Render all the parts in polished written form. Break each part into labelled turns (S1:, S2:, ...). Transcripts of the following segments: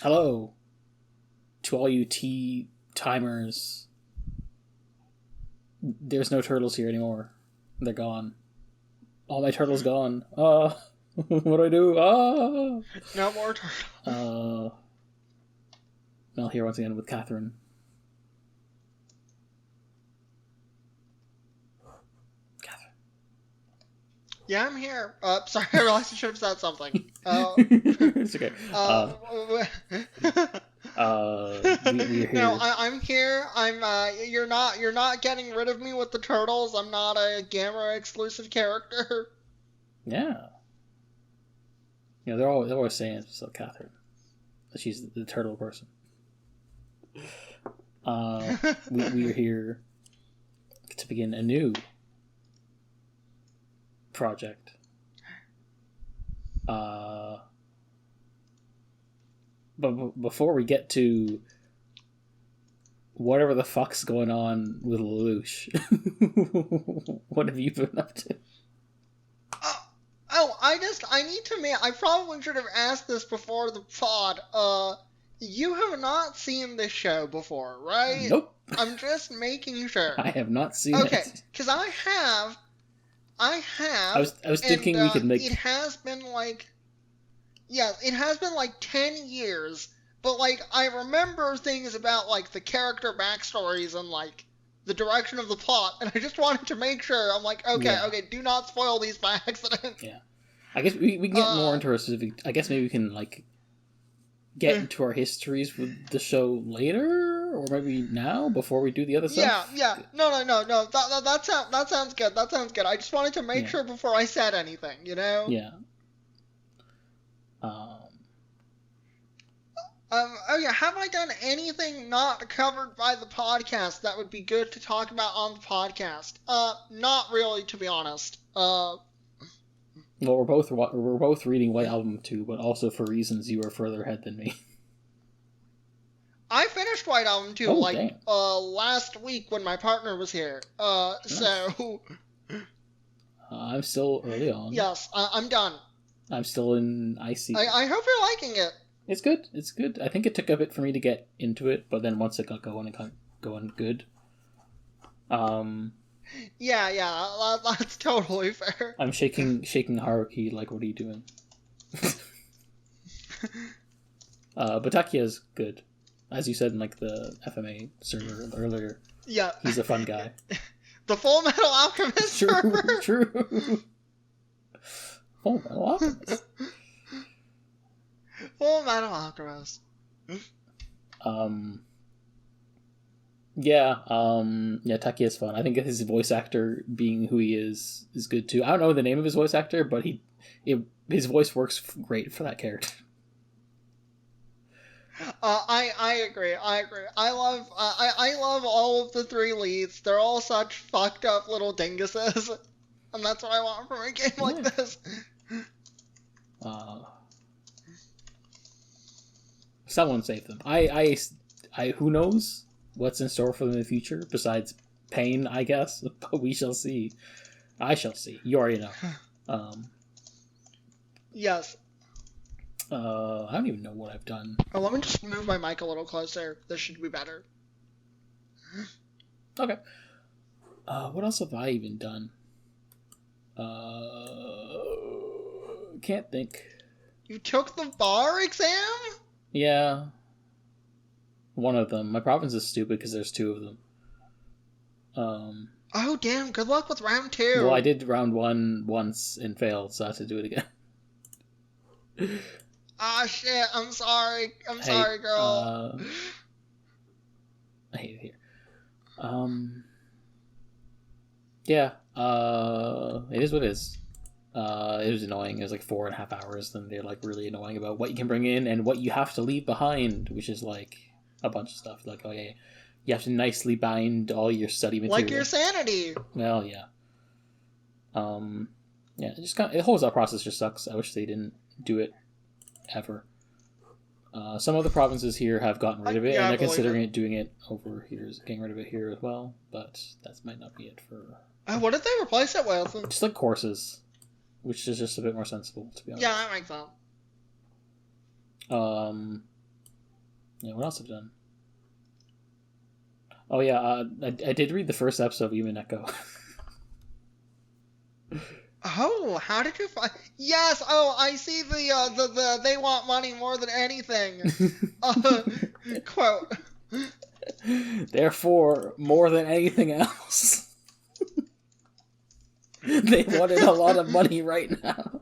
S1: Hello to all you tea timers. There's no turtles here anymore. They're gone. All my turtles gone. What do I do?
S2: No more turtles.
S1: Well, here once again with Katherine.
S2: Yeah, I'm here. Sorry, I realized I should have said something.
S1: It's okay. We're here.
S2: No, I'm here. You're not getting rid of me with the turtles. I'm not a Gamma exclusive character.
S1: Yeah. You know, they're always saying so, Katherine, that she's the turtle person. We're here to begin a new project. But before we get to whatever the fuck's going on with Lelouch, what have you been up to?
S2: I probably should have asked this before the pod. You have not seen this show before, right?
S1: Nope.
S2: I'm just making sure.
S1: I have not seen it.
S2: Okay, because I have. I
S1: was thinking we could make.
S2: It has been like 10 years, but like I remember things about like the character backstories and like the direction of the plot, and I just wanted to make sure. I'm like, okay, do not spoil these by accident.
S1: Yeah, I guess we can get more interested. I guess maybe we can like get into our histories with the show later, or maybe now before we do the other stuff.
S2: Yeah. No. That sounds good. That sounds good. I just wanted to make sure before I said anything, you know?
S1: Yeah.
S2: Have I done anything not covered by the podcast that would be good to talk about on the podcast? Not really, to be honest.
S1: Well, we're both reading White Album 2, but also for reasons you are further ahead than me.
S2: I finished White Album 2 last week when my partner was here. Nice. So
S1: I'm still early on.
S2: Yes, I'm done.
S1: I'm still in IC.
S2: I hope you're liking it.
S1: It's good. It's good. I think it took a bit for me to get into it, but then once it got going, it got going good.
S2: Yeah, that's totally fair.
S1: I'm shaking Haruki like, what are you doing? But Takiya's good. As you said in like the FMA server earlier.
S2: Yeah.
S1: He's a fun guy.
S2: The Full Metal Alchemist server?
S1: True. Full Metal Alchemist.
S2: Full Metal Alchemist.
S1: Takiya's fun. I think his voice actor being who he is good too. I don't know the name of his voice actor, but his voice works great for that character.
S2: I agree. I love all of the three leads. They're all such fucked up little dinguses, and that's what I want from a game like this.
S1: Someone save them. I who knows what's in store for them in the future besides pain, I guess. But we shall see. I shall see. You already know.
S2: Yes.
S1: I don't even know what I've done.
S2: Oh, let me just move my mic a little closer. This should be better.
S1: Okay. What else have I even done? Can't think.
S2: You took the bar exam?
S1: Yeah. One of them. My province is stupid because there's two of them.
S2: Oh, damn. Good luck with round 2.
S1: Well, I did round 1 once and failed, so I have to do it again.
S2: Ah, shit. I'm sorry. Sorry, girl.
S1: I hate it here. Yeah. It is what it is. It was annoying. It was like 4.5 hours. Then they're like really annoying about what you can bring in and what you have to leave behind, which is like a bunch of stuff. Like, you have to nicely bind all your study material.
S2: Like your sanity.
S1: Well, yeah. It just the whole process just sucks. I wish they didn't do it ever. Some other provinces here have gotten rid of it, and they're considering doing it over here, getting rid of it here as well. But that might not be it for.
S2: What did they replace it with?
S1: Just like courses, which is just a bit more sensible, to be honest.
S2: Yeah, that makes sense.
S1: Yeah, what else have I done? Oh yeah, I did read the first episode of Umineko.
S2: Oh, how did you find? Yes. Oh, I see the they want money more than anything. Quote.
S1: Therefore, more than anything else, they wanted a lot of money right now.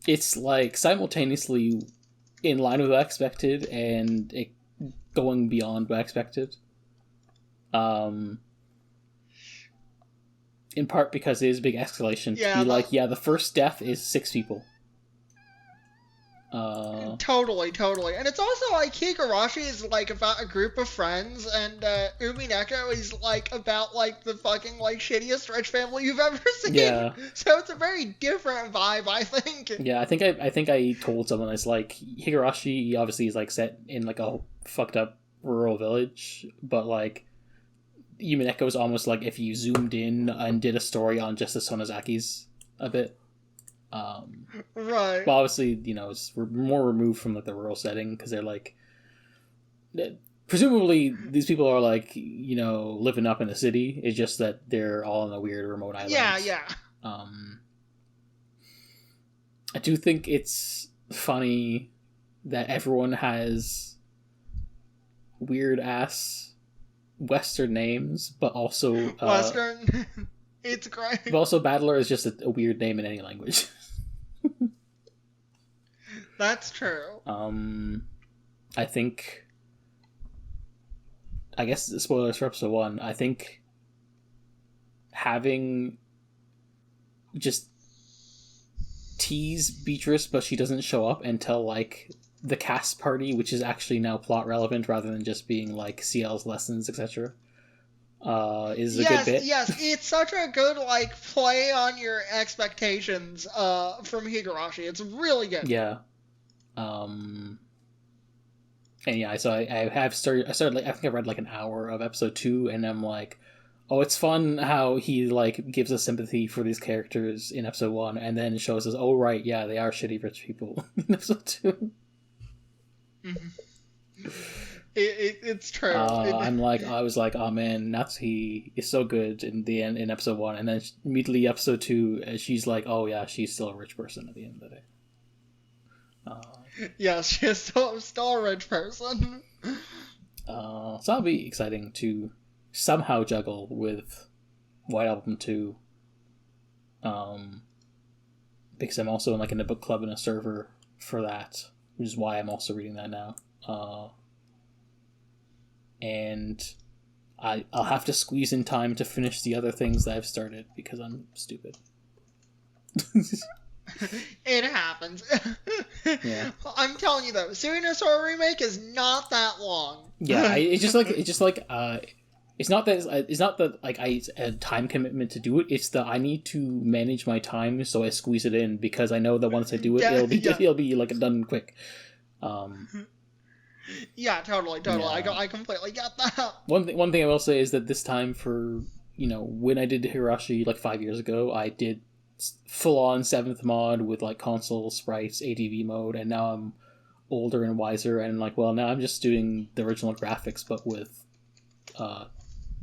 S1: It's like simultaneously in line with what I expected and it going beyond what I expected. In part because it is a big escalation to be like, yeah, the first death is 6 people.
S2: Totally. And it's also like Higurashi is like about a group of friends, and Umineko is like about like the fucking like shittiest rich family you've ever seen.
S1: Yeah.
S2: So it's a very different vibe, I think.
S1: Yeah, I think I told someone it's like Higurashi obviously is like set in like a fucked up rural village, but like Umineko is almost like if you zoomed in and did a story on just the Sonozakis a bit.
S2: Right.
S1: Well, obviously, you know, it's more removed from like the rural setting because they're like, presumably these people are like, you know, living up in the city. It's just that they're all on a weird remote island.
S2: Yeah.
S1: I do think it's funny that everyone has weird ass Western names, but also
S2: Western. It's great.
S1: But also, Battler is just a weird name in any language.
S2: That's true.
S1: I think, I guess, spoilers for episode 1, I think having just tease Beatrice, but she doesn't show up until, like, the cast party, which is actually now plot relevant rather than just being, like, CL's lessons, etc. Is a good bit.
S2: Yes, it's such a good like play on your expectations from Higurashi. It's really good.
S1: Yeah. And yeah, so I started like I think I read like an hour of episode 2, and I'm like, oh, it's fun how he like gives us sympathy for these characters in episode 1, and then shows us, oh right, yeah, they are shitty rich people in episode 2.
S2: Mm-hmm. It's true.
S1: I was like, oh man, Natsuhi is so good in the end in episode 1, and then immediately episode 2, she's like, oh yeah, she's still a rich person at the end of the day.
S2: Yeah, she's still a rich person.
S1: So that'll be exciting to somehow juggle with White Album 2. Because I'm also in a book club and a server for that, which is why I'm also reading that now. And I'll have to squeeze in time to finish the other things that I've started because I'm stupid.
S2: It happens.
S1: Yeah.
S2: I'm telling you though, Suinosaur remake is not that long.
S1: Yeah, it's not that like I a time commitment to do it. It's that I need to manage my time so I squeeze it in because I know that once I do it, it'll be like done quick.
S2: Yeah, totally. Yeah. I completely get that.
S1: One thing I will say is that this time for, you know, when I did Hirashi like 5 years ago, I did full on 7th mod with like console sprites, ADV mode, and now I'm older and wiser and like, well, now I'm just doing the original graphics but with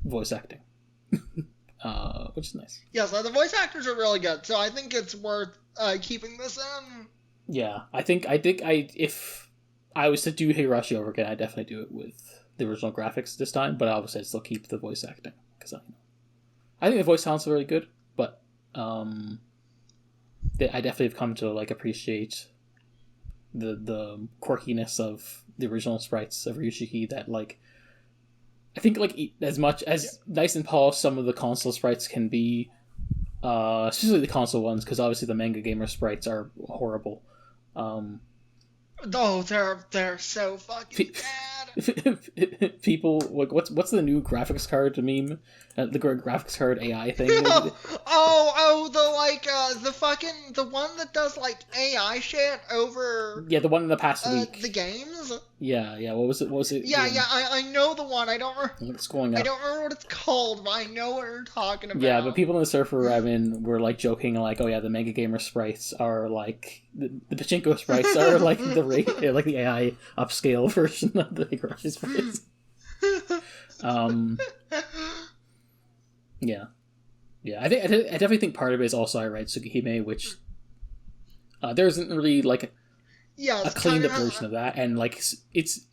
S1: voice acting. Which is nice.
S2: Yeah, so the voice actors are really good, so I think it's worth keeping this in. Yeah,
S1: I think if I was to do Higurashi over again, I'd definitely do it with the original graphics this time, but obviously I'd still keep the voice acting, because I think the voice talent's really good, but I definitely have come to like appreciate the quirkiness of the original sprites of Ryushiki that like I think like as much as nice and polished some of the console sprites can be, especially the console ones, because obviously the manga gamer sprites are horrible.
S2: Oh, they're so fucking bad.
S1: people like what's the new graphics card meme? The graphics card AI thing.
S2: The one that does like AI shit over.
S1: Yeah, the one in the past week.
S2: The games.
S1: Yeah. What was it?
S2: Yeah. I know the one. I don't.
S1: It's going up.
S2: I don't remember what it's called, but I know what you're talking about.
S1: Yeah, but people in the server I'm in were like joking, like, "Oh yeah, the Mega Gamer sprites are like the Pachinko sprites are like the like the AI upscale version of the Higurashi sprites." Yeah. I definitely think part of it is also I read Tsukihime, which there isn't really like a cleaned up version of that, and like it's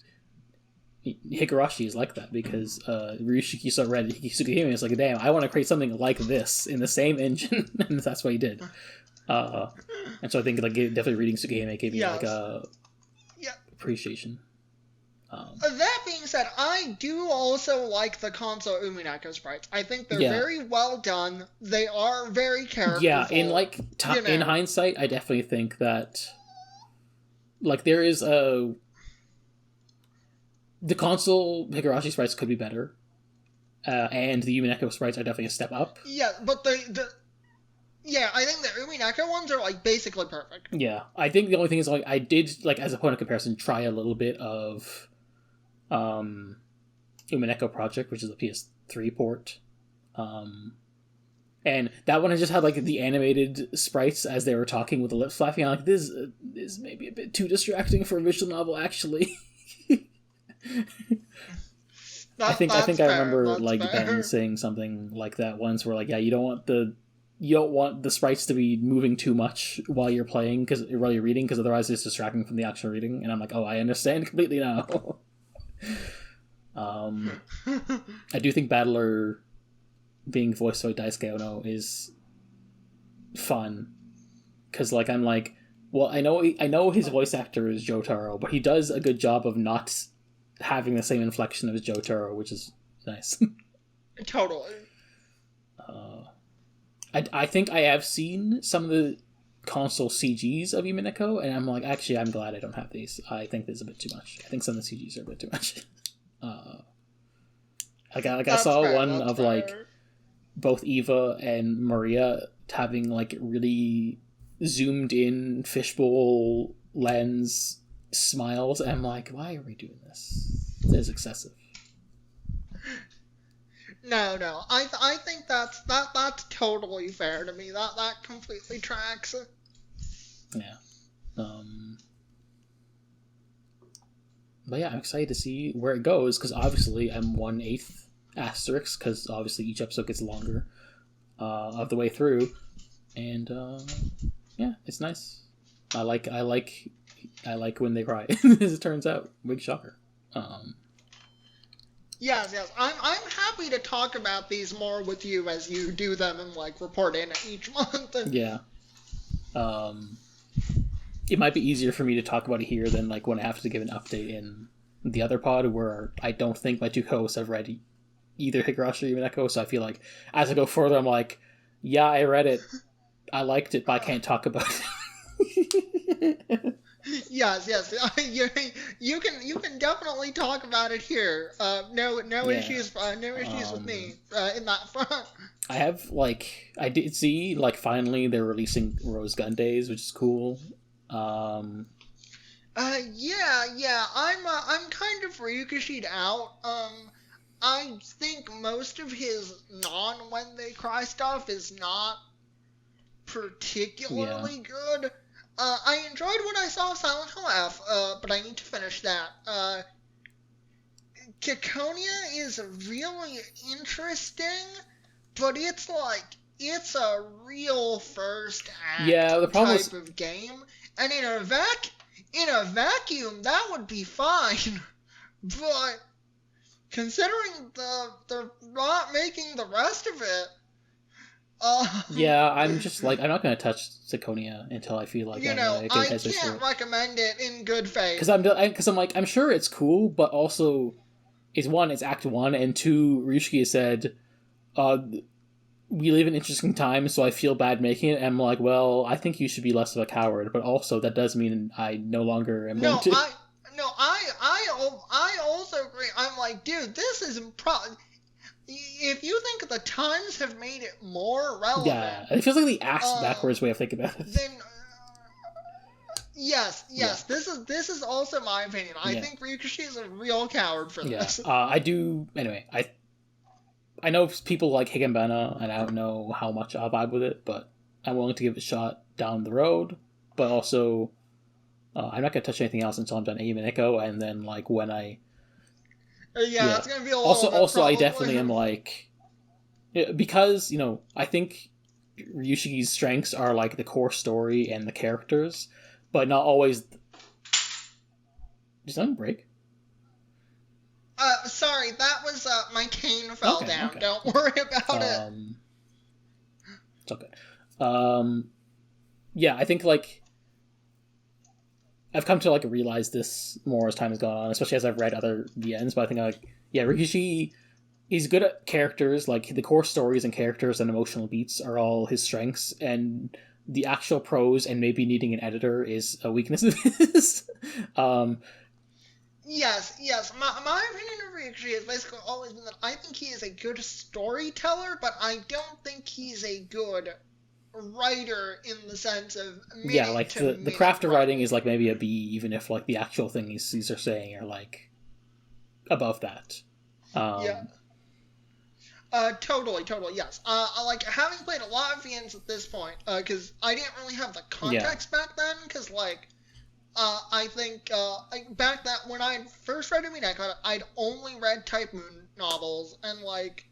S1: Higurashi is like that because Ryushiki so read Tsukihime and it's like, damn, I want to create something like this in the same engine, and that's what he did. And so I think like definitely reading Tsukihime gave me like a appreciation.
S2: That being said, I do also like the console Umineko sprites. I think they're very well done. They are very characterful.
S1: Yeah, in like in hindsight, I definitely think that like there is the console Higurashi sprites could be better, and the Umineko sprites are definitely a step up.
S2: Yeah, but I think the Umineko ones are like basically perfect.
S1: Yeah, I think the only thing is like I did like as a point of comparison try a little bit of Umineko Project, which is a PS3 port, and that one I just had like the animated sprites as they were talking with the lips flapping. I'm like, this may be a bit too distracting for a visual novel, actually. I think I remember like Ben saying something like that once, where like, yeah, you don't want the sprites to be moving too much while you're playing while you're reading, because otherwise it's distracting from the actual reading. And I'm like, oh, I understand completely now. I do think Battler being voiced by Daisuke Ono is fun, because like I'm like, well, I know his voice actor is Jotaro, but he does a good job of not having the same inflection as Jotaro, which is nice.
S2: Totally.
S1: I think I have seen some of the console CGs of Umineko, and I'm like, actually, I'm glad I don't have these. I think there's a bit too much. I think some of the CGs are a bit too much. I saw one of fair. Like both Eva and Maria having like really zoomed in fishbowl lens smiles, and I'm like, why are we doing this? This is excessive.
S2: No. I think that's totally fair to me. That completely tracks.
S1: Yeah. But yeah, I'm excited to see where it goes, because obviously I'm 1/8 asterisk, because obviously each episode gets longer of the way through, and yeah, it's nice. I like when they cry, as it turns out. Big shocker.
S2: Yes. I'm happy to talk about these more with you as you do them and like report in each month.
S1: Yeah. It might be easier for me to talk about it here than like when I have to give an update in the other pod, where I don't think my two co-hosts have read either Higurashi or Umineko, so I feel like as I go further, I'm like, yeah, I read it, I liked it, but I can't talk about it.
S2: Yes. You can definitely talk about it here. No issues with me in that front.
S1: I did see like finally they're releasing Rose Gun Days, which is cool.
S2: Yeah. I'm kind of Ryukishi'd out. I think most of his when they cry stuff is not particularly good. I enjoyed what I saw of Silent Hill F, but I need to finish that. Kikonia is really interesting, but it's a real first act type of game, and in a vacuum that would be fine, but considering they're not making the rest of it.
S1: Yeah, I'm just like, I'm not going to touch Zirconia until I feel like
S2: I can't recommend it in good faith.
S1: Because I'm like, I'm sure it's cool, but also, it's Act 1, and 2, Ryushiki has said, we live in interesting times, so I feel bad making it, and I'm like, well, I think you should be less of a coward, but also that does mean I no longer am going to...
S2: I I also agree. I'm like, dude, this is if you think the times have made it more relevant.
S1: Yeah, it feels like the ass backwards way of thinking about it.
S2: Then, yes. Yeah. This is also my opinion. I think Ryukishi is a real coward for this.
S1: I do. Anyway, I know people like Higginbana, and I don't know how much I'll vibe with it, but I'm willing to give it a shot down the road. But also, I'm not gonna touch anything else until I'm done Umineko, and then like when I.
S2: It's gonna be a little
S1: also, I definitely am like, because I think Ryushiki's strengths are like the core story and the characters, but not always. Did something break?
S2: Sorry, that was my cane fell down. Okay. Don't worry about it.
S1: It's okay. Yeah, I think like I've come to like realize this more as time has gone on, especially as I've read other VNs. But I think like Rikishi, he's good at characters. Like the core stories and characters and emotional beats are all his strengths, and the actual prose and maybe needing an editor is a weakness of his.
S2: Yes. My opinion of Ryukishi has basically always been that I think he is a good storyteller, but I don't think he's a good writer in the sense of
S1: like the craft of writing is like maybe a B, even if like the actual things these are saying are like above that.
S2: Totally, yes. Like having played a lot of VNs at this point, because I didn't really have the context back then, because like I think back that when I first read Umineko, I'd only read Type Moon novels, and like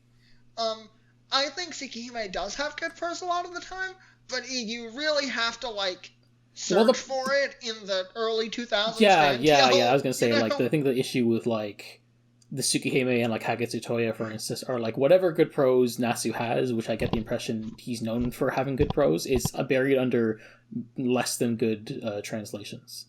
S2: I think Tsukihime does have good prose a lot of the time, but you really have to like search for it in the early 2000s.
S1: Yeah. I was gonna say like I think the issue with like the Tsukihime and like Hagetsu Toya, for instance, or like whatever good prose Nasu has, which I get the impression he's known for having good prose, is buried under less than good translations.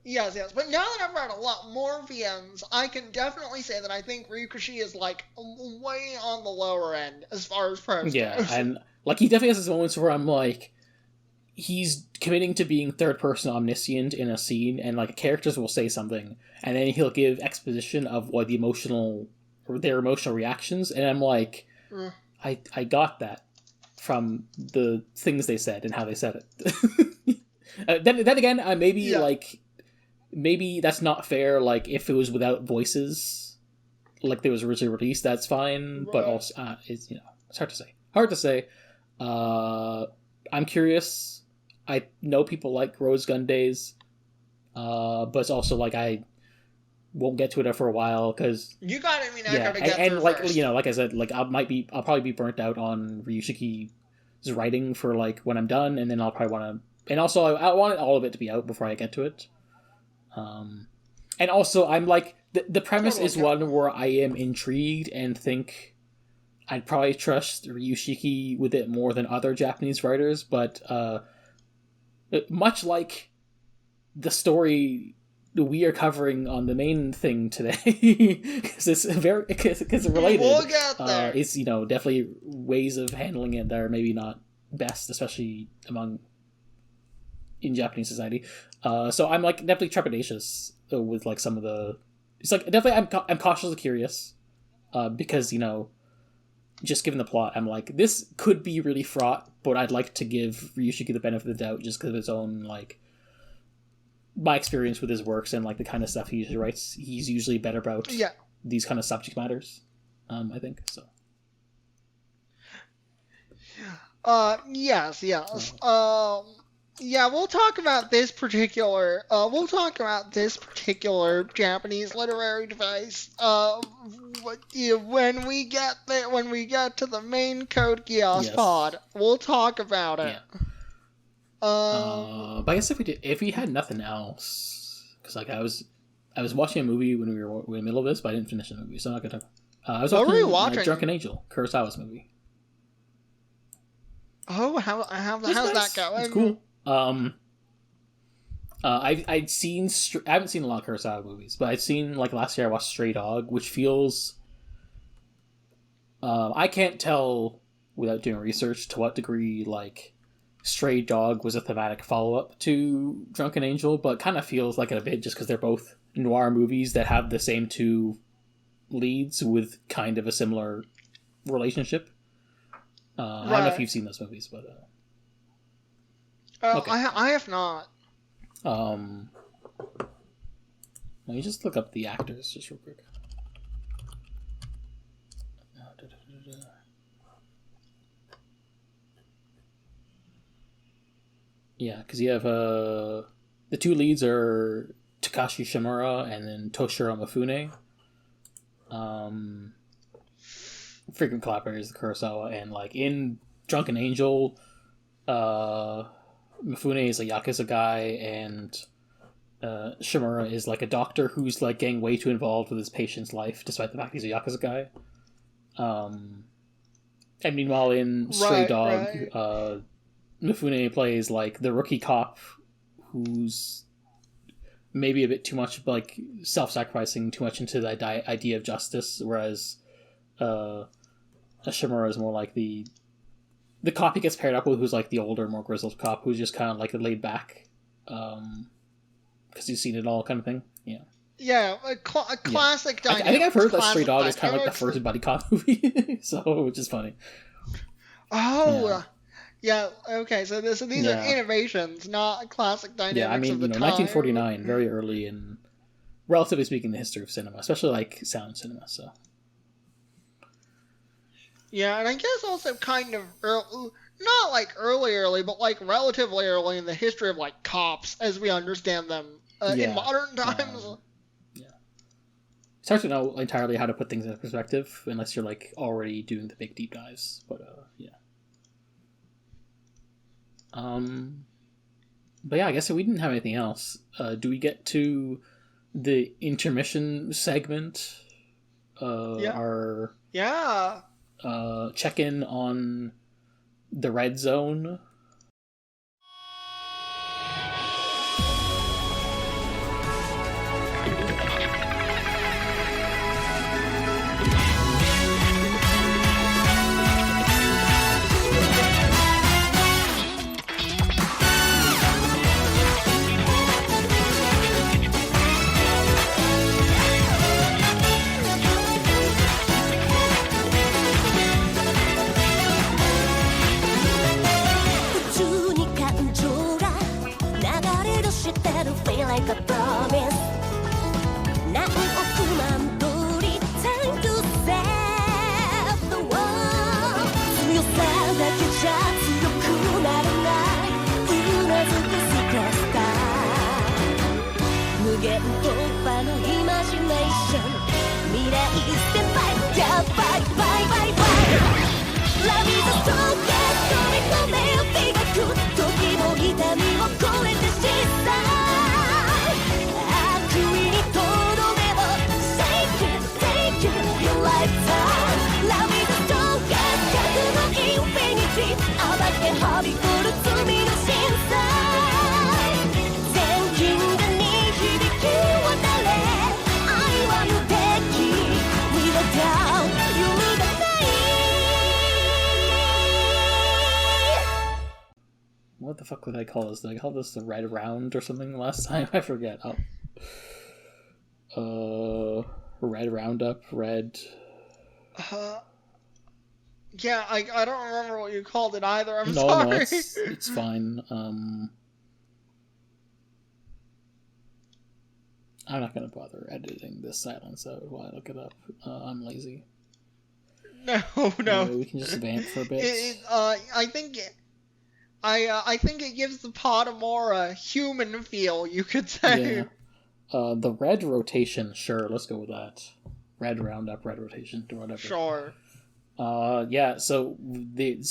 S2: Yes. But now that I've read a lot more VNs, I can definitely say that I think Ryukishi is like way on the lower end as far as prose goes.
S1: Yeah, and like he definitely has his moments where I'm like, he's committing to being third-person omniscient in a scene, and like characters will say something, and then he'll give exposition of what their emotional reactions, and I'm like, I got that from the things they said and how they said it. Then again, maybe that's not fair. Like if it was without voices, like they was originally released, that's fine. Right. But also, it's hard to say. I'm curious. I know people like Rose Gun Days, but it's also like I won't get to it for a while because
S2: you got it. I mean, I gotta get through
S1: like
S2: first.
S1: Like I said, like I'll probably be burnt out on Ryushiki's writing for like when I'm done, and then I'll probably want to. And also, I want all of it to be out before I get to it. And also, I'm like, the premise is one where I am intrigued and think I'd probably trust Ryushiki with it more than other Japanese writers, but much like the story we are covering on the main thing today, because it's related.
S2: We'll get there.
S1: It's definitely ways of handling it that are maybe not best, especially in Japanese society. So I'm like definitely trepidatious with like some of the. It's like definitely I'm cautiously curious, because just given the plot, I'm like this could be really fraught, but I'd like to give Ryushiki the benefit of the doubt just because of his own like my experience with his works and like the kind of stuff he usually writes. He's usually better about these kind of subject matters. I think so.
S2: Yes. Yeah, we'll talk about this particular Japanese literary device when we get to the main Code Geass pod. We'll talk about it.
S1: Yeah. But I guess if we had nothing else, because like I was watching a movie when we were in the middle of this, but I didn't finish the movie, so I'm not gonna. I was watching Drunken Angel, Kurosawa's movie.
S2: Oh, how's that going?
S1: It's cool. I haven't seen a lot of Kurosawa movies, but I'd seen like last year I watched Stray Dog, which feels I can't tell without doing research to what degree like Stray Dog was a thematic follow-up to Drunken Angel, but kind of feels like it a bit just because they're both noir movies that have the same two leads with kind of a similar relationship. I don't know if you've seen those movies, but...
S2: okay. I have not.
S1: Let me just look up the actors just real quick. Yeah, because you have the two leads are Takashi Shimura and then Toshiro Mifune. Frequent collaborators with Kurosawa, and like in Drunken Angel, Mifune is a Yakuza guy, and Shimura is like a doctor who's like getting way too involved with his patient's life, despite the fact he's a Yakuza guy. And meanwhile, in Stray Dog, Mifune plays like the rookie cop who's maybe a bit too much like self-sacrificing too much into the idea of justice, whereas Shimura is more like the cop he gets paired up with, who's like the older, more grizzled cop who's just kind of like laid back because he's seen it all kind of thing.
S2: Yeah, a classic dynamic.
S1: I think I've heard that Stray Dog is kind of like the first buddy cop movie, so which is funny.
S2: Yeah, okay, so these are innovations, not classic dynamics of the time.
S1: 1949, very early in, relatively speaking, the history of cinema, especially like sound cinema, so.
S2: Yeah, and I guess also kind of not like early, but like relatively early in the history of like cops as we understand them in modern times.
S1: It's hard to know entirely how to put things into perspective unless you're like already doing the big deep dives, but But yeah, I guess if we didn't have anything else, do we get to the intermission segment? Our check-in on the red zone. What the fuck would I call this? Did I call this the red round or something last time? I forget. Red roundup, red.
S2: Yeah, I don't remember what you called it either. I'm sorry.
S1: No, it's fine. I'm not gonna bother editing this silence out while I look it up. I'm lazy.
S2: No.
S1: Anyway, we can just vamp for a bit.
S2: I think it gives the pod a more human feel, you could say.
S1: Yeah. The red rotation, sure, let's go with that. Red roundup, red rotation, or whatever.
S2: Sure.
S1: So the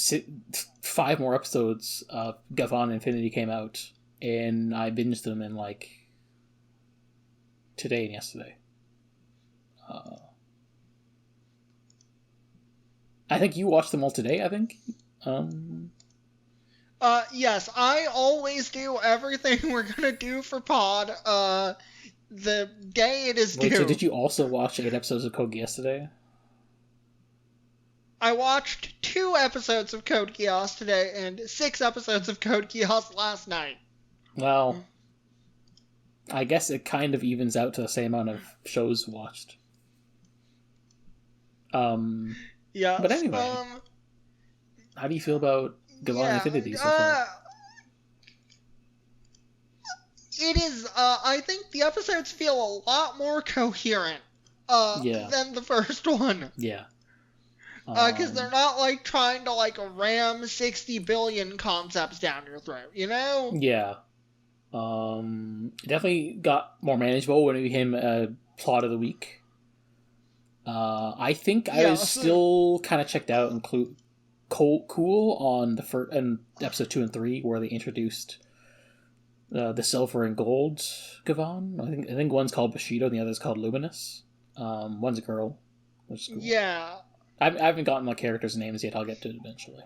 S1: 5 more episodes of Gavan Infinity came out, and I binged them in like today and yesterday. I think you watched them all today, I think?
S2: Yes, I always do everything we're gonna do for pod, the day it is due.
S1: So did you also watch 8 episodes of Code Geass today?
S2: I watched 2 episodes of Code Geass today and 6 episodes of Code Geass last night.
S1: Well, I guess it kind of evens out to the same amount of shows watched.
S2: Yeah.
S1: But anyway, how do you feel about Gavan Infinity so far?
S2: It is, I think the episodes feel a lot more coherent, than the first one.
S1: Yeah.
S2: Because they're not, like, trying to, like, ram 60 billion concepts down your throat, you know?
S1: Yeah. Definitely got more manageable when it became a plot of the week. I think I was still kind of checked out and cool on the first and episode 2 and 3 where they introduced the silver and gold Gavan. I think one's called Bushido and the other's called Luminous. One's a girl, which is cool.
S2: Yeah.
S1: I haven't gotten my characters' names yet. I'll get to it eventually.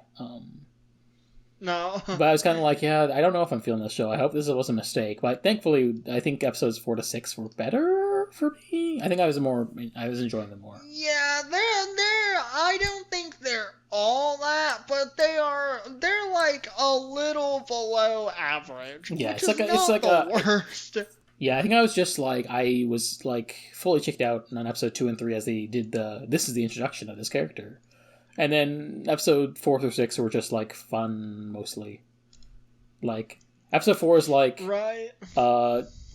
S2: No.
S1: But I was kind of like, yeah, I don't know if I'm feeling this show. I hope this was a mistake. But thankfully, I think episodes 4 to 6 were better for me. I think I was enjoying them more.
S2: Yeah, I don't think they're all that, but they're like a little below average.
S1: Yeah,
S2: it's like the worst.
S1: Yeah, I think I was just like, I was like fully checked out on episode 2 and 3 as they did this is the introduction of this character. And then episode 4 through 6 were just like fun mostly. Like, episode 4 is like,
S2: right.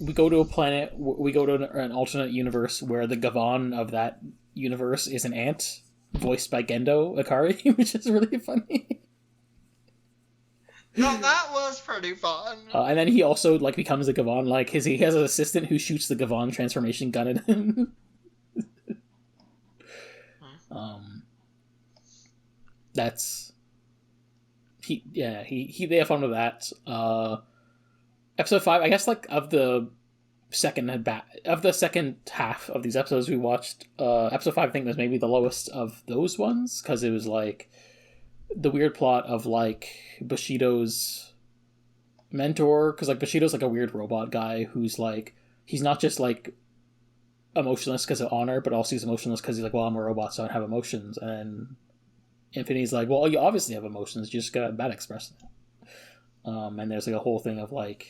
S1: We go to a planet, we go to an alternate universe where the Gavan of that universe is an ant, voiced by Gendo Akari, which is really funny.
S2: No, that was pretty fun.
S1: And then he also like becomes the Gavan, like he has an assistant who shoots the Gavan transformation gun at him. That's they have fun with that. Episode 5, I guess, like of the second half of these episodes we watched, episode 5 I think was maybe the lowest of those ones because it was like the weird plot of like Bushido's mentor, because like Bushido's like a weird robot guy who's like, he's not just like emotionless because of honor, but also he's emotionless because he's like, well, I'm a robot, so I don't have emotions. And then Infinity's like, well, you obviously have emotions, you just got bad expressing it. And there's like a whole thing of like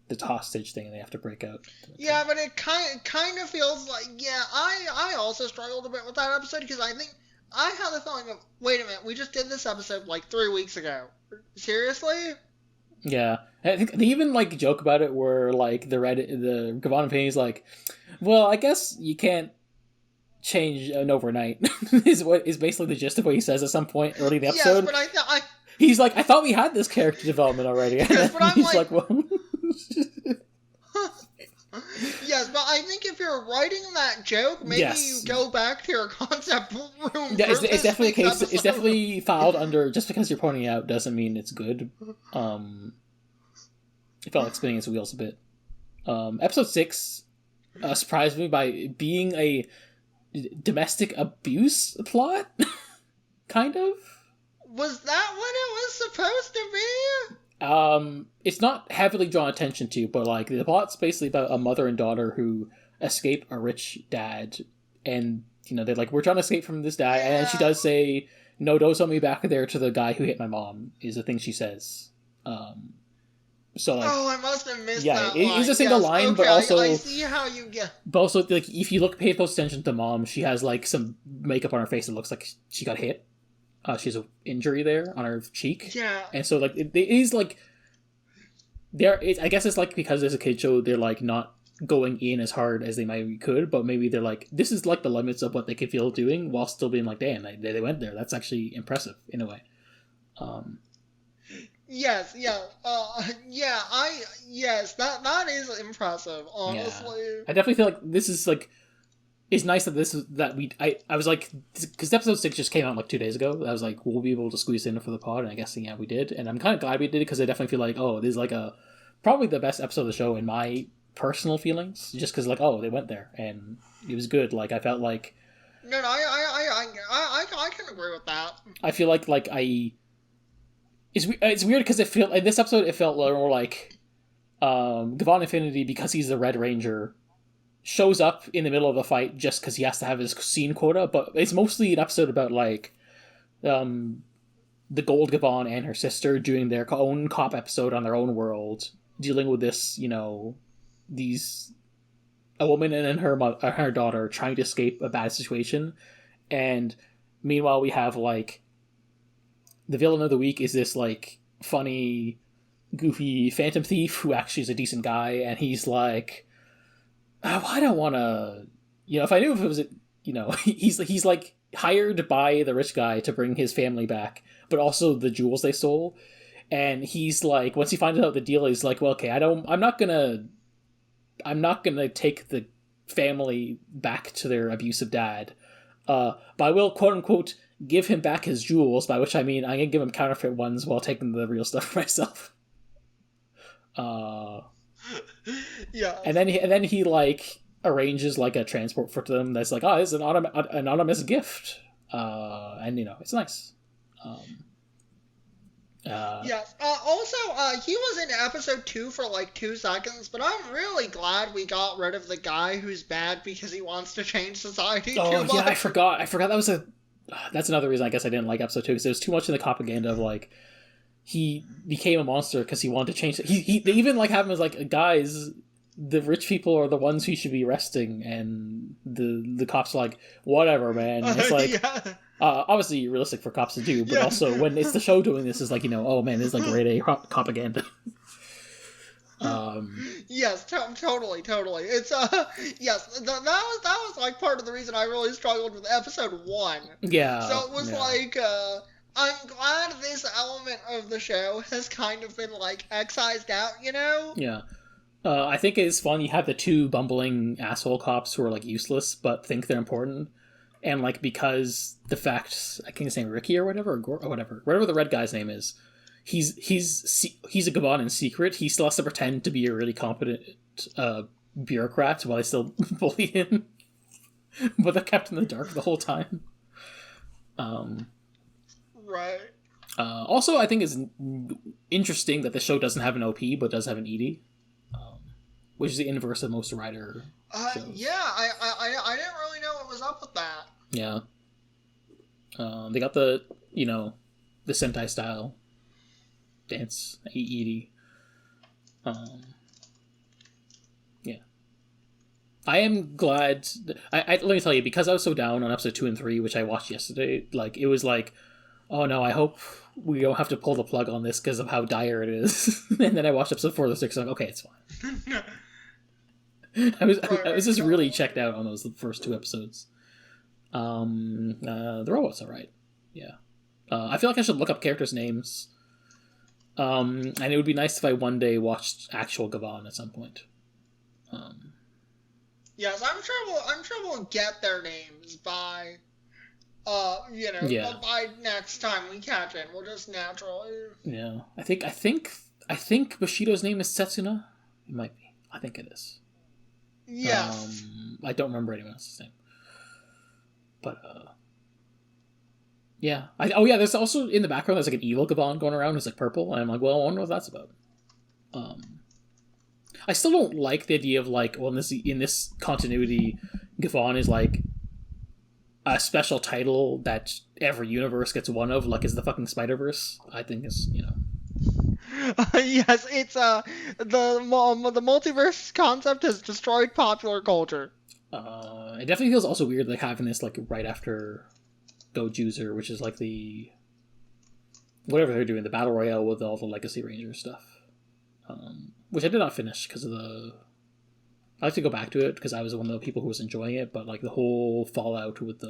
S1: the hostage thing, and they have to break out.
S2: Yeah, but it kind of feels like, yeah, I also struggled a bit with that episode because I think I had the feeling of, wait a minute, we just did this episode like 3 weeks ago. Seriously?
S1: Yeah, I think they even like joke about it where like the Gavan Infinity's like, well, I guess you can't change an overnight is basically the gist of what he says at some point early in the episode.
S2: Yes, but
S1: he's like, I thought we had this character development already.
S2: Yes, but I'm
S1: he's like well.
S2: Yes, but I think if you're writing that joke, maybe you go back to your concept room.
S1: Yeah, it's definitely a case. It's definitely filed under. Just because you're pointing it out doesn't mean it's good. It felt like spinning its wheels a bit. Episode 6 surprised me by being a domestic abuse plot, kind of.
S2: Was that what it was supposed to be?
S1: It's not heavily drawn attention to, but like the plot's basically about a mother and daughter who escape a rich dad, and they're like, we're trying to escape from this dad, and she does say, no, don't send me back there to the guy who hit my mom, is the thing she says. So like,
S2: oh, I must have missed that line.
S1: It is a single line,
S2: okay,
S1: but also
S2: I see how you get.
S1: But also, like, if you pay close attention to mom, she has like some makeup on her face that looks like she got hit. She has an injury there on her cheek.
S2: Yeah.
S1: And so like it is like I guess it's like because there's a kid show, they're like not going in as hard as they maybe could, but maybe they're like, this is like the limits of what they could feel doing while still being like, damn, they went there. That's actually impressive in a way.
S2: Yes, yeah, that is impressive, honestly.
S1: Yeah. I definitely feel like this is like, it's nice that I was like, because episode 6 just came out like 2 days ago. I was like, we'll be able to squeeze in for the pod, and I guess we did, and I'm kind of glad we did it because I definitely feel like, oh, this is like probably the best episode of the show in my personal feelings, just because like, oh, they went there and it was good. Like I felt like,
S2: no, I can agree with that.
S1: I feel like it's weird because in this episode it felt more like Gavan Infinity, because he's the Red Ranger, shows up in the middle of a fight just because he has to have his scene quota, but it's mostly an episode about like the Gold Gavan and her sister doing their own cop episode on their own world, dealing with this, a woman and her daughter trying to escape a bad situation, and meanwhile we have like the villain of the week is this like funny, goofy phantom thief who actually is a decent guy, and he's like, oh, I don't want to, if I knew if it was, he's like hired by the rich guy to bring his family back, but also the jewels they stole. And he's like, once he finds out the deal, he's like, well, okay, I'm not gonna take the family back to their abusive dad, but I will, quote unquote, give him back his jewels, by which I mean I'm gonna give him counterfeit ones while taking the real stuff for myself.
S2: Yeah.
S1: And then he like arranges like a transport for them that's like, oh, it's an anonymous gift, and it's nice.
S2: Yes. Also, he was in episode 2 for like 2 seconds, but I'm really glad we got rid of the guy who's bad because he wants to change society too much.
S1: I forgot that's another reason I guess I didn't like episode 2, because there's too much in the propaganda of like he became a monster because he wanted to change it. They even like have him as like, guys, the rich people are the ones who should be resting, and the cops are like, whatever, man. And it's like, yeah. Obviously realistic for cops to do, but also when it's the show doing this, is like, oh man, this is like grade A propaganda.
S2: Yes, totally. It's yes, that was like part of the reason I really struggled with episode 1.
S1: Yeah.
S2: So it was like, I'm glad this element of the show has kind of been like excised out,
S1: Yeah. I think it's fun. You have the 2 bumbling asshole cops who are like useless but think they're important, and like because the fact I think his name Ricky or whatever whatever the red guy's name is, he's a Gavan in secret. He still has to pretend to be a really competent bureaucrat while they still bully him, but they're kept in the dark the whole time.
S2: Right.
S1: Also, I think it's interesting that the show doesn't have an OP but does have an ED. Which is the inverse of most Rider shows.
S2: Yeah, I didn't really know what was up with that.
S1: Yeah. They got the Sentai style dance, ED. Yeah. I am glad... let me tell you, because I was so down on episode 2 and 3, which I watched yesterday, like, it was like, oh no, I hope we don't have to pull the plug on this because of how dire it is. And then I watched episode 4 or 6, and I'm like, okay, it's fine. I was just really checked out on those first 2 episodes. The robot's alright. Yeah. I feel like I should look up characters' names. And it would be nice if I one day watched actual Gavan at some point.
S2: Yes, I'm sure we'll get their names by by next time we catch it. We'll just naturally.
S1: Yeah. I think Bushido's name is Setsuna. It might be. I think it is.
S2: Yes.
S1: I don't remember anyone else's name. But, yeah. There's also, in the background, there's like an evil Gavan going around who's like purple, and I'm like, well, I wonder what that's about. I still don't like the idea of like, well, in this continuity, Gavan is like a special title that every universe gets one of, like is the fucking Spider-Verse. I think is,
S2: yes, it's the multiverse concept has destroyed popular culture.
S1: It definitely feels also weird like having this like right after Gojuzer, which is like the whatever they're doing, the battle royale with all the Legacy Ranger stuff, which I did not finish because of the. I like to go back to it because I was one of the people who was enjoying it, but like the whole fallout with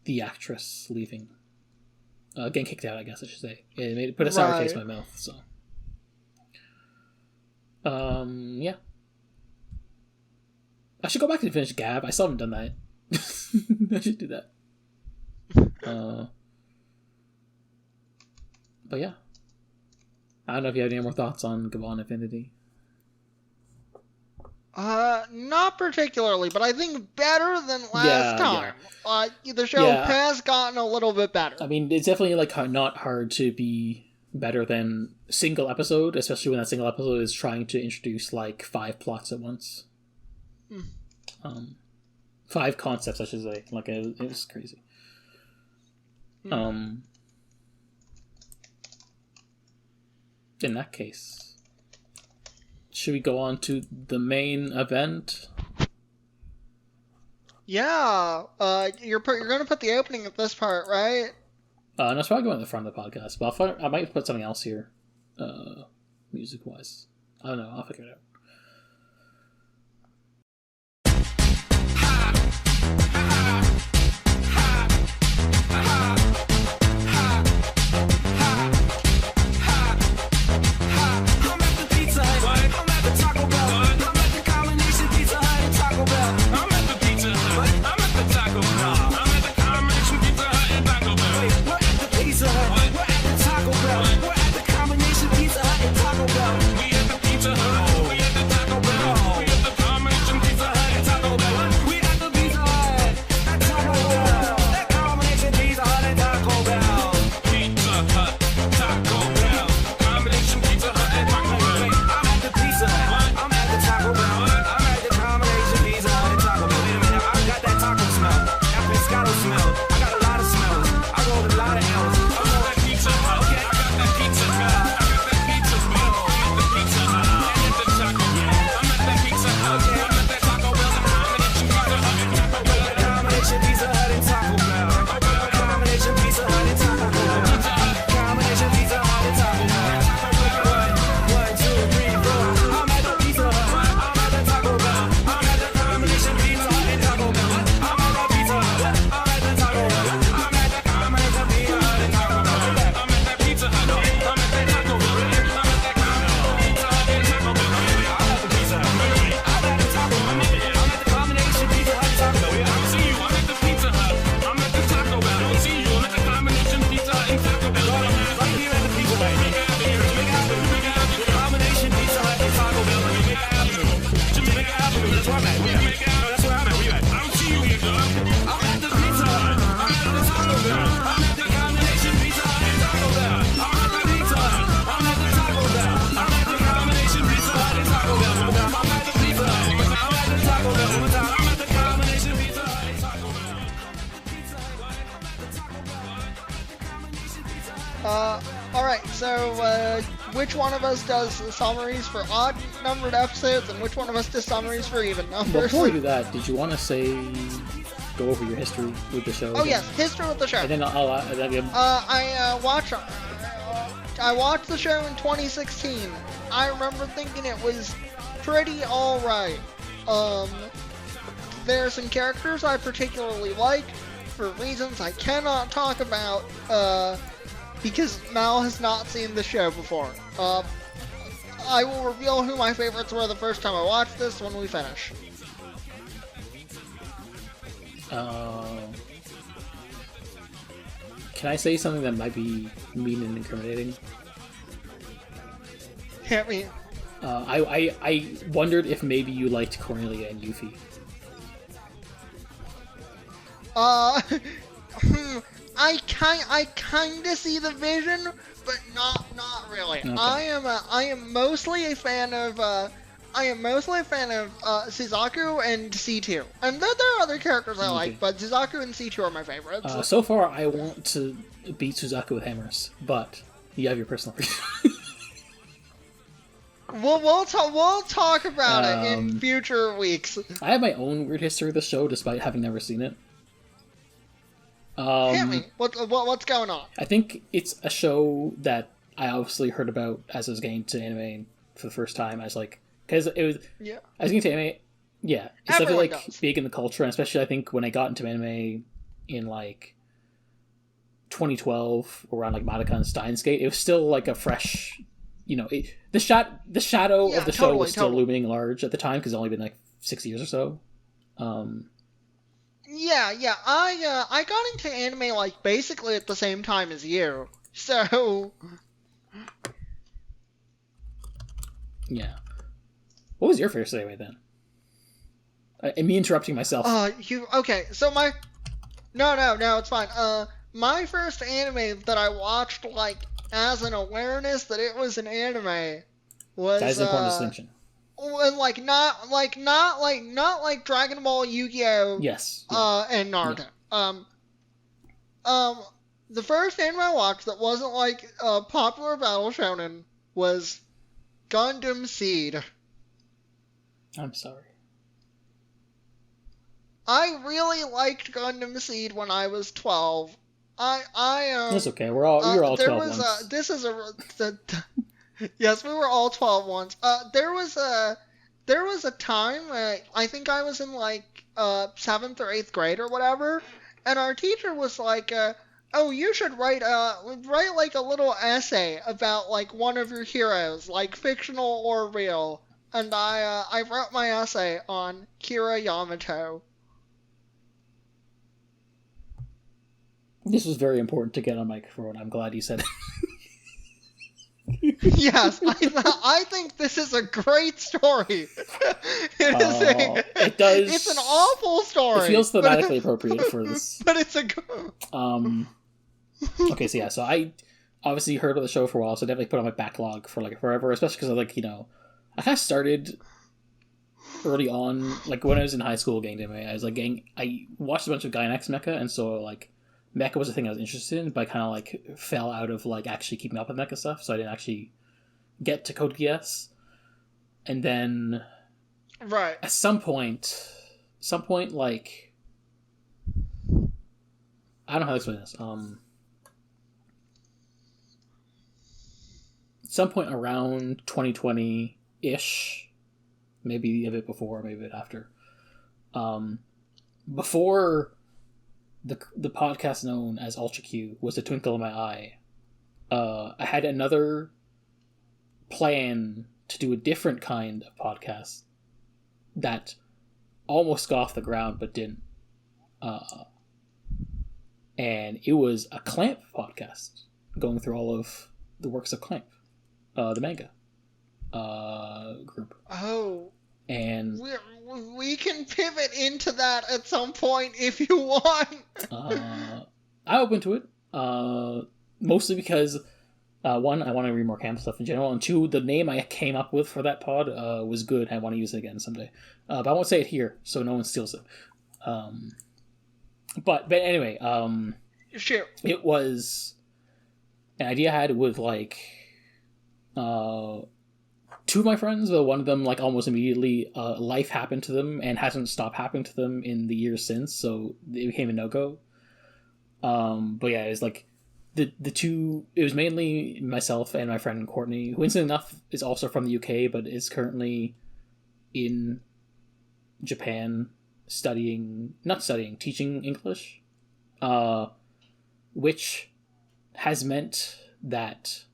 S1: the actress leaving. Getting kicked out, I guess I should say. It put a sour taste in my mouth, so. Yeah. I should go back and finish Gab. I still haven't done that. I should do that. But yeah. I don't know if you have any more thoughts on Gavan Infinity.
S2: Not particularly, but I think better than last time. Yeah. The show has gotten a little bit better.
S1: I mean, it's definitely like not hard to be better than single episode, especially when that single episode is trying to introduce like 5 plots at once. 5 concepts, I should say. Like it was crazy. In that case, should we go on to the main event?
S2: Yeah. You're gonna put the opening at this part, right?
S1: No, it's probably going to the front of the podcast, but I might put something else here, music-wise. I don't know. I'll figure it out.
S2: Alright, so, which one of us does summaries for odd-numbered episodes, and which one of us does summaries for even numbers?
S1: Before we do that, did you want to go over your history with the show?
S2: Oh, yes, history with the show.
S1: And then
S2: I watched the show in 2016. I remember thinking it was pretty alright. There are some characters I particularly like, for reasons I cannot talk about, because Mal has not seen the show before. I will reveal who my favorites were the first time I watched this when we finish.
S1: Can I say something that might be mean and incriminating?
S2: Hit me.
S1: I wondered if maybe you liked Cornelia and Yuffie.
S2: I kinda see the vision, but not really.
S1: Okay.
S2: I am mostly a fan of Suzaku and C2. And there are other characters I like, but Suzaku and C2 are my favorites.
S1: So far, I want to beat Suzaku with hammers, but you have your personal reason.
S2: We'll talk about it in future weeks.
S1: I have my own weird history of the show, despite having never seen it.
S2: Hit me. What's going on?
S1: I think it's a show that I obviously heard about as I was getting to anime for the first time. I was like, because it was,
S2: yeah.
S1: I was getting to anime, yeah. It's
S2: Everyone
S1: definitely
S2: does.
S1: big in the culture, and especially I think when I got into anime in 2012, around Madoka and Steins Gate, it was still a fresh, the shadow of the show was still looming large at the time because it's only been 6 years or so.
S2: Yeah. I got into anime basically at the same time as you. So.
S1: Yeah. What was your first anime then? And me interrupting myself.
S2: Okay. So No, it's fine. My first anime that I watched as an awareness that it was an anime was.
S1: That is an important distinction.
S2: Not like Dragon Ball, Yu-Gi-Oh!
S1: Yes.
S2: And Naruto.
S1: Yeah.
S2: The first anime I watched that wasn't like a popular battle shonen was Gundam Seed.
S1: I'm sorry.
S2: I really liked Gundam Seed when I was 12.
S1: That's okay. We were all
S2: there
S1: 12
S2: was
S1: once.
S2: this is yes, we were all 12 once. There was a time, I think I was in like 7th or 8th grade or whatever, and our teacher was like, oh, you should write like a little essay about like one of your heroes, like fictional or real. And I wrote my essay on Kira Yamato.
S1: This was very important to get on microphone. I'm glad you said
S2: it. Yes, I think this is a great story.
S1: It does.
S2: It's an awful story.
S1: It feels thematically appropriate for this.
S2: But it's a.
S1: Okay, so yeah, so I obviously heard about the show for a while, so I definitely put on my backlog for like forever, especially because I kind of started early on, like when I was in high school getting anime. I watched a bunch of Gainax mecha, and so like mecha was a thing I was interested in, but I kind of like fell out of like actually keeping up with mecha stuff, so I didn't actually get to Code Geass. And then
S2: right
S1: at some point like I don't know how to explain this. At some point around 2020-ish, maybe a bit before, maybe a bit after, before the podcast known as Ultra Q was a twinkle in my eye, I had another plan to do a different kind of podcast that almost got off the ground but didn't. And it was a Clamp podcast, going through all of the works of Clamp, the manga group.
S2: Oh.
S1: And
S2: we can pivot into that at some point if you want.
S1: I'm open to it. Mostly because one, I want to read more camp stuff in general, and two, the name I came up with for that pod was good. I want to use it again someday, but I won't say it here so no one steals it. But anyway,
S2: sure.
S1: It was an idea I had with like two of my friends, but one of them like almost immediately life happened to them and hasn't stopped happening to them in the years since, so it became a no-go. But yeah, it was like the two, it was mainly myself and my friend Courtney, who incidentally enough is also from the UK but is currently in Japan teaching English, which has meant that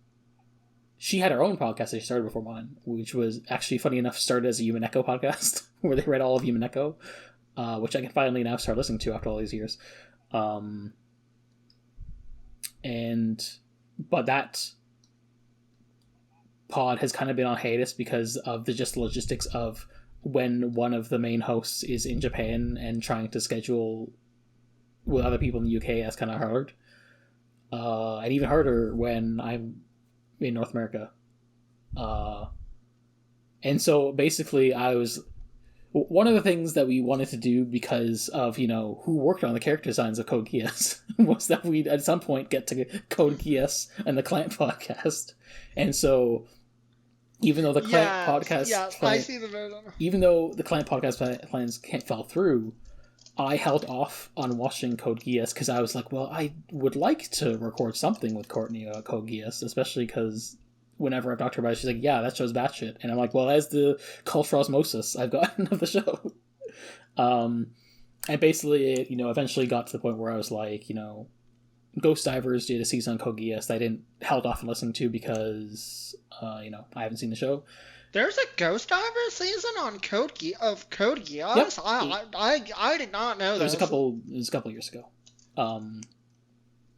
S1: she had her own podcast that she started before mine, which was actually, funny enough, started as a Umineko podcast, where they read all of Umineko, which I can finally now start listening to after all these years. But that pod has kind of been on hiatus because of the just logistics of when one of the main hosts is in Japan and trying to schedule with other people in the UK. That's kind of hard. And even harder when I'm in North America. And so basically one of the things that we wanted to do because of, who worked on the character designs of Code Geass was that we'd at some point get to Code Geass and the Clamp podcast. And so even though the Clamp even though the Clamp podcast plans fell through, I held off on watching Code Geass because I was like, well, I would like to record something with Courtney about Code Geass, especially because whenever I've talked to her about it, she's like, yeah, that show's batshit. And I'm like, well, as the cultural osmosis I've gotten of the show. And basically it, eventually got to the point where I was like, Ghost Divers did a season on Code Geass that I didn't held off on listening to because, I haven't seen the show.
S2: There's a Ghost Divers season on Code Geass?
S1: Yep.
S2: I did not know that.
S1: It was a couple years ago.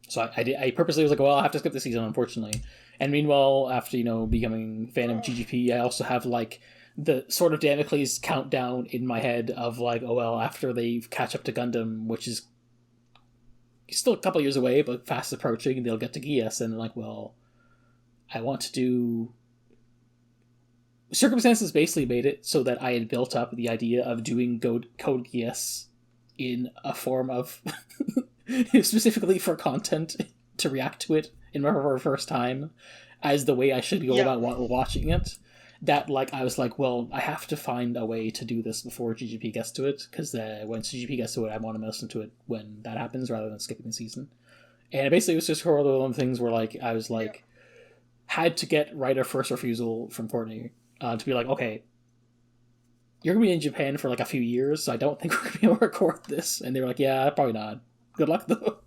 S1: So I purposely was like, well, I'll have to skip the season, unfortunately. And meanwhile, after, becoming a fan of GGP, I also have, like, the sort of Damocles countdown in my head of, like, oh, well, after they catch up to Gundam, which is still a couple years away, but fast approaching, they'll get to Geass, and, like, well, I want to do... Circumstances basically made it so that I had built up the idea of doing Code Geass in a form of... specifically for content to react to it in my very first time as the way I should go about watching it. That, like, I was like, well, I have to find a way to do this before GGP gets to it, because when GGP gets to it, I want to listen to it when that happens rather than skipping the season. And basically it was just one of those things where, like, I was like, had to get right of first refusal from Courtney to be like, okay, you're going to be in Japan for like a few years, so I don't think we're going to be able to record this. And they were like, yeah, probably not. Good luck, though.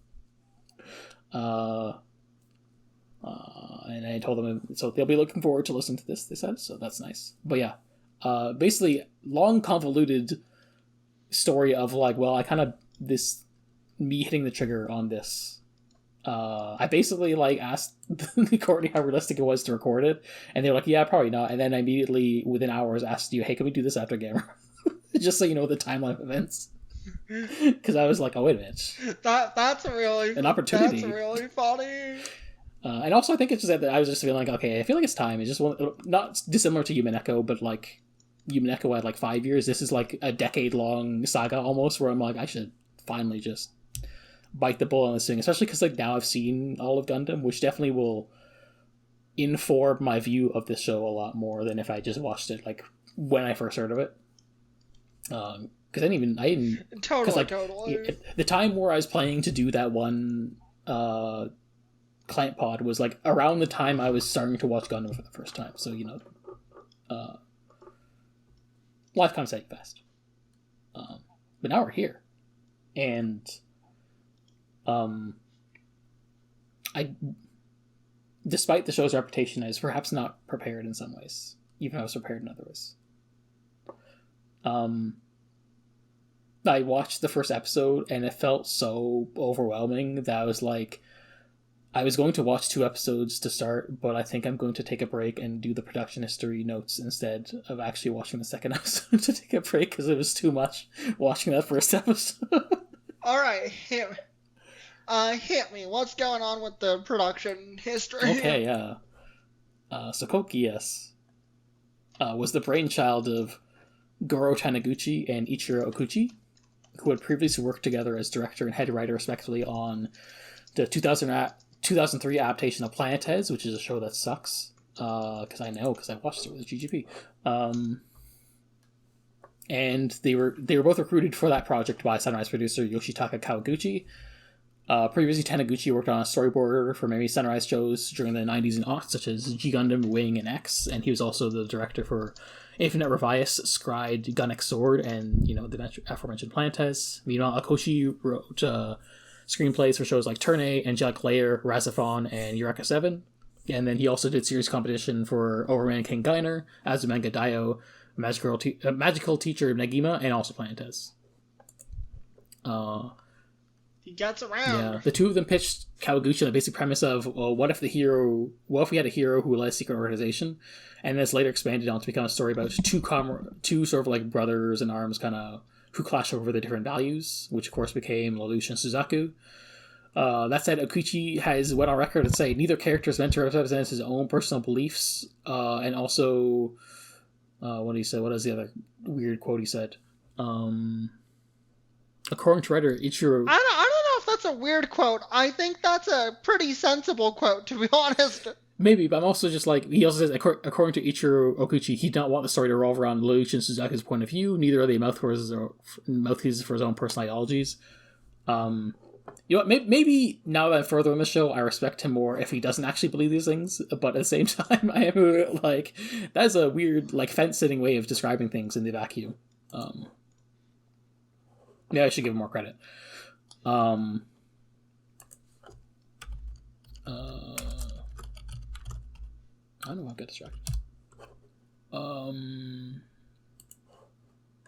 S1: And I told them, so they'll be looking forward to listening to this, they said, so that's nice. But yeah, basically, long, convoluted story of like, well, I kind of, me hitting the trigger on this. I basically like asked Courtney how realistic it was to record it, and they were like, yeah, probably not. And then I immediately, within hours, asked you, hey, can we do this after Gamer? Just so you know the timeline of events. Because I was like, oh, wait a minute.
S2: That's really
S1: an opportunity.
S2: That's really funny.
S1: And also, I think it's just that I was just feeling like, okay, I feel like it's time. It's just not dissimilar to Umineko, but like Umineko had like 5 years. This is like a decade-long saga almost, where I'm like, I should finally just bite the bullet on this thing, especially because like now I've seen all of Gundam, which definitely will inform my view of this show a lot more than if I just watched it like when I first heard of it. Because I didn't
S2: totally.
S1: The time where I was planning to do that one client pod was like around the time I was starting to watch Gundam for the first time. So life kind of set you fast. But now we're here, and despite the show's reputation, I was perhaps not prepared in some ways, even if I was prepared in other ways. I watched the first episode and it felt so overwhelming that I was like, I was going to watch 2 episodes to start, but I think I'm going to take a break and do the production history notes instead of actually watching the second episode to take a break, because it was too much watching that first episode.
S2: Alright, hit me. What's going on with the production history?
S1: Okay, so Code Geass was the brainchild of Goro Taniguchi and Ichiro Okuchi, who had previously worked together as director and head writer respectively on the 2003 adaptation of Planet Heads, which is a show that sucks, because I watched it with GGP. And they were both recruited for that project by Sunrise producer Yoshitaka Kawaguchi. Previously, Taniguchi worked on a storyboard for many Sunrise shows during the 90s and aughts, such as G Gundam, Wing, and X, and he was also the director for Infinite Revias, Scried, Gun X Sword, and the aforementioned Plantes. Meanwhile, Akoshi wrote screenplays for shows like Turn A, Angelic Layer, Razafon, and Eureka 7. And then he also did series competition for Overman King Gainer, Azumanga Daioh, Magical Teacher Negima, and also Plantes.
S2: He gets around.
S1: Yeah, the two of them pitched Kawaguchi the basic premise of, well, what if we had a hero who led a secret organization, and this later expanded on to become a story about two sort of like brothers in arms, kind of who clash over the different values, which of course became Lelouch and Suzaku. That said, Okuchi has went on record to say neither character is meant to represent his own personal beliefs, and also, what he said? What is the other weird quote he said? According to writer Ichiro,
S2: I don't know if that's a weird quote. I think that's a pretty sensible quote, to be honest.
S1: Maybe, but I'm also just like, he also says, according to Ichiro Okuchi, he did not want the story to revolve around Lelouch and Suzaku's point of view. Neither are they mouthpieces for his own personal ideologies. Maybe now that I'm further in the show, I respect him more if he doesn't actually believe these things, but at the same time, I am like, that's a weird, like, fence-sitting way of describing things in the vacuum. Yeah, I should give him more credit. I don't know, I'll get distracted.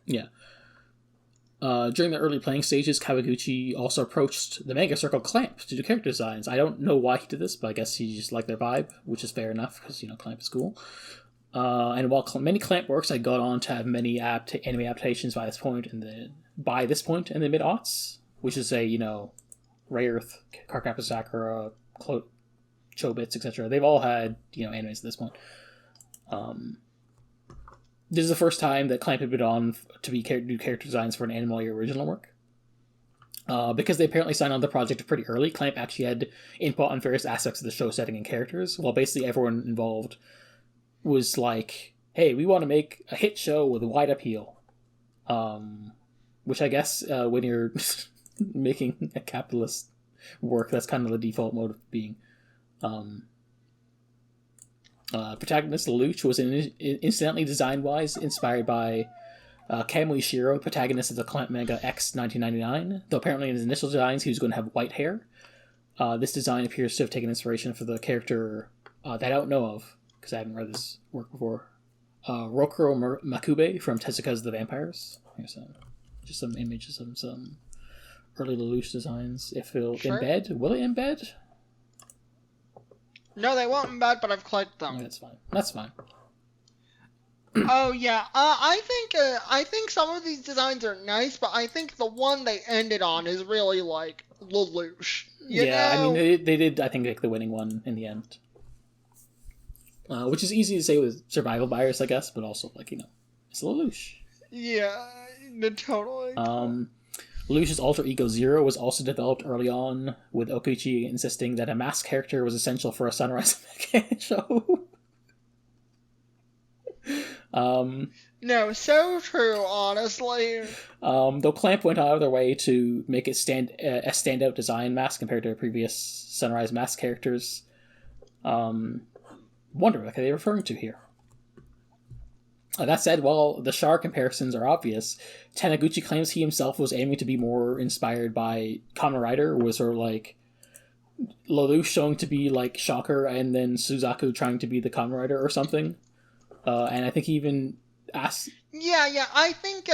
S1: Yeah. During the early playing stages, Kawaguchi also approached the Mega Circle Clamp to do character designs. I don't know why he did this, but I guess he just liked their vibe, which is fair enough, because, Clamp is cool. And while many Clamp works had gone on to have many anime adaptations by this point in the mid-aughts, which is Ray Earth, Cardcaptor Sakura, Chobits, etc. They've all had, animes at this point. This is the first time that Clamp had been on to do character designs for an anime original work. Because they apparently signed on the project pretty early, Clamp actually had input on various aspects of the show setting and characters, while basically everyone involved was like, hey, we want to make a hit show with a wide appeal. Which I guess when you're making a capitalist work, that's kind of the default mode of being. Protagonist Lelouch was incidentally design-wise inspired by Kamui Shiro, protagonist of the Clamp manga X 1999, though apparently in his initial designs he was going to have white hair. This design appears to have taken inspiration for the character that I don't know of, because I haven't read this work before. Rokuro Makube from Tezuka's The Vampires. Here's just some images of some early Lelouch designs. If it'll embed, will it embed?
S2: No, they won't embed, but I've clicked them.
S1: Oh, that's fine.
S2: Oh yeah, I think some of these designs are nice, but I think the one they ended on is really like Lelouch. You know?
S1: I mean they did I think pick the winning one in the end, which is easy to say with survival bias, I guess, but also like it's Lelouch.
S2: Yeah, totally.
S1: Lelouch's alter ego Zero was also developed early on, with Okuichi insisting that a masked character was essential for a Sunrise show.
S2: No, so true, honestly.
S1: Though Clamp went out of their way to make it a standout design mask compared to previous Sunrise mask characters. Wonder what are they referring to here? That said, while the Char comparisons are obvious, Taniguchi claims he himself was aiming to be more inspired by Kamen Rider, was sort of like Lelouch showing to be like Shocker, and then Suzaku trying to be the Kamen Rider or something. And I think he even asked...
S2: Yeah, I think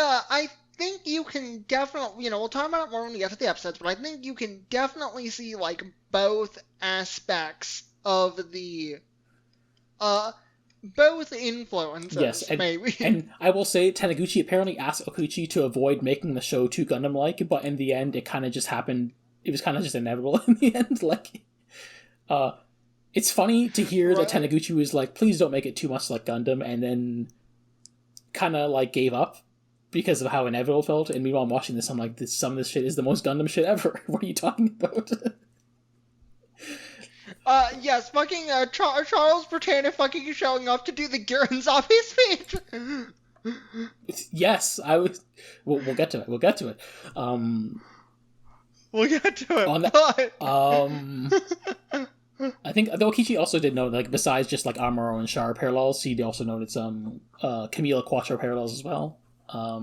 S2: you can definitely, we'll talk about it more when we get to the episodes, but I think you can definitely see, like, both aspects of the, both influences,
S1: yes, and,
S2: maybe.
S1: And I will say, Taniguchi apparently asked Okuichi to avoid making the show too Gundam-like, but in the end, it kind of just happened, it was kind of just inevitable in the end, like, it's funny to hear that Taniguchi was like, please don't make it too much like Gundam, and then kind of like gave up because of how inevitable it felt. And meanwhile, I'm watching this, I'm like, some of this shit is the most Gundam shit ever. What are you talking about?
S2: Yes, fucking Charles Bertana fucking showing up to do the Gurren Zombie speech.
S1: Yes, I was. We'll get to it. We'll get to it.
S2: We'll get to it.
S1: On that, I think though Kichi also did note, like, besides just like Amuro and Char parallels, he also noted some Camila Quattro parallels as well. I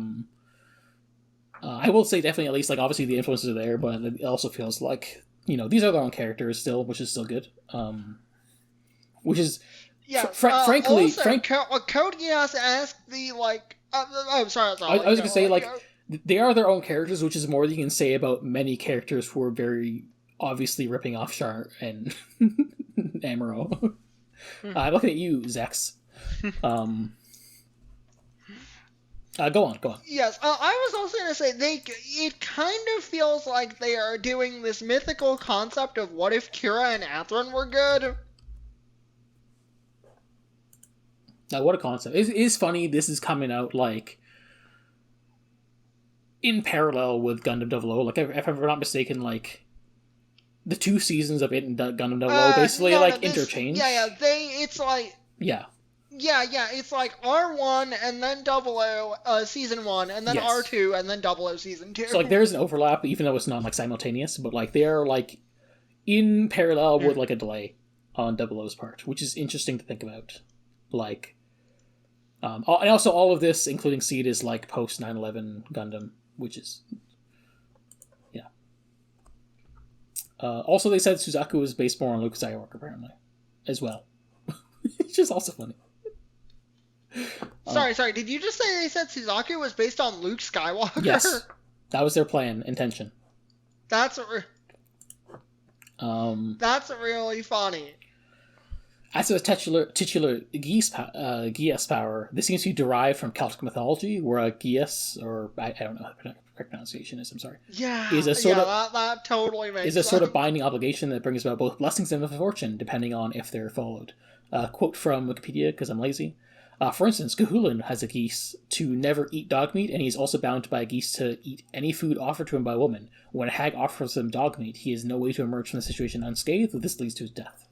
S1: will say definitely, at least, like, obviously the influences are there, but it also feels like, these are their own characters still, which is still good. Which is, frankly,
S2: Code Geass asked the, like, sorry.
S1: I was gonna say, like, they are their own characters, which is more than you can say about many characters who are very obviously ripping off Char and Amuro. I'm looking at you, Zex. Go on.
S2: Yes, I was also going to say, it kind of feels like they are doing this mythical concept of what if Kira and Athrun were good?
S1: Now, what a concept. It is funny, this is coming out, like, in parallel with Gundam 00. Like, if I'm not mistaken, like, the 2 seasons of it and Gundam 00 basically, interchange.
S2: It's like...
S1: Yeah.
S2: Yeah, it's like R1 and then 00 season 1, and then yes. R2 and then 00 season 2.
S1: So, like, there's an overlap, even though it's not, like, simultaneous, but, like, they are, like, in parallel with, like, a delay on 00's part, which is interesting to think about. Like, and also all of this, including Seed, is, like, post 9/11 Gundam, which is... also, they said Suzaku was based more on Luke Skywalker, apparently, as well. Which is also funny.
S2: Sorry, did you just say they said Suzaku was based on Luke Skywalker?
S1: Yes. That was their intention.
S2: That's really funny.
S1: As to the titular Geass power, this seems to be derived from Celtic mythology, where Geass, or I don't know how the correct pronunciation is, I'm sorry.
S2: Yeah,
S1: is a sort of,
S2: that totally makes sense.
S1: Is a sort of binding obligation that brings about both blessings and misfortune, depending on if they're followed. Quote from Wikipedia, because I'm lazy. For instance, Cahulin has a Geass to never eat dog meat, and he's also bound by a Geass to eat any food offered to him by a woman. When a hag offers him dog meat, he has no way to emerge from the situation unscathed, this leads to his death.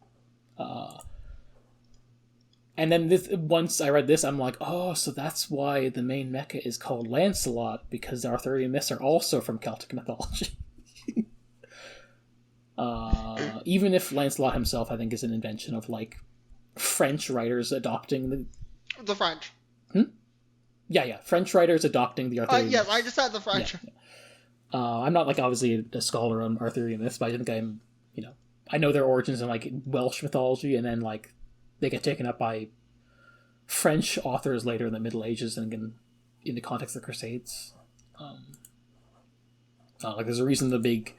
S1: And then once I read this, I'm like, oh, so that's why the main mecha is called Lancelot, because the Arthurian myths are also from Celtic mythology. Even if Lancelot himself, I think, is an invention of, like, French writers adopting
S2: the French.
S1: Yeah. French writers adopting the Arthurian
S2: yes,
S1: myths.
S2: I just said the French.
S1: Yeah. I'm not, like, obviously a scholar on Arthurian myths, but I think I'm, I know their origins in, like, Welsh mythology, and then, like, they get taken up by French authors later in the Middle Ages and in the context of the Crusades. Like, there's a reason the big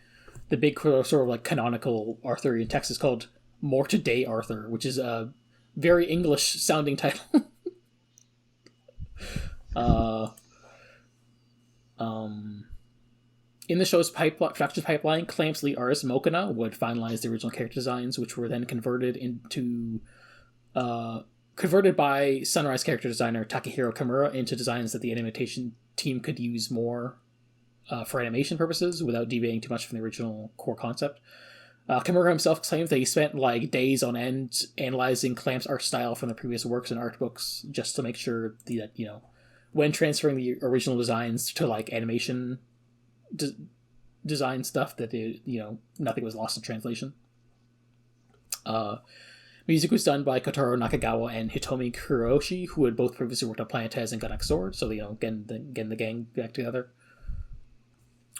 S1: sort of, like, canonical Arthurian text is called Morte de Arthur, which is a very English sounding title. In the show's production pipeline, Clamp's lead artist Mokana would finalize the original character designs, which were then converted by Sunrise character designer Takahiro Kimura into designs that the animation team could use more for animation purposes without deviating too much from the original core concept. Kimura himself claimed that he spent, like, days on end analyzing Clamp's art style from the previous works and art books just to make sure that, when transferring the original designs to, like, animation design stuff, that nothing was lost in translation. Music was done by Kotaro Nakagawa and Hitomi Kuroshi, who had both previously worked on Planet Tez and Gun X Sword, so getting the gang back together.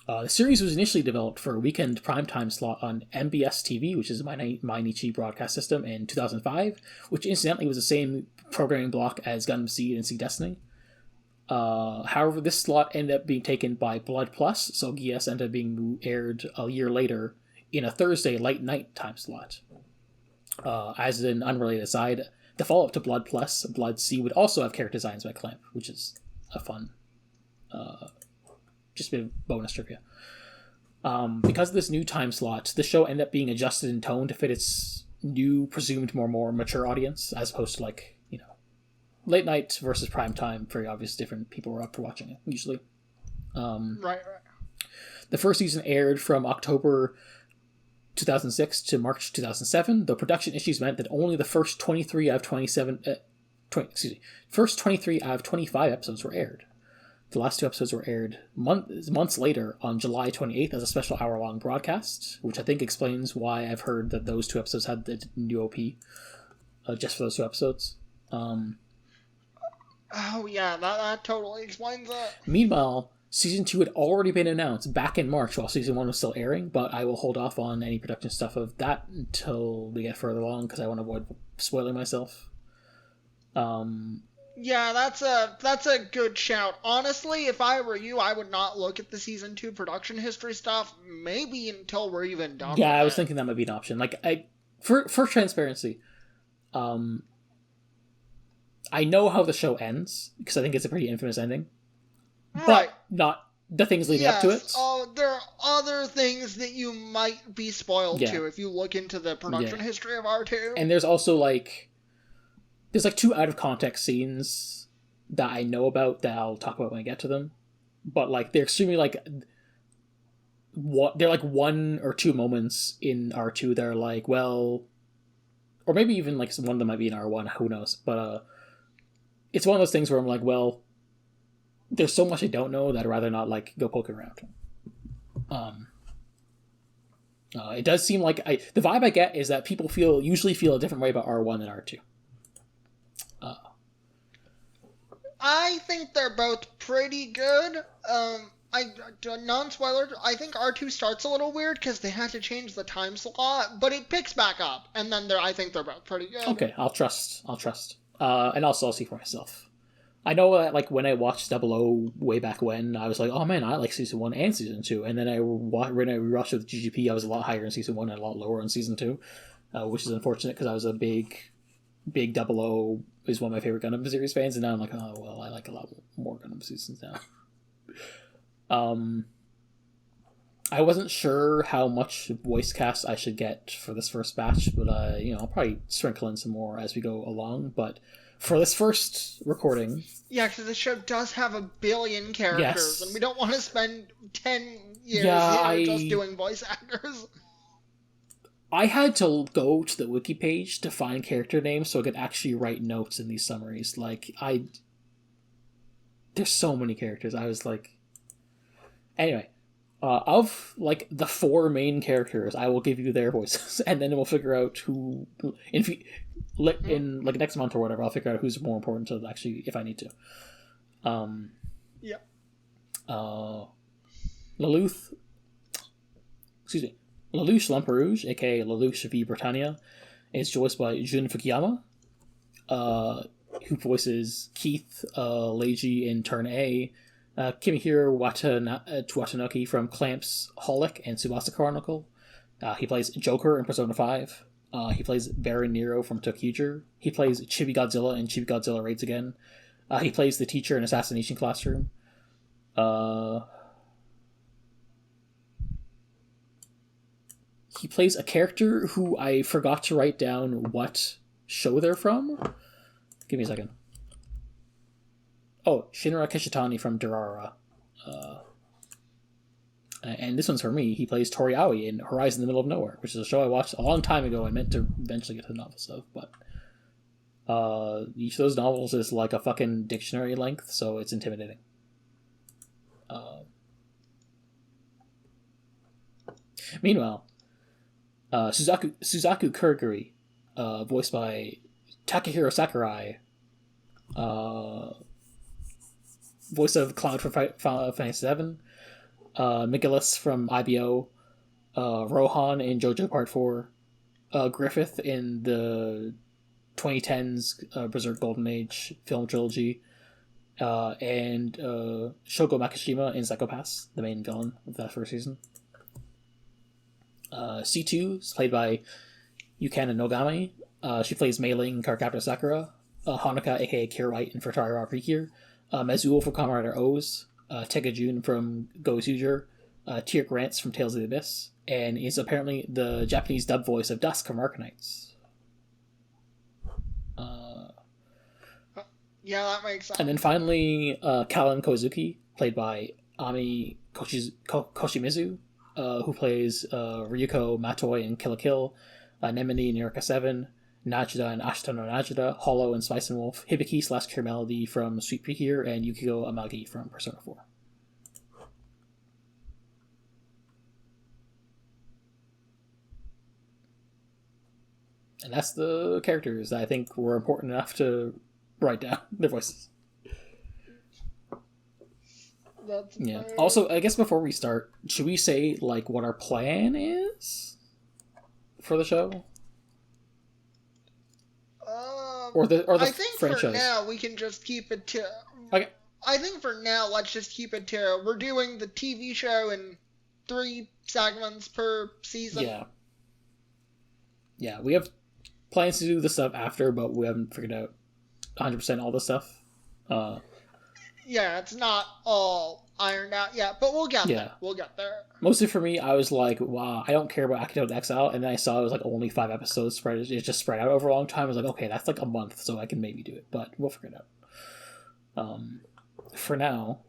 S1: The series was initially developed for a weekend primetime slot on MBS TV, which is a Mainichi broadcast system, in 2005, which incidentally was the same programming block as Gundam Seed and Seed Destiny. However, this slot ended up being taken by Blood Plus, so Geass ended up being aired a year later in a Thursday late night time slot. As an unrelated aside, the follow-up to Blood Plus, Blood C, would also have character designs by Clamp, which is a fun, just a bit of bonus trivia. Because of this new time slot, the show ended up being adjusted in tone to fit its new, presumed more mature audience, as opposed to, like, late night versus prime time. Very obvious, different people were up for watching it, usually.
S2: Right.
S1: The first season aired from October 2006 to March 2007, though production issues meant that only the first 23 out of 25 episodes were aired. The last two episodes were aired months later on July 28th as a special hour-long broadcast, which I think explains why I've heard that those two episodes had the new OP just for those two episodes.
S2: Oh yeah, that totally explains it.
S1: Meanwhile, Season 2 had already been announced back in March while Season 1 was still airing, but I will hold off on any production stuff of that until we get further along, because I want to avoid spoiling myself.
S2: Yeah, that's a good shout. Honestly, if I were you, I would not look at the Season 2 production history stuff, maybe until we're even done with it.
S1: I was thinking that might be an option. Like, for transparency, I know how the show ends, because I think it's a pretty infamous ending.
S2: Right.
S1: But not the things leading up to it.
S2: There are other things that you might be spoiled to if you look into the production history of R2.
S1: And there's also, like, there's, like, two out-of-context scenes that I know about that I'll talk about when I get to them. But, like, they're extremely, like, they're, like, one or two moments in R2 that are, like, well... Or maybe even, like, one of them might be in R1, who knows. But, it's one of those things where I'm like, well... There's so much I don't know that I'd rather not, like, go poking around. It does seem like... the vibe I get is that people usually feel a different way about R1 than R2.
S2: I think they're both pretty good. Non-spoiler, I think R2 starts a little weird because they had to change the time slot, but it picks back up, and then I think they're both pretty good. Okay,
S1: I'll trust. And also I'll see for myself. I know that, like, when I watched 00 way back when, I was like, oh man, I like Season 1 and Season 2. And then when I rewatched with GGP, I was a lot higher in Season 1 and a lot lower in Season 2, which is unfortunate because I was a big 00 is one of my favorite Gundam series fans, and now I'm like, oh, well, I like a lot more Gundam seasons now. I wasn't sure how much voice cast I should get for this first batch, but, I'll probably sprinkle in some more as we go along, but...
S2: for
S1: this first recording.
S2: Yeah, because the show does have 1 billion characters, and we don't want to spend 10 years just doing voice actors.
S1: I had to go to the wiki page to find character names so I could actually write notes in these summaries. There's so many characters. I was like... Anyway, of, the 4 main characters, I will give you their voices, and then we'll figure out who... In next month or whatever, I'll figure out who's more important to actually, if I need to.
S2: Yeah.
S1: Lelouch Lamperouge, aka Lelouch v Britannia, is voiced by Jun Fukuyama, who voices Keith Leiji in Turn A, Kimihiro Watanabe from Clamps Holic and Tsubasa Chronicle. He plays Joker in Persona 5. He plays Baron Nero from Tokyuger. He plays Chibi Godzilla in Chibi Godzilla Raids Again. He plays the teacher in Assassination Classroom. He plays a character who I forgot to write down what show they're from. Give me a second. Oh, Shinra Kishitani from Durara. And this one's for me. He plays Tori Aoi in Horizon in the Middle of Nowhere, which is a show I watched a long time ago and meant to eventually get to the novels of, but each of those novels is like a fucking dictionary length, so it's intimidating. Meanwhile, Suzaku Kuriguri, voiced by Takahiro Sakurai, voice of Cloud for Final Fantasy VII, Miguelis from IBO, Rohan in JoJo Part 4, Griffith in the 2010s Berserk Golden Age film trilogy, and Shogo Makishima in Psycho-Pass, the main villain of that first season. C2 is played by Yukana Nogami. She plays Mei Ling in Cardcaptor Sakura, Hanuka aka Kier White in Furtara Precure, Mezuo from Kamen Rider O's, Tegajun from Go Suger, Tyr Grants from Tales of the Abyss, and is apparently the Japanese dub voice of Dusk from Arknights.
S2: Yeah, that makes sense.
S1: And then finally, Kallen Kozuki, played by Ami Koshimizu, who plays Ryuko Matoi in Kill la Kill, Nemini in Eureka 7, Najida and Ashita no Najida, Hollow and Spice and Wolf, Hibiki / Cure Melody from Sweet Precure, and Yukiko Amagi from Persona 4. And that's the characters that I think were important enough to write down their voices.
S2: That's
S1: yeah. Also, I guess before we start, should we say what our plan is for the show? Or the
S2: I think
S1: franchise?
S2: For now we can just keep it to.
S1: Okay.
S2: I think for now let's just keep it to we're doing the TV show in 3 segments per season.
S1: Yeah. Yeah, we have plans to do the stuff after, but we haven't figured out 100% all the stuff.
S2: Yeah, it's not all ironed out yet, but we'll get there. We'll get there.
S1: Mostly for me, I was like, wow, I don't care about Akito to Exile, and then I saw it was only 5 episodes spread. It's just spread out over a long time. I was like, okay, that's a month, so I can maybe do it, but we'll figure it out. For now,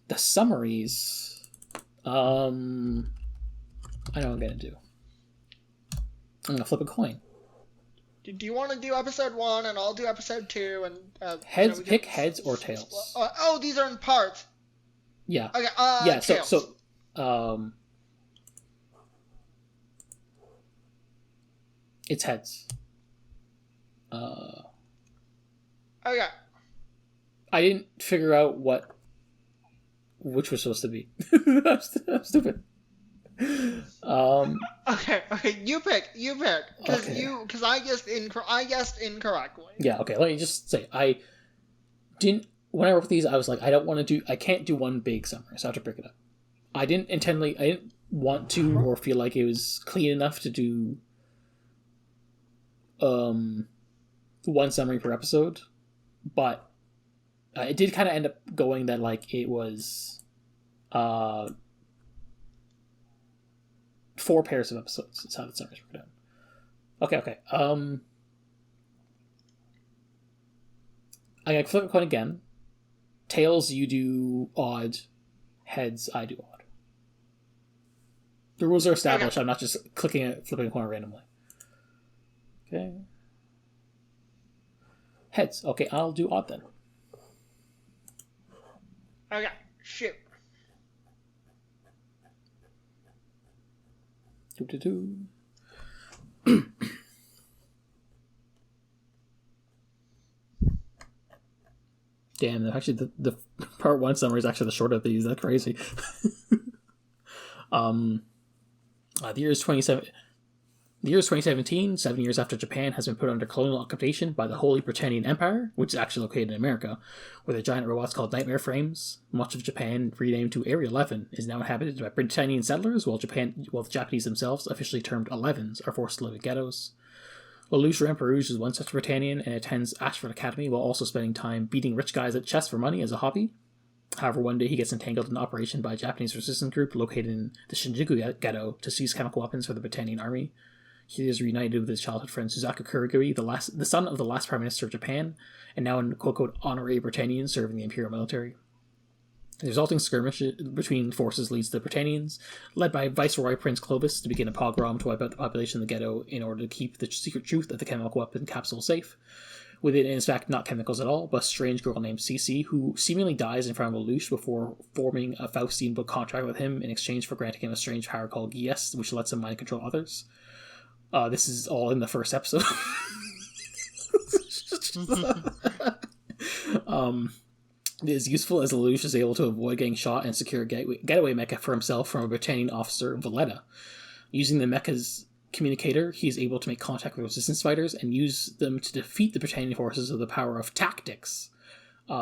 S1: the summaries, I know what I'm gonna do. I'm gonna flip a coin.
S2: Do you want to do episode 1 and I'll do episode 2 and
S1: heads? Pick heads or tails.
S2: These are in parts.
S1: Yeah.
S2: Okay.
S1: Yeah.
S2: Tails.
S1: So it's heads.
S2: Okay.
S1: I didn't figure out which was supposed to be. I'm stupid.
S2: Okay, you pick, because I guessed incorrectly.
S1: Yeah, okay, let me just say, when I wrote these, I was like, I can't do one big summary, so I have to break it up. I didn't want to, or feel like it was clean enough to do, one summary per episode, but it did kind of end up going that, it was, 4 pairs of episodes. That's how the summaries were done. Okay. I flip a coin again. Tails, you do odd. Heads, I do odd. The rules are established. Okay. I'm not just flipping a coin randomly. Okay. Heads. Okay, I'll do odd then.
S2: Okay, shoot.
S1: Doo-doo-doo. Damn, actually, the part 1 summary is actually the short of these. That's crazy. The year is 27. The year is 2017, 7 years after Japan has been put under colonial occupation by the Holy Britannian Empire, which is actually located in America, where the giant robots called Nightmare Frames. Much of Japan, renamed to Area 11, is now inhabited by Britannian settlers, while the Japanese themselves, officially termed 11s, are forced to live in ghettos. Lelouch Ramperouge is one such Britannian and attends Ashford Academy while also spending time beating rich guys at chess for money as a hobby. However, one day he gets entangled in an operation by a Japanese resistance group located in the Shinjuku ghetto to seize chemical weapons for the Britannian army. He is reunited with his childhood friend Suzaku Kuriguri, the son of the last Prime Minister of Japan, and now an quote-unquote honorary Britannian serving the Imperial military. The resulting skirmish between forces leads the Britannians, led by Viceroy Prince Clovis, to begin a pogrom to wipe out the population of the ghetto in order to keep the secret truth of the chemical weapon capsule safe. With it, in fact, not chemicals at all, but a strange girl named Cece, who seemingly dies in front of Lelouch before forming a Faustian book contract with him in exchange for granting him a strange power called Geass, which lets him mind control others. This is all in the first episode. It is useful as Lelouch is able to avoid getting shot and secure a getaway mecha for himself from a Britannian officer, Valletta. Using the mecha's communicator, he is able to make contact with resistance fighters and use them to defeat the Britannian forces with the power of tactics.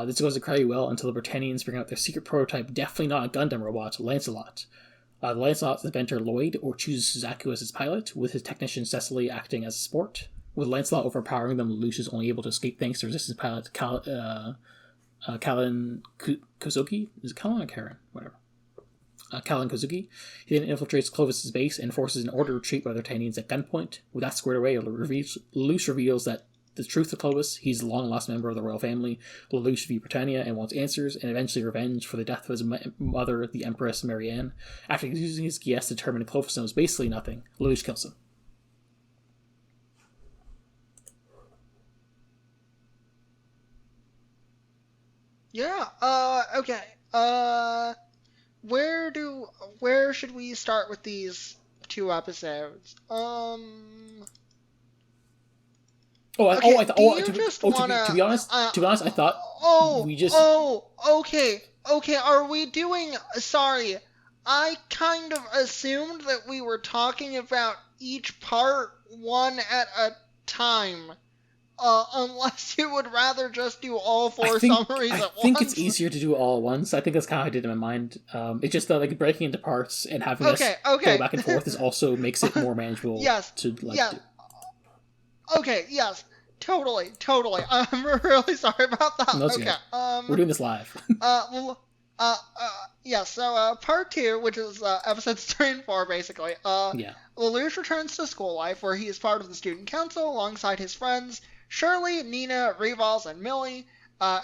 S1: This goes incredibly well until the Britannians bring out their secret prototype, definitely not a Gundam robot, Lancelot. The Lancelot's inventor Lloyd chooses Suzaku as his pilot, with his technician Cecily acting as a support. With Lancelot overpowering them, Lelouch is only able to escape thanks to resistance pilot Kalin Kozuki? Is it Kalin or Karen? Whatever. Kalin Kozuki. He then infiltrates Clovis' base and forces an order retreat by the Britannians at gunpoint. With that squared away, Lelouch reveals that the truth to Clovis, he's a long-lost member of the royal family, Lelouch v. Britannia, and wants answers and eventually revenge for the death of his mother, the Empress Marianne. After using his Geass to determine Clovis knows basically nothing, Lelouch kills him.
S2: Yeah, okay. Where should we start with these 2 episodes?
S1: To be honest, I thought we just...
S2: Okay, are we doing... Sorry, I kind of assumed that we were talking about each part one at a time. Unless you would rather just do all 4 summaries at once.
S1: I think it's easier to do all at once. I think that's kind of how I did in my mind. It's just that like breaking into parts and having us go back and forth also makes it more manageable. Do.
S2: Okay, yes, totally. I'm really sorry about that.
S1: No, okay, we're doing this live.
S2: So part 2, which is episodes 3 and 4, basically. Lelouch returns to school life, where he is part of the student council alongside his friends Shirley, Nina, Revals, and Millie,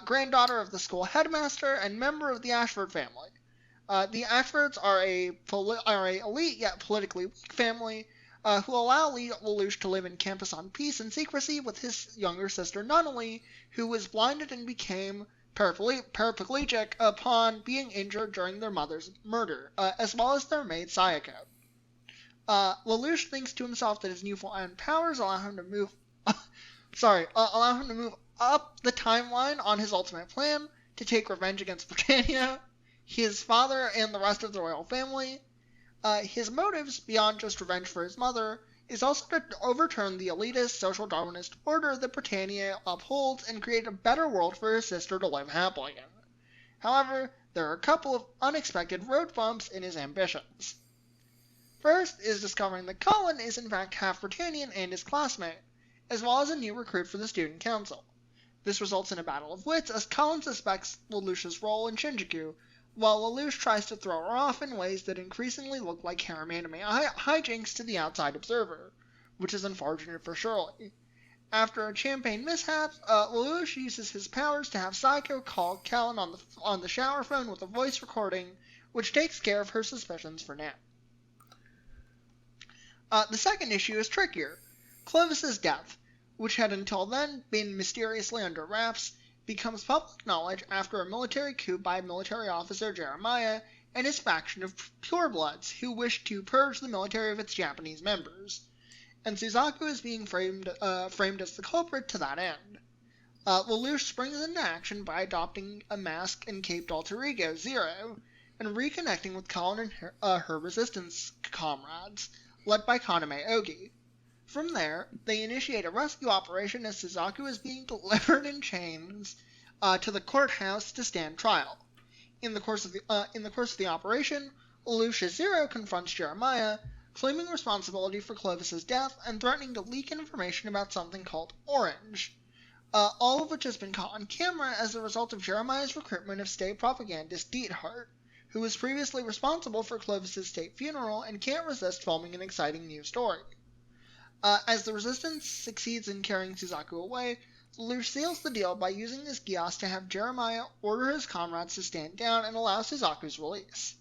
S2: granddaughter of the school headmaster and member of the Ashford family. The Ashfords are a elite yet politically weak family who allow Lelouch to live in campus on peace and secrecy with his younger sister Nunnally, who was blinded and became paraplegic upon being injured during their mother's murder, as well as their maid Sayako. Lelouch thinks to himself that his newfound powers allow him to move up the timeline on his ultimate plan to take revenge against Britannia, his father, and the rest of the royal family. His motives, beyond just revenge for his mother, is also to overturn the elitist social Darwinist order that Britannia upholds and create a better world for his sister to live happily in. However, there are a couple of unexpected road bumps in his ambitions. First is discovering that Colin is in fact half Britannian and his classmate, as well as a new recruit for the student council. This results in a battle of wits as Colin suspects Lelouch's role in Shinjuku, while Lelouch tries to throw her off in ways that increasingly look like harem anime hijinks to the outside observer, which is unfortunate for Shirley. After a champagne mishap, Lelouch uses his powers to have Saiko call Callan on the shower phone with a voice recording, which takes care of her suspicions for now. The second issue is trickier. Clovis's death, which had until then been mysteriously under wraps, becomes public knowledge after a military coup by military officer Jeremiah and his faction of purebloods who wished to purge the military of its Japanese members. And Suzaku is being framed as the culprit to that end. Lelouch springs into action by adopting a mask and caped alter ego, Zero, and reconnecting with Colin and her resistance comrades, led by Kaname Ogi. From there, they initiate a rescue operation as Suzaku is being delivered in chains to the courthouse to stand trial. In the course of the operation, Lelouch as Zero confronts Jeremiah, claiming responsibility for Clovis's death and threatening to leak information about something called Orange, all of which has been caught on camera as a result of Jeremiah's recruitment of state propagandist Diethard, who was previously responsible for Clovis's state funeral and can't resist filming an exciting new story. As the resistance succeeds in carrying Suzaku away, Lelouch seals the deal by using his Geass to have Jeremiah order his comrades to stand down and allow Suzaku's release.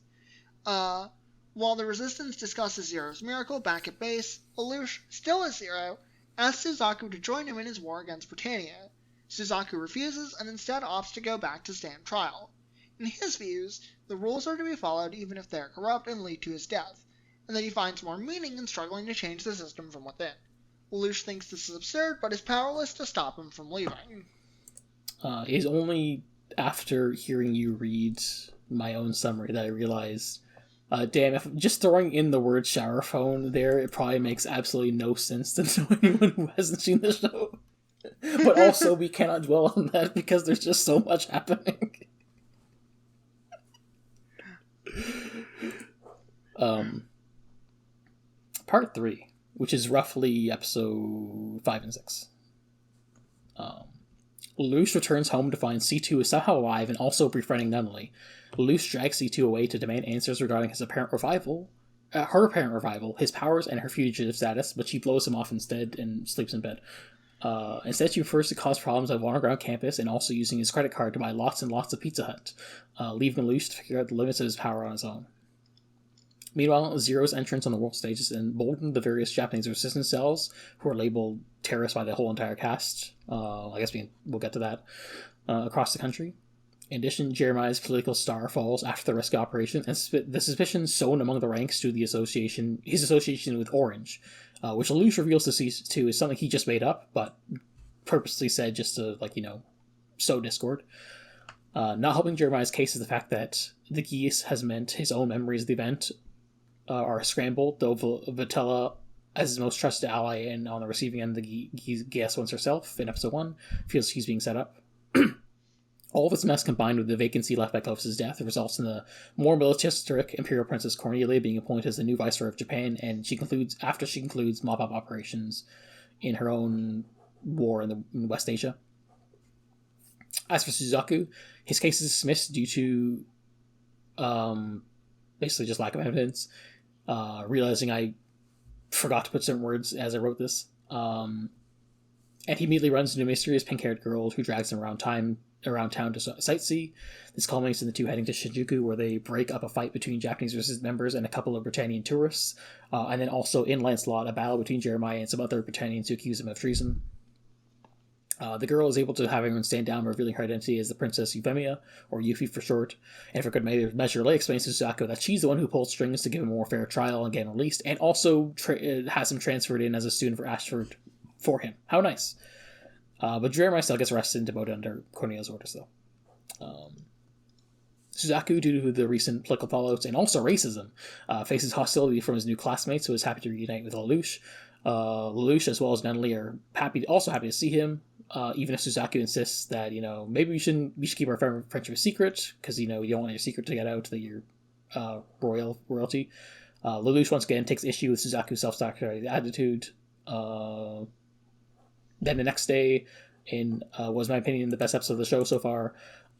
S2: While the resistance discusses Zero's miracle back at base, Lelouch, still as Zero, asks Suzaku to join him in his war against Britannia. Suzaku refuses and instead opts to go back to stand trial. In his views, the rules are to be followed even if they are corrupt and lead to his death, and that he finds more meaning in struggling to change the system from within. Lelouch thinks this is absurd, but is powerless to stop him from leaving.
S1: It is only after hearing you read my own summary that I realized, damn, if just throwing in the word shower phone there, it probably makes absolutely no sense to anyone who hasn't seen the show. But also, we cannot dwell on that because there's just so much happening. Part 3, which is roughly episode 5 and 6. Lelouch returns home to find C2 is somehow alive and also befriending Nunnally. Lelouch drags C2 away to demand answers regarding his apparent revival, her apparent revival, his powers, and her fugitive status, but she blows him off instead and sleeps in bed. Instead, she prefers to cause problems on underground campus and also using his credit card to buy lots and lots of Pizza Hut, leaving Lelouch to figure out the limits of his power on his own. Meanwhile, Zero's entrance on the world stage has emboldened the various Japanese resistance cells, who are labeled terrorists by the whole entire cast. I guess we'll get to that. Across the country. In addition, Jeremiah's political star falls after the rescue operation, and the suspicion sown among the ranks to his association with Orange, which Lelouch reveals to C2 is something he just made up, but purposely said just to, sow discord. Not helping Jeremiah's case is the fact that the Geass has meant his own memories of the event are scrambled, though Vitella, as his most trusted ally and on the receiving end of the Geass ones herself in episode 1, feels he's being set up. All of this mess combined with the vacancy left by Clovis's death results in the more militaristic Imperial Princess Cornelia being appointed as the new Viceroy of Japan, and she concludes mop-up operations in her own war in West Asia. As for Suzaku, his case is dismissed due to basically just lack of evidence. Realizing I forgot to put certain words as I wrote this. And he immediately runs into a mysterious pink-haired girl who drags him around town to sightsee. This culminates in the two heading to Shinjuku, where they break up a fight between Japanese resistance members and a couple of Britannian tourists. And then also in Lancelot, a battle between Jeremiah and some other Britannians who accuse him of treason. The girl is able to have everyone stand down, revealing her identity as the Princess Euphemia, or Yuffie for short, and for good measure, Lei explains to Suzaku that she's the one who pulled strings to give him a more fair trial and get him released, and also has him transferred in as a student for Ashford for him. How nice. But Jeremiah still gets arrested and demoted under Cornelia's orders, though. Suzaku, due to the recent political fallouts and also racism, faces hostility from his new classmates, who is happy to reunite with Lelouch. Lelouch, as well as Nunnally, are happy to see him. Even if Suzaku insists that, maybe we should keep our friendship a secret, because, you don't want your secret to get out that you're royalty. Lelouch once again takes issue with Suzaku's self-sacrificing attitude. Then the next day, in was my opinion the best episode of the show so far,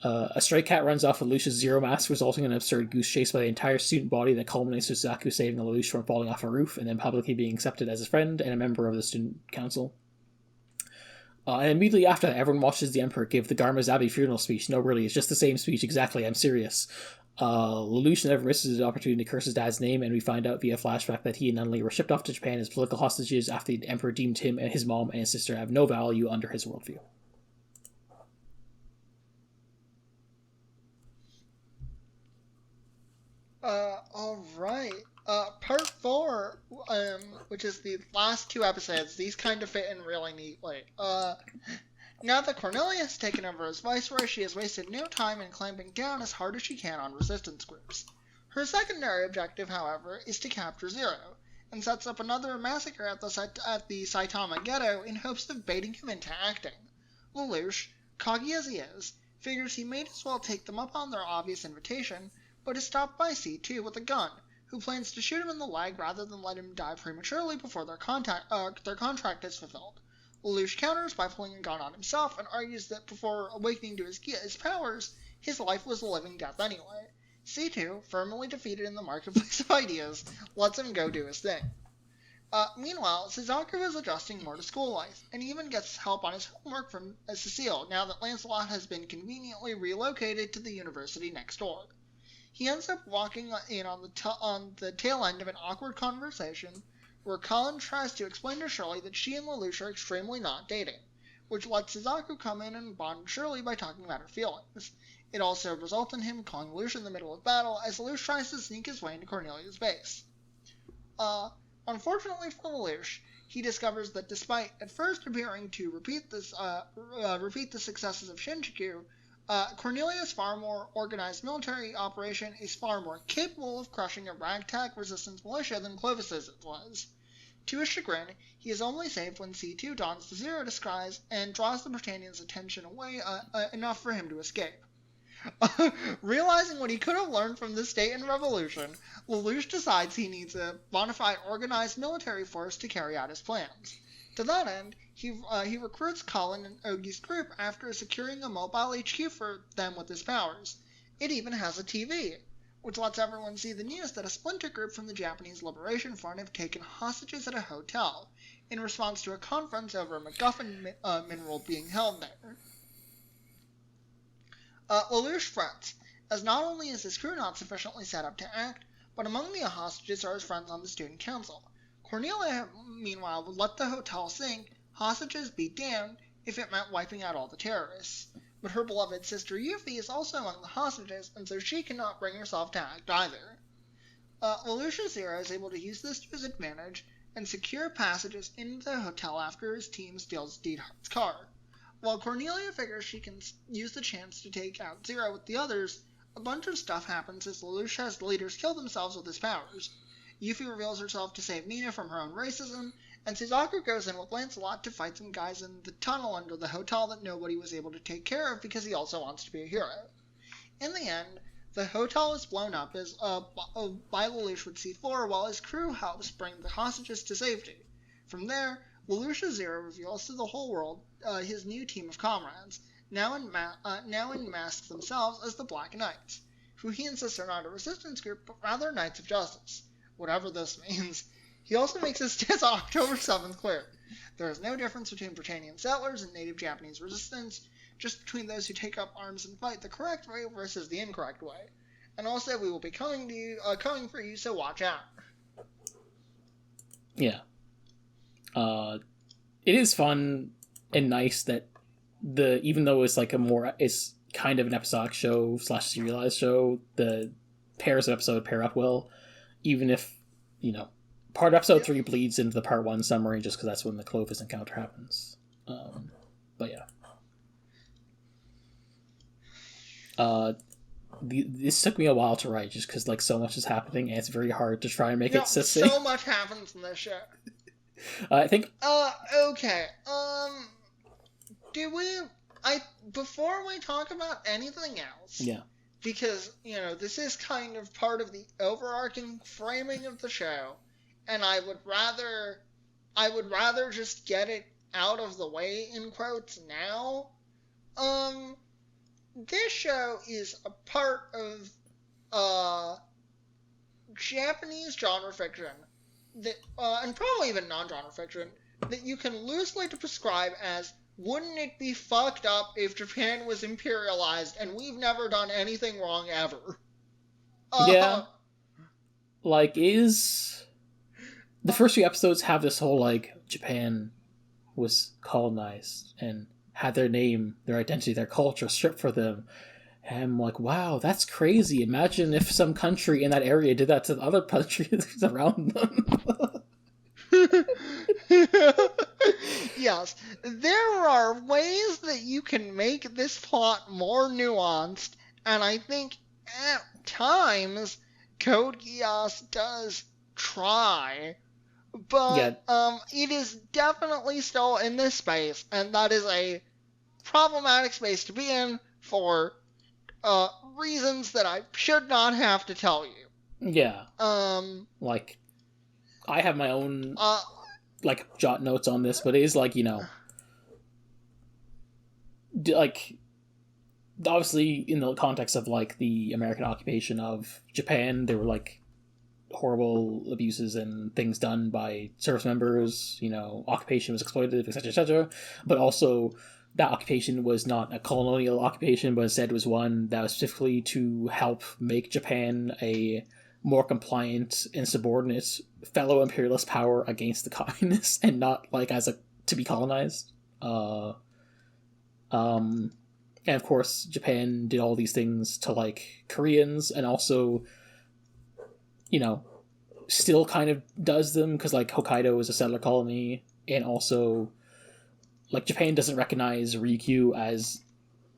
S1: a stray cat runs off with Lelouch's Zero mask, resulting in an absurd goose chase by the entire student body that culminates with Suzaku saving Lelouch from falling off a roof and then publicly being accepted as a friend and a member of the student council. And immediately after that, everyone watches the Emperor give the Garma's Abbey funeral speech. No, really, it's just the same speech exactly. I'm serious. Lelouch never misses the opportunity to curse his dad's name, and we find out via flashback that he and Nunley were shipped off to Japan as political hostages after the Emperor deemed him and his mom and his sister have no value under his worldview.
S2: Alright. Part 4, which is the last 2 episodes, these kind of fit in really neatly. Now that Cornelia has taken over as Viceroy, she has wasted no time in clamping down as hard as she can on resistance groups. Her secondary objective, however, is to capture Zero, and sets up another massacre at the Saitama Ghetto in hopes of baiting him into acting. Lelouch, cocky as he is, figures he may as well take them up on their obvious invitation, but is stopped by C2 with a gun, who plans to shoot him in the leg rather than let him die prematurely before their contract is fulfilled. Lelouch counters by pulling a gun on himself and argues that before awakening to his powers, his life was a living death anyway. C2, firmly defeated in the marketplace of ideas, lets him go do his thing. Meanwhile, Suzaku is adjusting more to school life, and even gets help on his homework from Cecile now that Lancelot has been conveniently relocated to the university next door. He ends up walking in on the tail end of an awkward conversation where Colin tries to explain to Shirley that she and Lelouch are extremely not dating, which lets Suzaku come in and bond Shirley by talking about her feelings. It also results in him calling Lelouch in the middle of battle as Lelouch tries to sneak his way into Cornelia's base. Unfortunately for Lelouch, he discovers that despite at first appearing to repeat the successes of Shinjuku, Cornelia's far more organized military operation is far more capable of crushing a ragtag resistance militia than Clovis's was. To his chagrin, he is only saved when C2 dons the Zero disguise and draws the Britannians' attention away enough for him to escape. Realizing what he could have learned from the State and Revolution, Lelouch decides he needs a bona fide organized military force to carry out his plans. To that end, he recruits Colin and Ogie's group after securing a mobile HQ for them with his powers. It even has a TV, which lets everyone see the news that a splinter group from the Japanese Liberation Front have taken hostages at a hotel, in response to a conference over a MacGuffin mineral being held there. Lelouch frets, as not only is his crew not sufficiently set up to act, but among the hostages are his friends on the student council. Cornelia, meanwhile, would let the hotel sink, hostages be damned, if it meant wiping out all the terrorists. But her beloved sister Yuffie is also among the hostages, and so she cannot bring herself to act either. Lelouch's Zero is able to use this to his advantage, and secure passages into the hotel after his team steals Deedhart's car. While Cornelia figures she can use the chance to take out Zero with the others, a bunch of stuff happens as Lelouch has the leaders kill themselves with his powers. Yuffie reveals herself to save Nina from her own racism, and Suzaku goes in with Lancelot to fight some guys in the tunnel under the hotel that nobody was able to take care of because he also wants to be a hero. In the end, the hotel is blown up by Lelouch with C4 while his crew helps bring the hostages to safety. From there, Lelouch's Zero reveals to the whole world his new team of comrades, now in masks themselves as the Black Knights, who he insists are not a resistance group but rather Knights of Justice. Whatever this means. He also makes his stance on October 7th clear. There is no difference between Britannian settlers and native Japanese resistance, just between those who take up arms and fight the correct way versus the incorrect way. And also, we will be coming for you, so watch out.
S1: Yeah. It is fun and nice that even though it's like it's kind of an episodic show / serialized show, the pairs of episode pair up well, even if, part of episode 3 bleeds into the part 1 summary just because that's when the Clovis encounter happens. But yeah. This took me a while to write just because so much is happening and it's very hard to try and make it succinct.
S2: So much happens in this show.
S1: I think...
S2: Okay. Before we talk about anything else...
S1: Yeah.
S2: Because, this is kind of part of the overarching framing of the show, and I would rather just get it out of the way, in quotes, now. This show is a part of, Japanese genre fiction, that, and probably even non-genre fiction, that you can loosely prescribe as wouldn't it be fucked up if Japan was imperialized and we've never done anything wrong ever?
S1: Yeah. Like, the first few episodes have this whole, like, Japan was colonized and had their name, their identity, their culture stripped for them. And I'm like, wow, that's crazy. Imagine if some country in that area did that to the other countries around them.
S2: Yes, there are ways that you can make this plot more nuanced, and I think at times Code Geass does try, but it is definitely still in this space, and that is a problematic space to be in for reasons that I should not have to tell you.
S1: Yeah. Like, I have my own like jot notes on this, but it is like, you know, like, obviously in the context of like the American occupation of Japan, there were like horrible abuses and things done by service members, you know, occupation was exploitative, etc., etc. But also that occupation was not a colonial occupation, but instead was one that was specifically to help make Japan a more compliant and subordinate fellow imperialist power against the communists, and not like as a to be colonized. And of course, Japan did all these things to like Koreans, and also, you know, still kind of does them because like Hokkaido is a settler colony, and also like Japan doesn't recognize Ryukyu as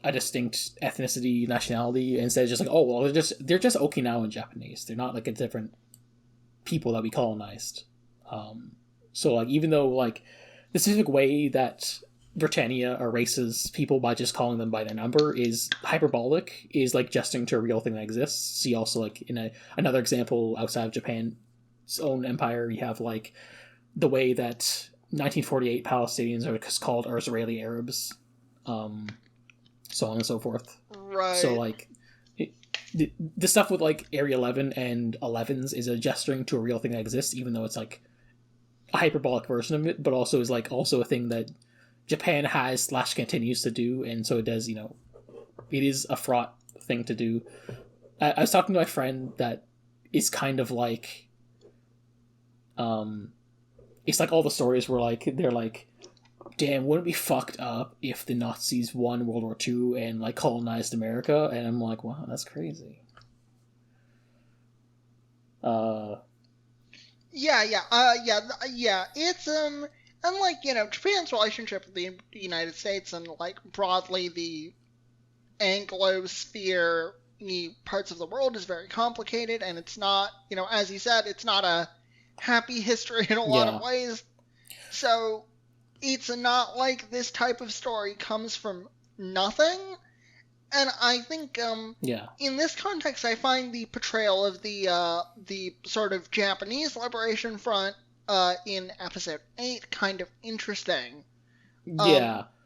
S1: a distinct ethnicity, nationality, and instead it's just like, oh well, they're just Okinawan Japanese. They're not like a different people that we colonized. So like, even though like the specific way that Britannia erases people by just calling them by their number is hyperbolic, is like gesturing to a real thing that exists. See also like in another example outside of Japan's own empire, you have like the way that 1948 Palestinians are called Israeli Arabs, so on and so forth.
S2: Right.
S1: So like the stuff with like Area 11 and 11s is a gesturing to a real thing that exists, even though it's like a hyperbolic version of it, but also is like also a thing that Japan has / continues to do, and so it does, you know, it is a fraught thing to do. I was talking to my friend that is kind of like, it's like all the stories were like, they're like, damn, wouldn't it be fucked up if the Nazis won World War II and like colonized America? And I'm like, wow, that's crazy.
S2: Yeah. It's and like, you know, Japan's relationship with the United States and like broadly the Anglosphere parts of the world is very complicated, and it's not, you know, as you said, it's not a happy history in a lot of ways. So it's not like this type of story comes from nothing. And I think in this context, I find the portrayal of the sort of Japanese liberation front in episode 8 kind of interesting.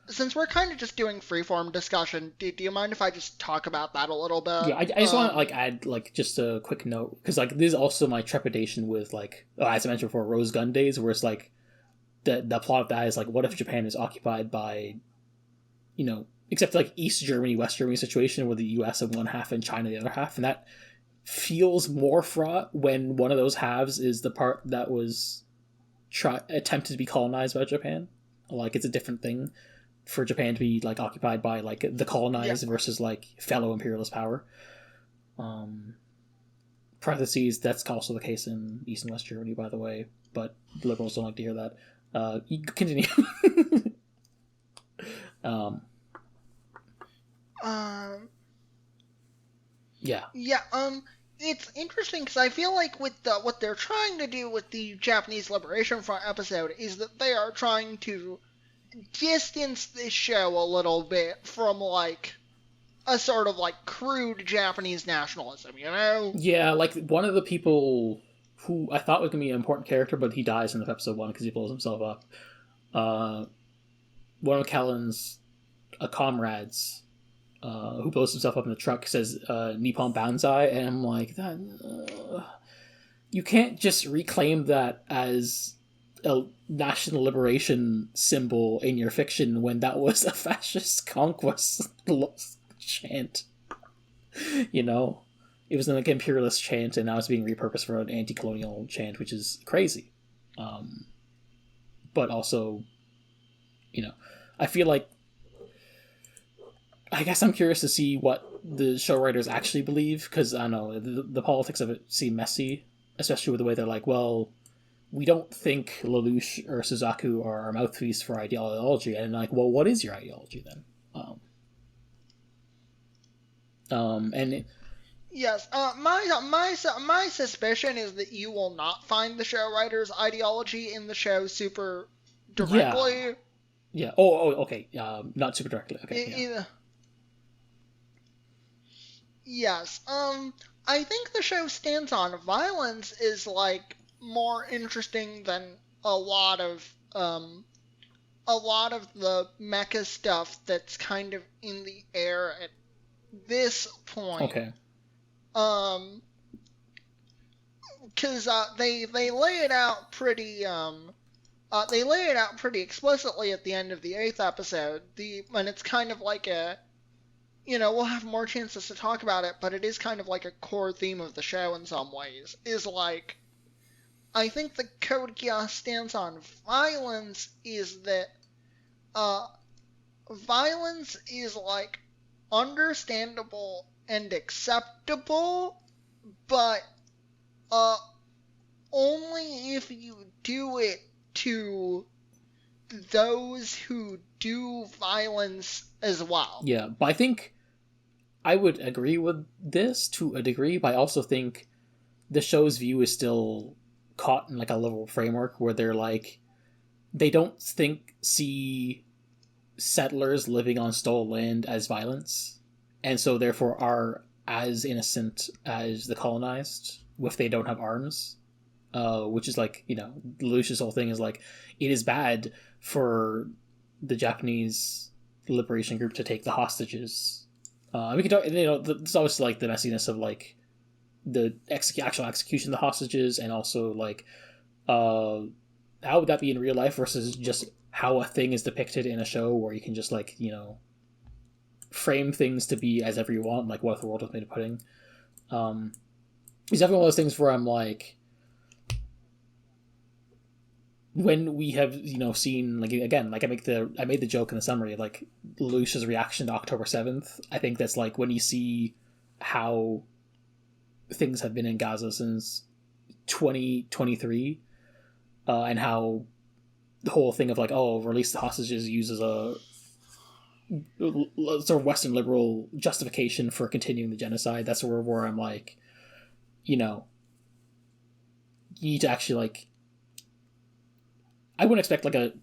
S2: Since we're kind of just doing freeform discussion, do you mind if I just talk about that a little bit?
S1: Yeah, I just want to like add like just a quick note, because like this is also my trepidation with like, as I mentioned before, Rose Gun Days, where it's like the plot of that is like, what if Japan is occupied by, you know, except like East Germany, West Germany situation where the US in one half and China the other half, and that feels more fraught when one of those halves is the part that was attempted to be colonized by Japan. Like, it's a different thing for Japan to be like occupied by like the colonized versus like fellow imperialist power. Parentheses, that's also the case in East and West Germany, by the way, but liberals don't like to hear that. You continue.
S2: It's interesting because I feel like with what they're trying to do with the Japanese Liberation Front episode is that they are trying to distance this show a little bit from like a sort of like crude Japanese nationalism, you know?
S1: Yeah, like one of the people who I thought was going to be an important character, but he dies in episode 1 because he blows himself up. One of Callan's comrades, who blows himself up in the truck, says Nippon Banzai, and I'm like, that you can't just reclaim that as a national liberation symbol in your fiction when that was a fascist conquest chant. You know, it was an imperialist chant, and now it's being repurposed for an anti-colonial chant, which is crazy. But also, I feel like, I guess I'm curious to see what the show writers actually believe, because I don't know, the politics of it seem messy, especially with the way they're like, well, we don't think Lelouch or Suzaku are our mouthpiece for ideology, and like, well, what is your ideology then?
S2: Yes, my suspicion is that you will not find the show writer's ideology in the show super directly.
S1: Yeah. Oh, okay. Not super directly. Okay.
S2: Yes. I think the show stance on violence is like more interesting than a lot of the mecha stuff that's kind of in the air at this point.
S1: Okay.
S2: Because they lay it out pretty explicitly at the end of the 8th episode. And it's kind of like a, we'll have more chances to talk about it, but it is kind of like a core theme of the show in some ways. Is like, I think the Code Geass stance on violence is that violence is like understandable and acceptable, but only if you do it to those who do violence as well.
S1: Yeah, but I think I would agree with this to a degree, but I also think the show's view is still caught in like a liberal framework where they're like, they don't see settlers living on stolen land as violence, and so therefore are as innocent as the colonized if they don't have arms. Which is like, Lelouch's whole thing is like, it is bad for the Japanese liberation group to take the hostages. We can talk, there's always like the messiness of like the actual execution of the hostages, and also like, how would that be in real life versus just how a thing is depicted in a show where you can just like, frame things to be as ever you want, like what if the world was made of pudding. It's definitely one of those things where I'm like, when we have seen, like, again, like I made the joke in the summary of like Lelouch's reaction to October 7th. I think that's like when you see how things have been in Gaza since 2023, and how the whole thing of like, oh, release the hostages uses a sort of Western liberal justification for continuing the genocide. That's where I'm like, you need to actually like, I wouldn't expect like a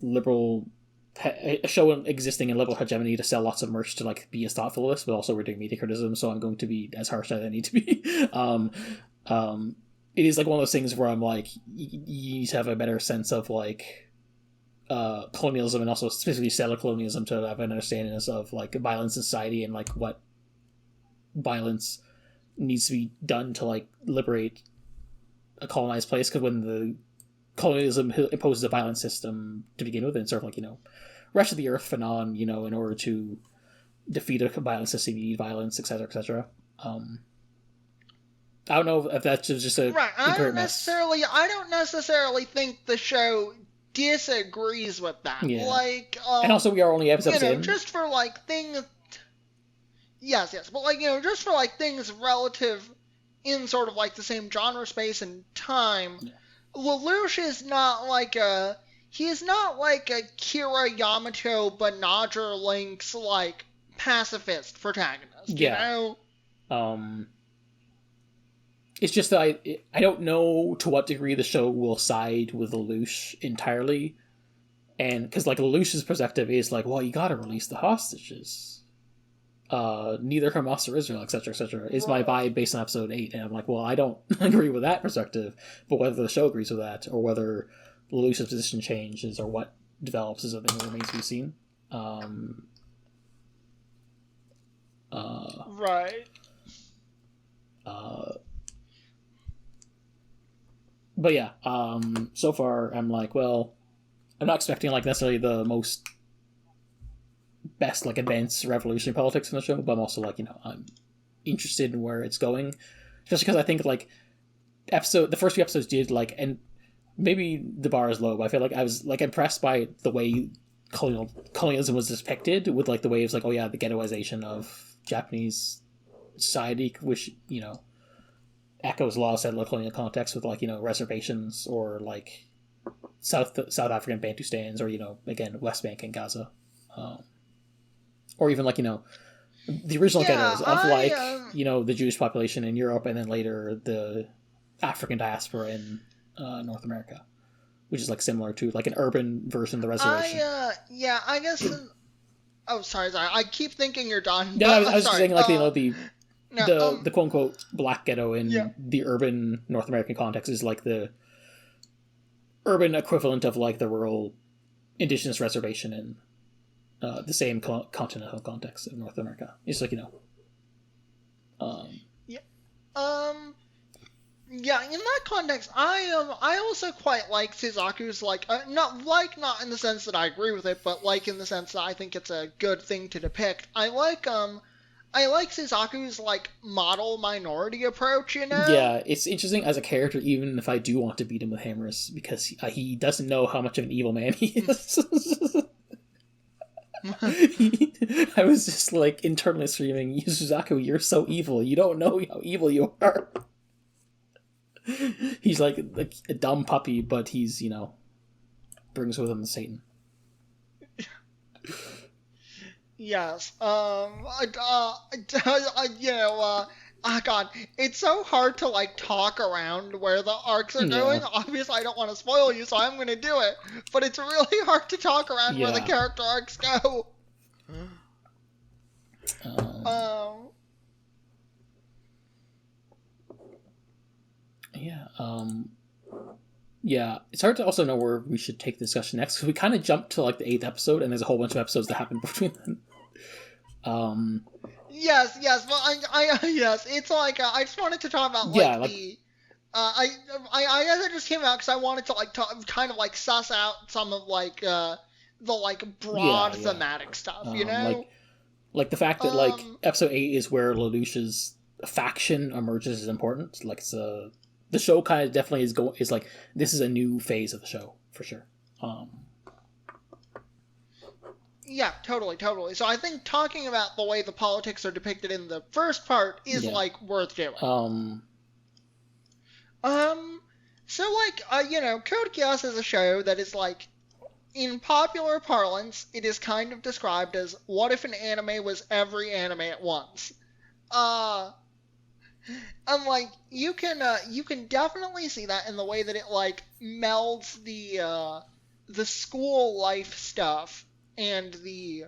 S1: show existing in liberal hegemony to sell lots of merch to like be as thoughtful as this, but also we're doing media criticism, so I'm going to be as harsh as I need to be. It is like one of those things where I'm like, you need to have a better sense of like colonialism, and also specifically settler colonialism, to have an understanding of like violence in society and like what violence needs to be done to like liberate a colonized place. Because when the colonialism imposes a violent system to begin with, and sort of like, rest of the earth phenomenon, in order to defeat a violent system you need violence, etc., etc. I don't know if that's just a
S2: right. I don't necessarily think the show disagrees with that.
S1: Yeah.
S2: Like,
S1: and also we are only episodes in.
S2: Just for like things. Yes, but like just for like things relative in sort of like the same genre, space, and time. Yeah. Lelouch is not like a Kira Yamato Banagher Link's like pacifist protagonist.
S1: Yeah. It's just that I don't know to what degree the show will side with Lelouch entirely, and because like Lelouch's perspective is like, well, you gotta release the hostages. Neither Hamas or Israel, etc., etc., is my vibe based on episode 8, and I'm like, well, I don't agree with that perspective, but whether the show agrees with that, or whether Lelouch's position changes, or what develops, is a thing that remains to be seen.
S2: Right.
S1: But yeah, so far I'm like, well, I'm not expecting like necessarily the most best like advanced revolutionary politics in the show, but I'm also like, I'm interested in where it's going, just because I think like the first few episodes did like, and maybe the bar is low, but I feel like I was like impressed by the way colonialism was depicted, with like the way it's like, oh yeah, the ghettoization of Japanese society, which echoes a lot of settler colonial context with like reservations, or like South African Bantustans, or again West Bank and Gaza, or even like the original ghettos of the Jewish population in Europe, and then later the African diaspora in North America, which is like similar to like an urban version of the reservation.
S2: I guess. Oh, sorry. I keep thinking you're done.
S1: No, I was just saying like the quote unquote black ghetto in the urban North American context is like the urban equivalent of like the rural indigenous reservation in the same continental context of North America. It's like
S2: Yeah, in that context, I also quite like Suzaku's not in the sense that I agree with it, but like in the sense that I think it's a good thing to depict. I like Suzaku's like model minority approach,
S1: Yeah, it's interesting as a character, even if I do want to beat him with hammers, because he doesn't know how much of an evil man he is. I was just like internally screaming, Suzaku, you're so evil. You don't know how evil you are. He's like a dumb puppy, but he's, brings with him Satan.
S2: Yes. God, it's so hard to like talk around where the arcs are going. Obviously, I don't want to spoil you, so I'm going to do it. But it's really hard to talk around where the character arcs go.
S1: Yeah, it's hard to also know where we should take the discussion next, because we kind of jumped to like the 8th episode, and there's a whole bunch of episodes that happen between them.
S2: Yes, well, yes, it's like I just wanted to talk about the. I guess it just came out because I wanted to like kind of like suss out some of like the like broad thematic stuff,
S1: like the fact that like episode 8 is where Lelouch's faction emerges is important. Like it's the show kind of definitely is like, this is a new phase of the show for sure.
S2: Yeah, totally. So I think talking about the way the politics are depicted in the first part is like worth doing. So like Code Geass is a show that is like, in popular parlance, it is kind of described as, what if an anime was every anime at once? And like you can definitely see that in the way that it like melds the school life stuff and the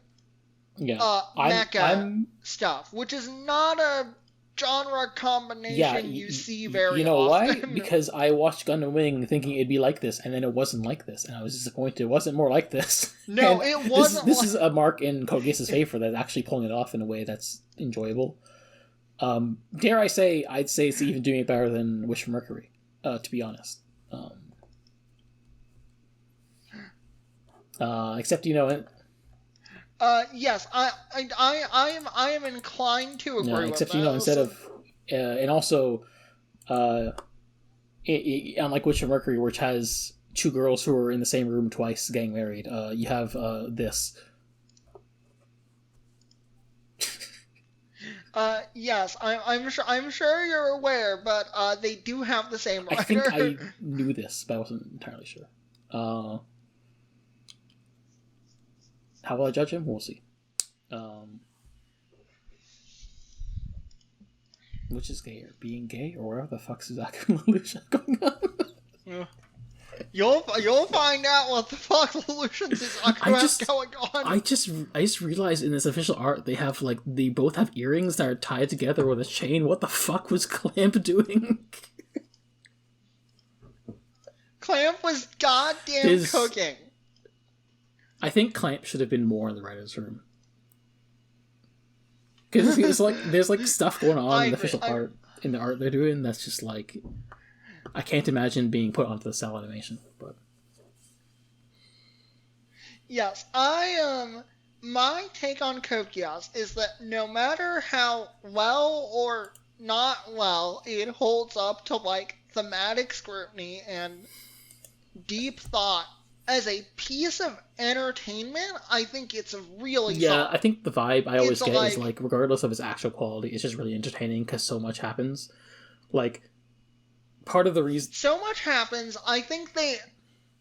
S2: mecha stuff, which is not a genre combination you see very often.
S1: Why? Because I watched Gundam Wing thinking it'd be like this, and then it wasn't like this, and I was disappointed. It wasn't more like this.
S2: No, it wasn't.
S1: This is a mark in Code Geass's favor, that's actually pulling it off in a way that's enjoyable. Dare I say, I'd say it's even doing it better than Wish for Mercury, to be honest. Except,
S2: yes, I am inclined to agree with
S1: except,
S2: that.
S1: Instead of, and also, unlike Wish for Mercury, which has two girls who are in the same room twice getting married, you have, this.
S2: Yes, I'm sure you're aware, but they do have the same writer.
S1: I think I knew this, but I wasn't entirely sure. How will I judge him? We'll see. Which is gayer, being gay, or whatever the fuck Suzaku and Lelouch are going on?
S2: You'll find out what the fuck Lelouch and Suzaku have going on.
S1: I just realized in this official art they both have earrings that are tied together with a chain. What the fuck was Clamp doing?
S2: Clamp was goddamn cooking.
S1: I think Clamp should have been more in the writer's room. Because there's stuff going on in the official art, in the art they're doing, that's just like... I can't imagine being put onto the cell animation. But
S2: yes, my take on Code Geass is that no matter how well or not well it holds up to like thematic scrutiny and deep thought as a piece of entertainment, I think it's really solid.
S1: I think the vibe I always get is like, regardless of its actual quality, it's just really entertaining because so much happens. Like, part of the reason
S2: so much happens, I think they.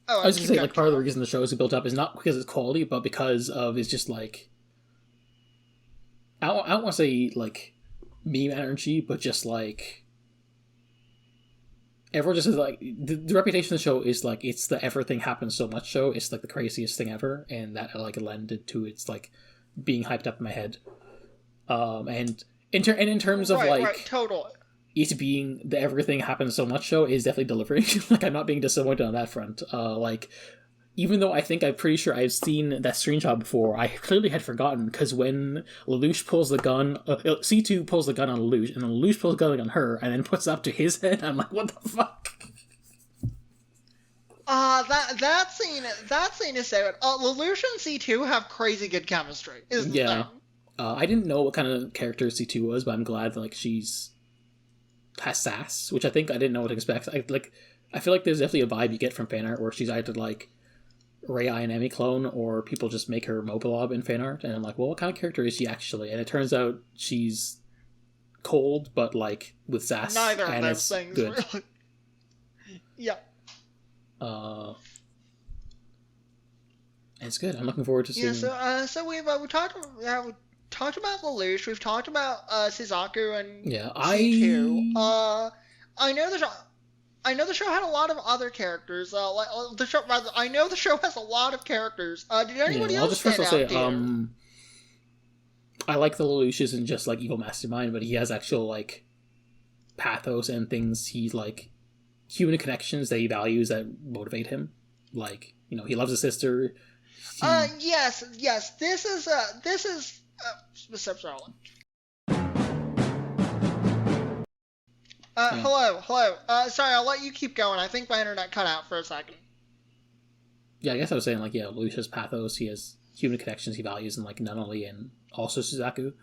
S1: I was gonna say, like, part of the reason the show is built up is not because it's quality, but because of it's just like, I don't want to say like meme energy, but just like everyone just is like the reputation of the show is like it's the everything happens so much show. It's like the craziest thing ever, and that like lended to its like being hyped up in my head. And in terms of
S2: totally.
S1: It being the everything happens so much show is definitely delivering. Like, I'm not being disappointed on that front. Like, even though I'm pretty sure I've seen that screenshot before, I clearly had forgotten, because when Lelouch pulls the gun, C2 pulls the gun on Lelouch, and then Lelouch pulls the gun on her, and then puts it up to his head, I'm like, what the fuck?
S2: That scene is so good. Lelouch and C2 have crazy good chemistry.
S1: I didn't know what kind of character C2 was, but I'm glad that, like, has sass, which I didn't know what to expect. I feel like there's definitely a vibe you get from fan art where she's either like Rei Ayanami clone or people just make her Mobilob in fan art, and I'm like, well, what kind of character is she actually? And it turns out she's cold, but like with sass.
S2: Neither of those things.
S1: Good.
S2: Really. Yeah.
S1: It's good. I'm looking forward to seeing.
S2: Yeah. So we've talked about Lelouch, we've talked about Suzaku and C2. I know the show had a lot of other characters. I know the show has a lot of characters. Did anybody else stand out to you?
S1: I like the Lelouch isn't just like evil mastermind, but he has actual like pathos and things. He's like human connections that he values that motivate him. Like, you know, he loves his sister.
S2: Yes. This is. Hello. Sorry, I'll let you keep going. I think my internet cut out for a second.
S1: Yeah, I guess I was saying, like, yeah, Lelouch has pathos, he has human connections he values, and, like, Nunnally and also Suzaku.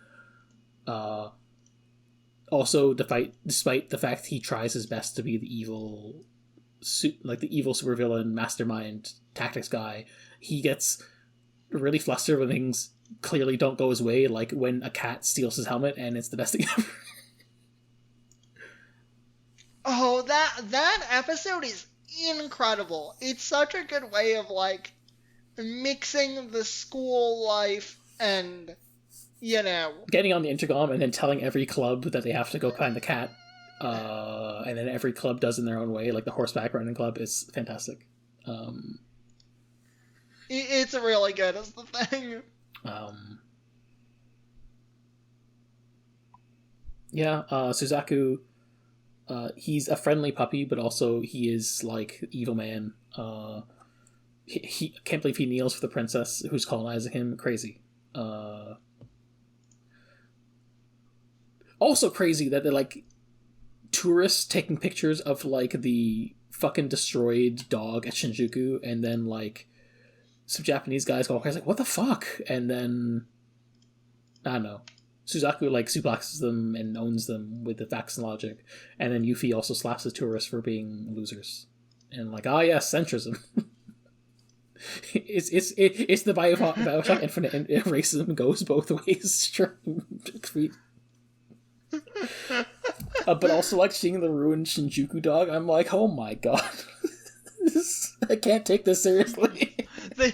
S1: Also, despite the fact he tries his best to be the evil supervillain, mastermind, tactics guy, he gets really flustered when things clearly don't go his way, like when a cat steals his helmet, and it's the best thing ever.
S2: Oh, that episode is incredible. It's such a good way of like mixing the school life and, you know,
S1: getting on the intercom and then telling every club that they have to go find the cat, and then every club does in their own way, like the horseback riding club is fantastic.
S2: It's really good, is the thing.
S1: Suzaku, he's a friendly puppy, but also he is like evil man. He can't believe he kneels for the princess who's colonizing him. Crazy. Also crazy that they're like tourists taking pictures of like the fucking destroyed dog at Shinjuku, and then like some Japanese guys go, like, what the fuck? And then, I don't know, Suzaku, like, suplexes them and owns them with the facts and logic. And then Yuffie also slaps the tourists for being losers. And, like, yes, centrism. it's the Bioshock Infinite, and racism goes both ways. Sweet. But also, like, seeing the ruined Shinjuku dog, I'm like, oh my god. I can't take this seriously.
S2: I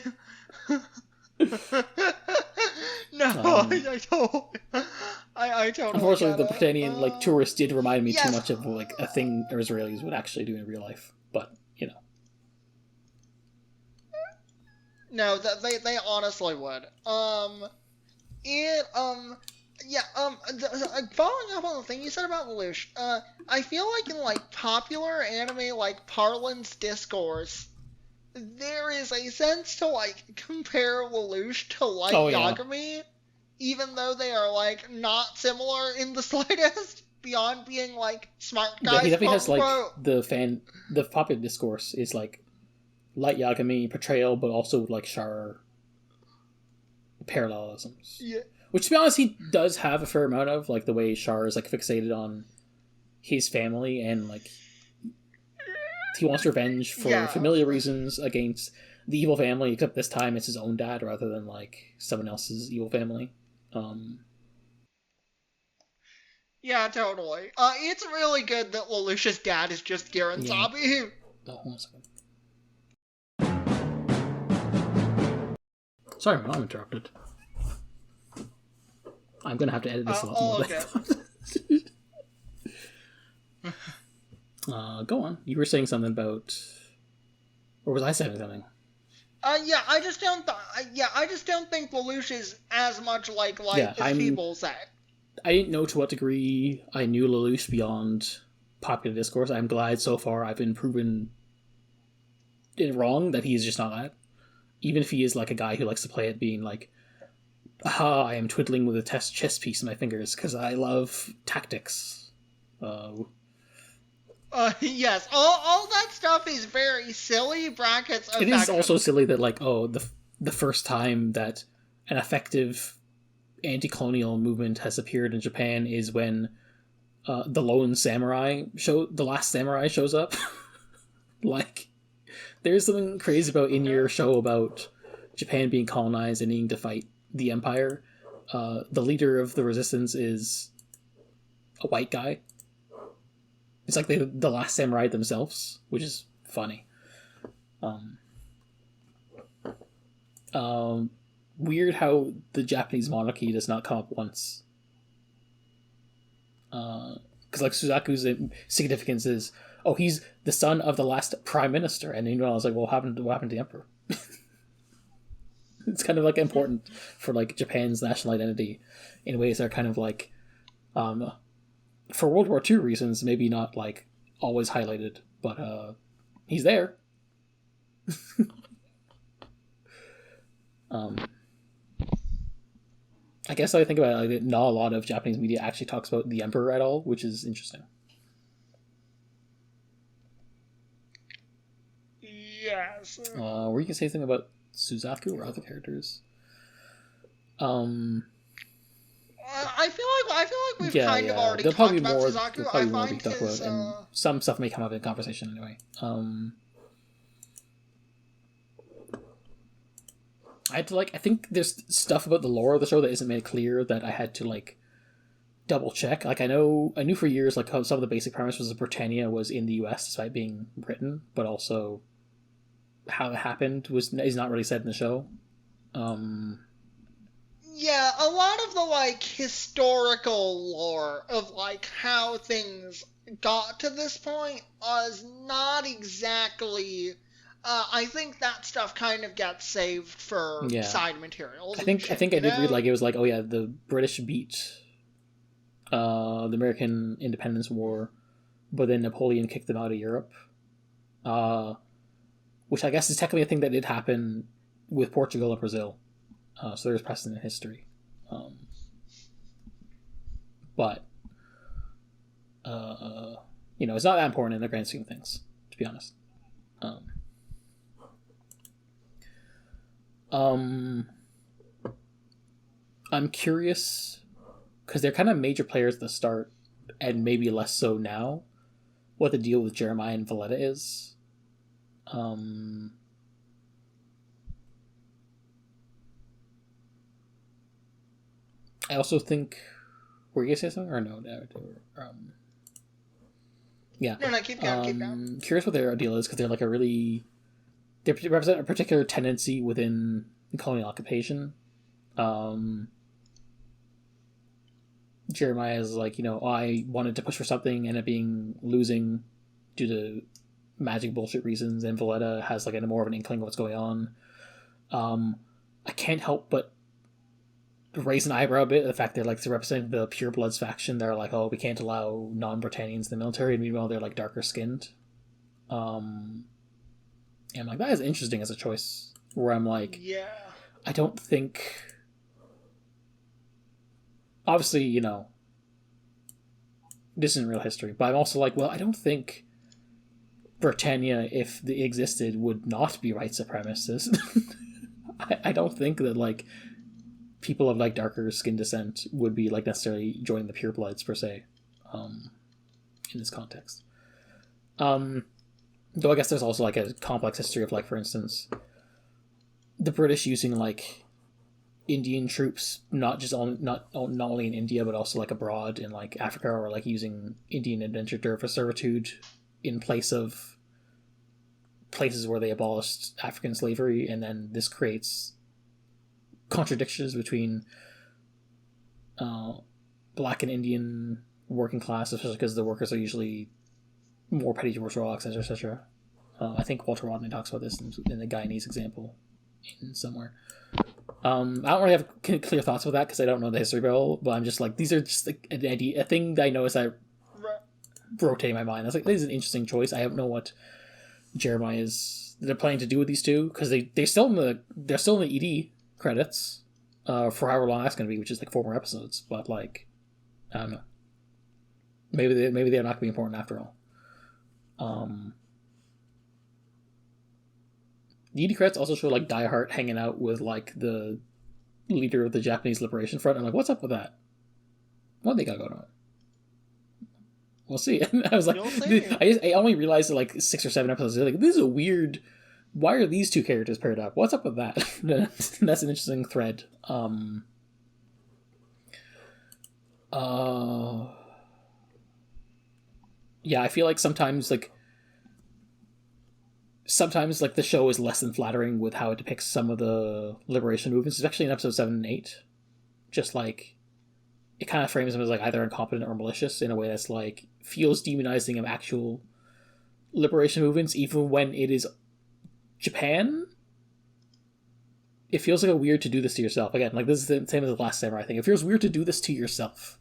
S2: totally.
S1: Unfortunately, the Britannian like tourist did remind me too much of like a thing Israelis would actually do in real life. But you know,
S2: no, they honestly would. Following up on the thing you said about Lelouch, I feel like in like popular anime like parlance discourse, there is a sense to like compare Lelouch to Light Yagami, even though they are like not similar in the slightest. beyond being, like, smart guys,
S1: yeah, he definitely has, like,
S2: quote.
S1: the popular discourse is, like, light Yagami portrayal, but also, like, Char parallelisms.
S2: Yeah.
S1: Which, to be honest, he does have a fair amount of, like, the way Char is, like, fixated on his family, and, like, he wants revenge for familiar reasons against the evil family, except this time it's his own dad rather than, like, someone else's evil family.
S2: Yeah, totally. It's really good that Lelouch's dad is just Giran Sabi.
S1: Oh, hold on a second. Sorry, my mom interrupted. I'm gonna have to edit this a lot more. Okay. Go on. You were saying something about, or was I saying something?
S2: I just don't think Lelouch is as much like as people say.
S1: I didn't know to what degree I knew Lelouch beyond popular discourse. I'm glad so far I've been proven wrong that he is just not that. Even if he is like a guy who likes to play it being like, aha, I am twiddling with a chess piece in my fingers because I love tactics.
S2: Yes, all that stuff is very silly, brackets effective.
S1: It is also silly that, like, the first time that an effective anti-colonial movement has appeared in Japan is when the last samurai shows up. Like, there's something crazy about in your show about Japan being colonized and needing to fight the empire. The leader of the resistance is a white guy. It's like the last samurai themselves, which is funny. Weird how the Japanese monarchy does not come up once. Because like Suzaku's significance is, he's the son of the last prime minister, and I was like, well, what happened to the emperor? It's kind of like important for like Japan's national identity in ways that are kind of like, for World War II reasons, maybe not like always highlighted, but he's there. I guess I think about it, like, not a lot of Japanese media actually talks about the emperor at all, which is interesting.
S2: Yes.
S1: Were you gonna say something about Suzaku or other characters?
S2: I feel like we've kind of already talked about Suzaku.
S1: There'll probably more to talk about, and some stuff may come up in conversation anyway. I had to I think there's stuff about the lore of the show that isn't made clear that I had to double check. Like I knew for years how some of the basic premises of Britannia was in the US despite being Britain, but also how it happened is not really said in the show.
S2: Yeah, a lot of the historical lore of how things got to this point is not exactly. I think that stuff kind of gets saved for side materials. I
S1: think I did read it was the British beat the American Independence War, but then Napoleon kicked them out of Europe. Which I guess is technically a thing that did happen with Portugal and Brazil. So there's precedent in history. But it's not that important in the grand scheme of things, to be honest. I'm curious because they're kind of major players at the start, and maybe less so now. What the deal with Jeremiah and Valletta is. I also think. Were you gonna say something or no? Yeah.
S2: No, keep going.
S1: Curious what their deal is because they're they represent a particular tendency within colonial occupation. Jeremiah is I wanted to push for something, ended up losing due to magic bullshit reasons, and Valletta has a more of an inkling of what's going on. I can't help but raise an eyebrow a bit at the fact they're representing the purebloods faction. They're we can't allow non-Britannians in the military, and meanwhile they're darker skinned. And that is interesting as a choice. Where I'm
S2: yeah,
S1: I don't think. Obviously, this isn't real history. But I'm also like, well, I don't think Britannia, if it existed, would not be white supremacists. I don't think that, like, people of, like, darker skin descent would be, like, necessarily joining the purebloods, per se, in this context. Though I guess there's also, like, a complex history of, like, for instance, the British using, like, Indian troops, not only in India, but also, like, abroad in, like, Africa, or, like, using Indian indentured servitude in place of places where they abolished African slavery, and then this creates contradictions between black and Indian working class, especially because the workers are usually more petty bourgeois, etc., etc. I think Walter Rodney talks about this in the Guyanese example in somewhere. I don't really have clear thoughts with that because I don't know the history of it all, but I'm just like, these are just like a thing that I noticed that rotate in my mind. I was like, this is an interesting choice. I don't know what they're planning to do with these two, because they're still in the ED credits for however long that's going to be, which is like 4 more episodes. But like, I don't know. Maybe they're not going to be important after all. The ED credits also show like Diehard hanging out with like the leader of the Japanese Liberation Front. I'm like, what's up with that? What they got going on? We'll see. And I was like, I only realized that like 6 or 7 episodes. Like, this is a weird. Why are these two characters paired up? What's up with that? That's an interesting thread. Yeah, I feel like sometimes the show is less than flattering with how it depicts some of the liberation movements, especially in episode 7 and 8. Just like, it kind of frames them as like either incompetent or malicious in a way that's like feels demonizing of actual liberation movements, even when it is Japan. It feels like a weird to do this to yourself. Again, like, this is the same as the Last Samurai thing. It feels weird to do this to yourself.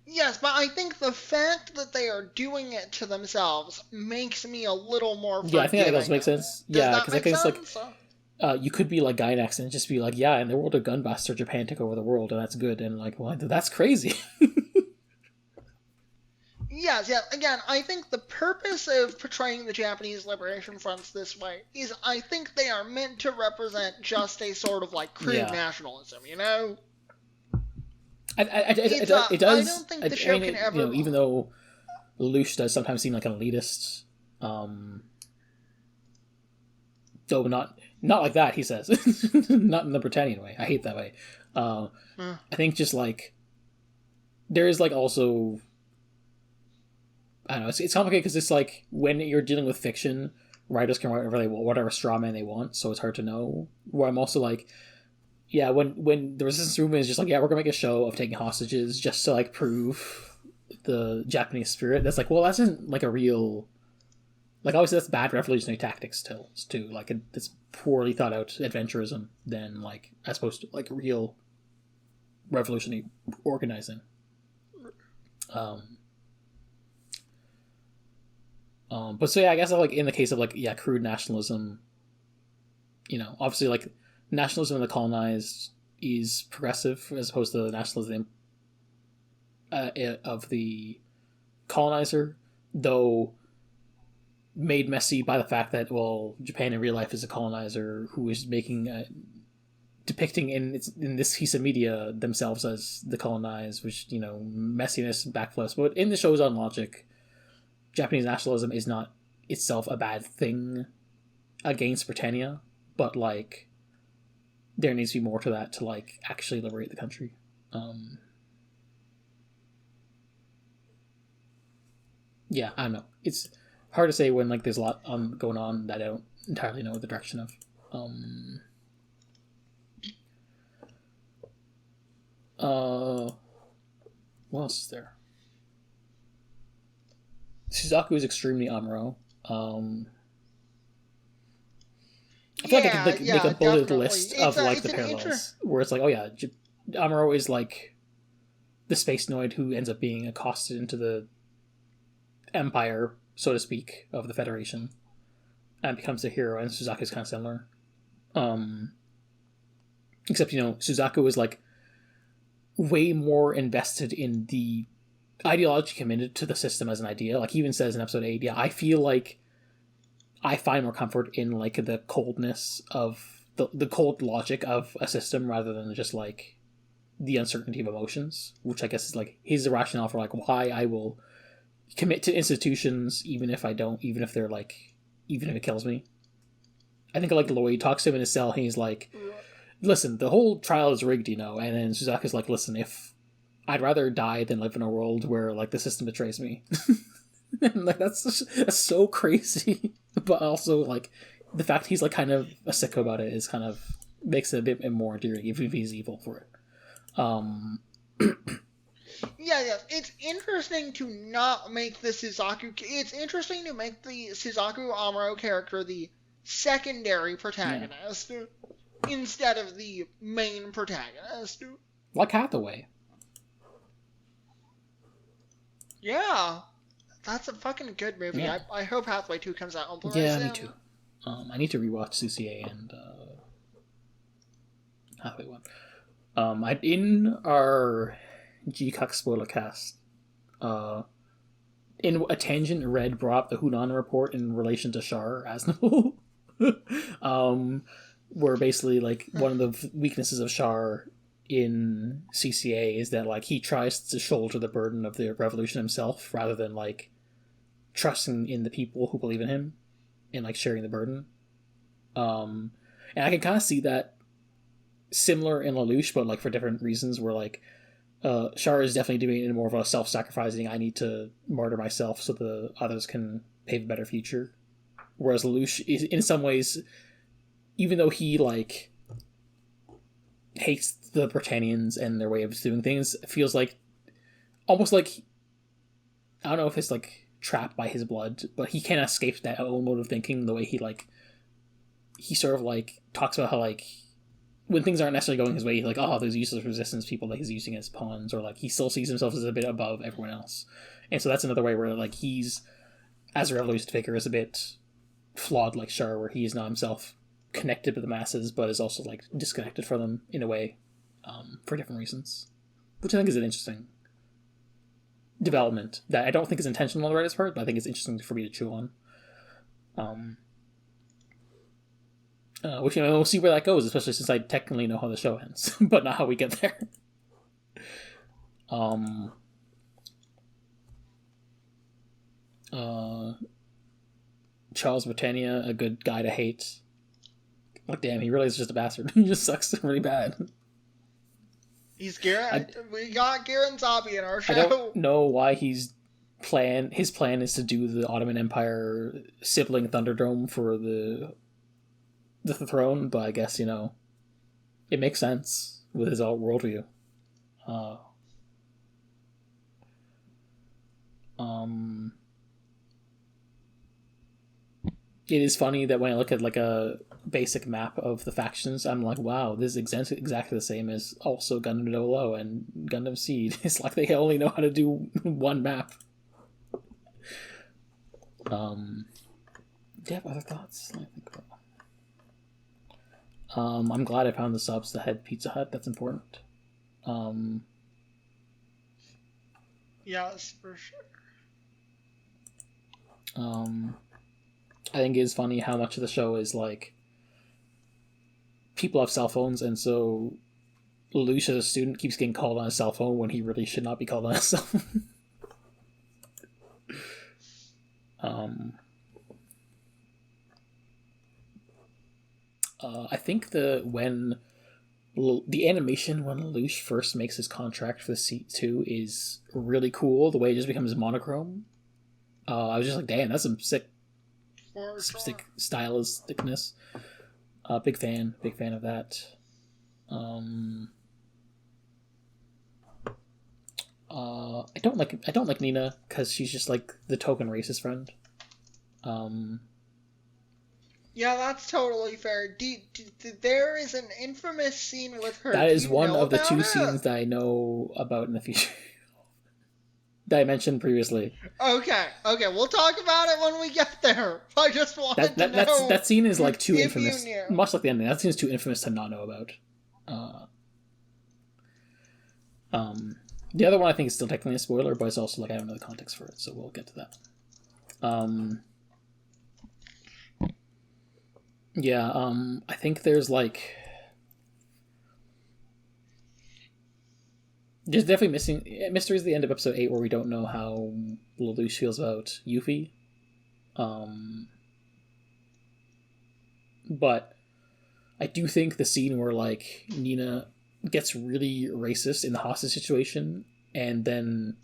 S2: Yes, but I think the fact that they are doing it to themselves makes me a little more forgiving.
S1: Yeah, I think that does make sense. Yeah, because I think it's like, you could be like Gynax and just be like, yeah, in the world of Gunbuster, Japan took over the world, and that's good. And like, well, that's crazy.
S2: Yes, yeah. Again, I think the purpose of portraying the Japanese Liberation Fronts this way is I think they are meant to represent just a sort of like crude nationalism, you know?
S1: It does.
S2: I don't think the show can ever...
S1: You know, even though Lelouch does sometimes seem like an elitist, though not like that, he says. Not in the Britannian way. I hate that way. I think just like, there is like also, I don't know, it's complicated because it's like, when you're dealing with fiction, writers can write whatever they want, whatever straw man they want, so it's hard to know. Where I'm also like, yeah, when the resistance movement is just like, yeah, we're gonna make a show of taking hostages just to like prove the Japanese spirit, that's like, well, that isn't like a real, like, obviously that's bad revolutionary tactics too. Like, it's poorly thought out adventurism than like, as opposed to like real revolutionary organizing. But so yeah, I guess like in the case of like, yeah, crude nationalism, you know, obviously like nationalism in the colonized is progressive as opposed to the nationalism of the colonizer, though made messy by the fact that, well, Japan in real life is a colonizer who is making depicting in this piece of media themselves as the colonized, which, you know, messiness backflips. But in the show's own logic, Japanese nationalism is not itself a bad thing against Britannia, but like, there needs to be more to that to like actually liberate the country. Yeah, I don't know. It's hard to say when like there's a lot going on that I don't entirely know the direction of. What else is there? Suzaku is extremely Amuro. I feel like I could make a bulleted list of like the parallels, where it's like, oh yeah, Amuro is like the space noid who ends up being accosted into the empire, so to speak, of the Federation, and becomes the hero. And Suzaku is kind of similar, except, you know, Suzaku is like way more invested in the ideology committed to the system as an idea. Like he even says in episode 8, yeah, I feel like I find more comfort in like the coldness of the cold logic of a system rather than just like the uncertainty of emotions, which I guess is like his rationale for like why I will commit to institutions even if they're like, even if it kills me. I think like Lloyd talks to him in his cell and he's like, listen, the whole trial is rigged, and then Suzaku's like, listen, if I'd rather die than live in a world where like the system betrays me. And like that's so crazy. But also like the fact he's like kind of a sicko about it is kind of makes it a bit more endearing, even if he's evil for it.
S2: Yeah, it's interesting to not make the Suzaku... It's interesting to make the Suzaku Amuro character the secondary protagonist instead of the main protagonist.
S1: Like Hathaway.
S2: Yeah. That's a fucking good movie.
S1: Yeah.
S2: I hope Hathaway 2 comes out on Blu-ray
S1: Yeah,
S2: soon.
S1: me too. I need to rewatch CCA and Hathaway 1. In our G-Cuck spoiler cast, in a tangent, Red brought up the Hunan report in relation to Char Aznavour. Where basically, like, one of the weaknesses of Char in CCA is that, like, he tries to shoulder the burden of the revolution himself rather than, like, trusting in the people who believe in him and, like, sharing the burden. And I can kind of see that similar in Lelouch, but, like, for different reasons, where, like, Char is definitely doing it in more of a self-sacrificing, I need to martyr myself so the others can pave a better future. Whereas Lelouch is, in some ways, even though he, like, hates the Britannians and their way of doing things, feels like, almost like, I don't know if it's, like, trapped by his blood, but he can't escape that own mode of thinking, the way he, like, he sort of, like, talks about how, like, when things aren't necessarily going his way, he's like, oh, there's useless resistance people that he's using as pawns, or, like, he still sees himself as a bit above everyone else. And so that's another way where, like, he's, as a revolution figure, is a bit flawed like Char, where he is not himself connected with the masses, but is also, like, disconnected from them in a way, for different reasons. Which I think is an interesting development that I don't think is intentional on the writer's part, but I think it's interesting for me to chew on. Which, you know, we'll see where that goes, especially since I technically know how the show ends, but not how we get there. Charles Britannia, a good guy to hate. Like, damn, he really is just a bastard. He just sucks really bad.
S2: He's Garen. We got Garen Zabi in our show.
S1: I don't know why his plan is to do the Ottoman Empire sibling Thunderdome for the throne, but I guess, you know, it makes sense with his worldview. It is funny that when I look at, like, a basic map of the factions, I'm like, wow, this is exactly the same as also Gundam 00 and Gundam Seed. It's like they only know how to do one map. Do you have other thoughts? Let me think about. I'm glad I found the subs that had Pizza Hut. That's important.
S2: Yes, for sure.
S1: I think it is funny how much of the show is, like, people have cell phones, and so Lelouch as a student keeps getting called on a cell phone when he really should not be called on a cell phone. I think when the animation when Lelouch first makes his contract for the C2 is really cool. The way it just becomes monochrome. I was just like, damn, that's some sick stylisticness. Big fan of that. I don't like Nina because she's just like the token racist friend.
S2: Yeah, that's totally fair. There is an infamous scene with her.
S1: That is one of the two scenes that I know about in the future. That I mentioned previously.
S2: Okay, we'll talk about it when we get there. I just wanted to know.
S1: That scene is like too infamous. Much like the ending, that scene is too infamous to not know about. The other one I think is still technically a spoiler, but it's also like I don't know the context for it, so we'll get to that. I think there's like there's definitely missing mysteries at the end of episode 8 where we don't know how Lelouch feels about Yuffie. But I do think the scene where like Nina gets really racist in the hostage situation, and then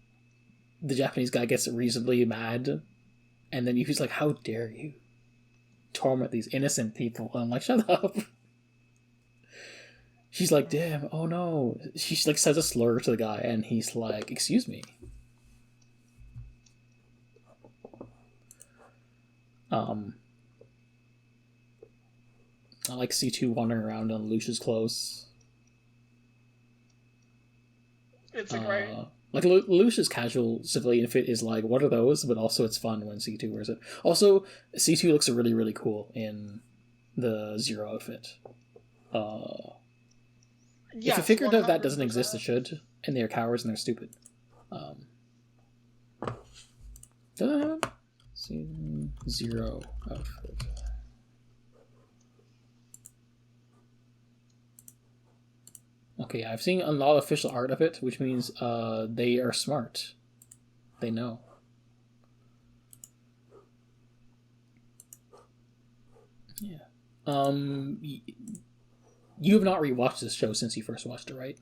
S1: the Japanese guy gets reasonably mad, and then Yuffie's like, "How dare you torment these innocent people?" And I'm like, "Shut up." She's like, "Damn, oh no." She like says a slur to the guy, and he's like, "Excuse me." I like C2 wandering around on Lelouch's clothes.
S2: It's a great...
S1: Like, Lelouch's casual civilian fit is like, what are those? But also it's fun when C2 wears it. Also, C2 looks really, really cool in the Zero outfit. If a figure of that doesn't exist, it should. And they're cowards and they're stupid. Zero outfit. Okay, I've seen a lot of official art of it, which means they are smart. They know. Yeah. You have not rewatched this show since you first watched it, right?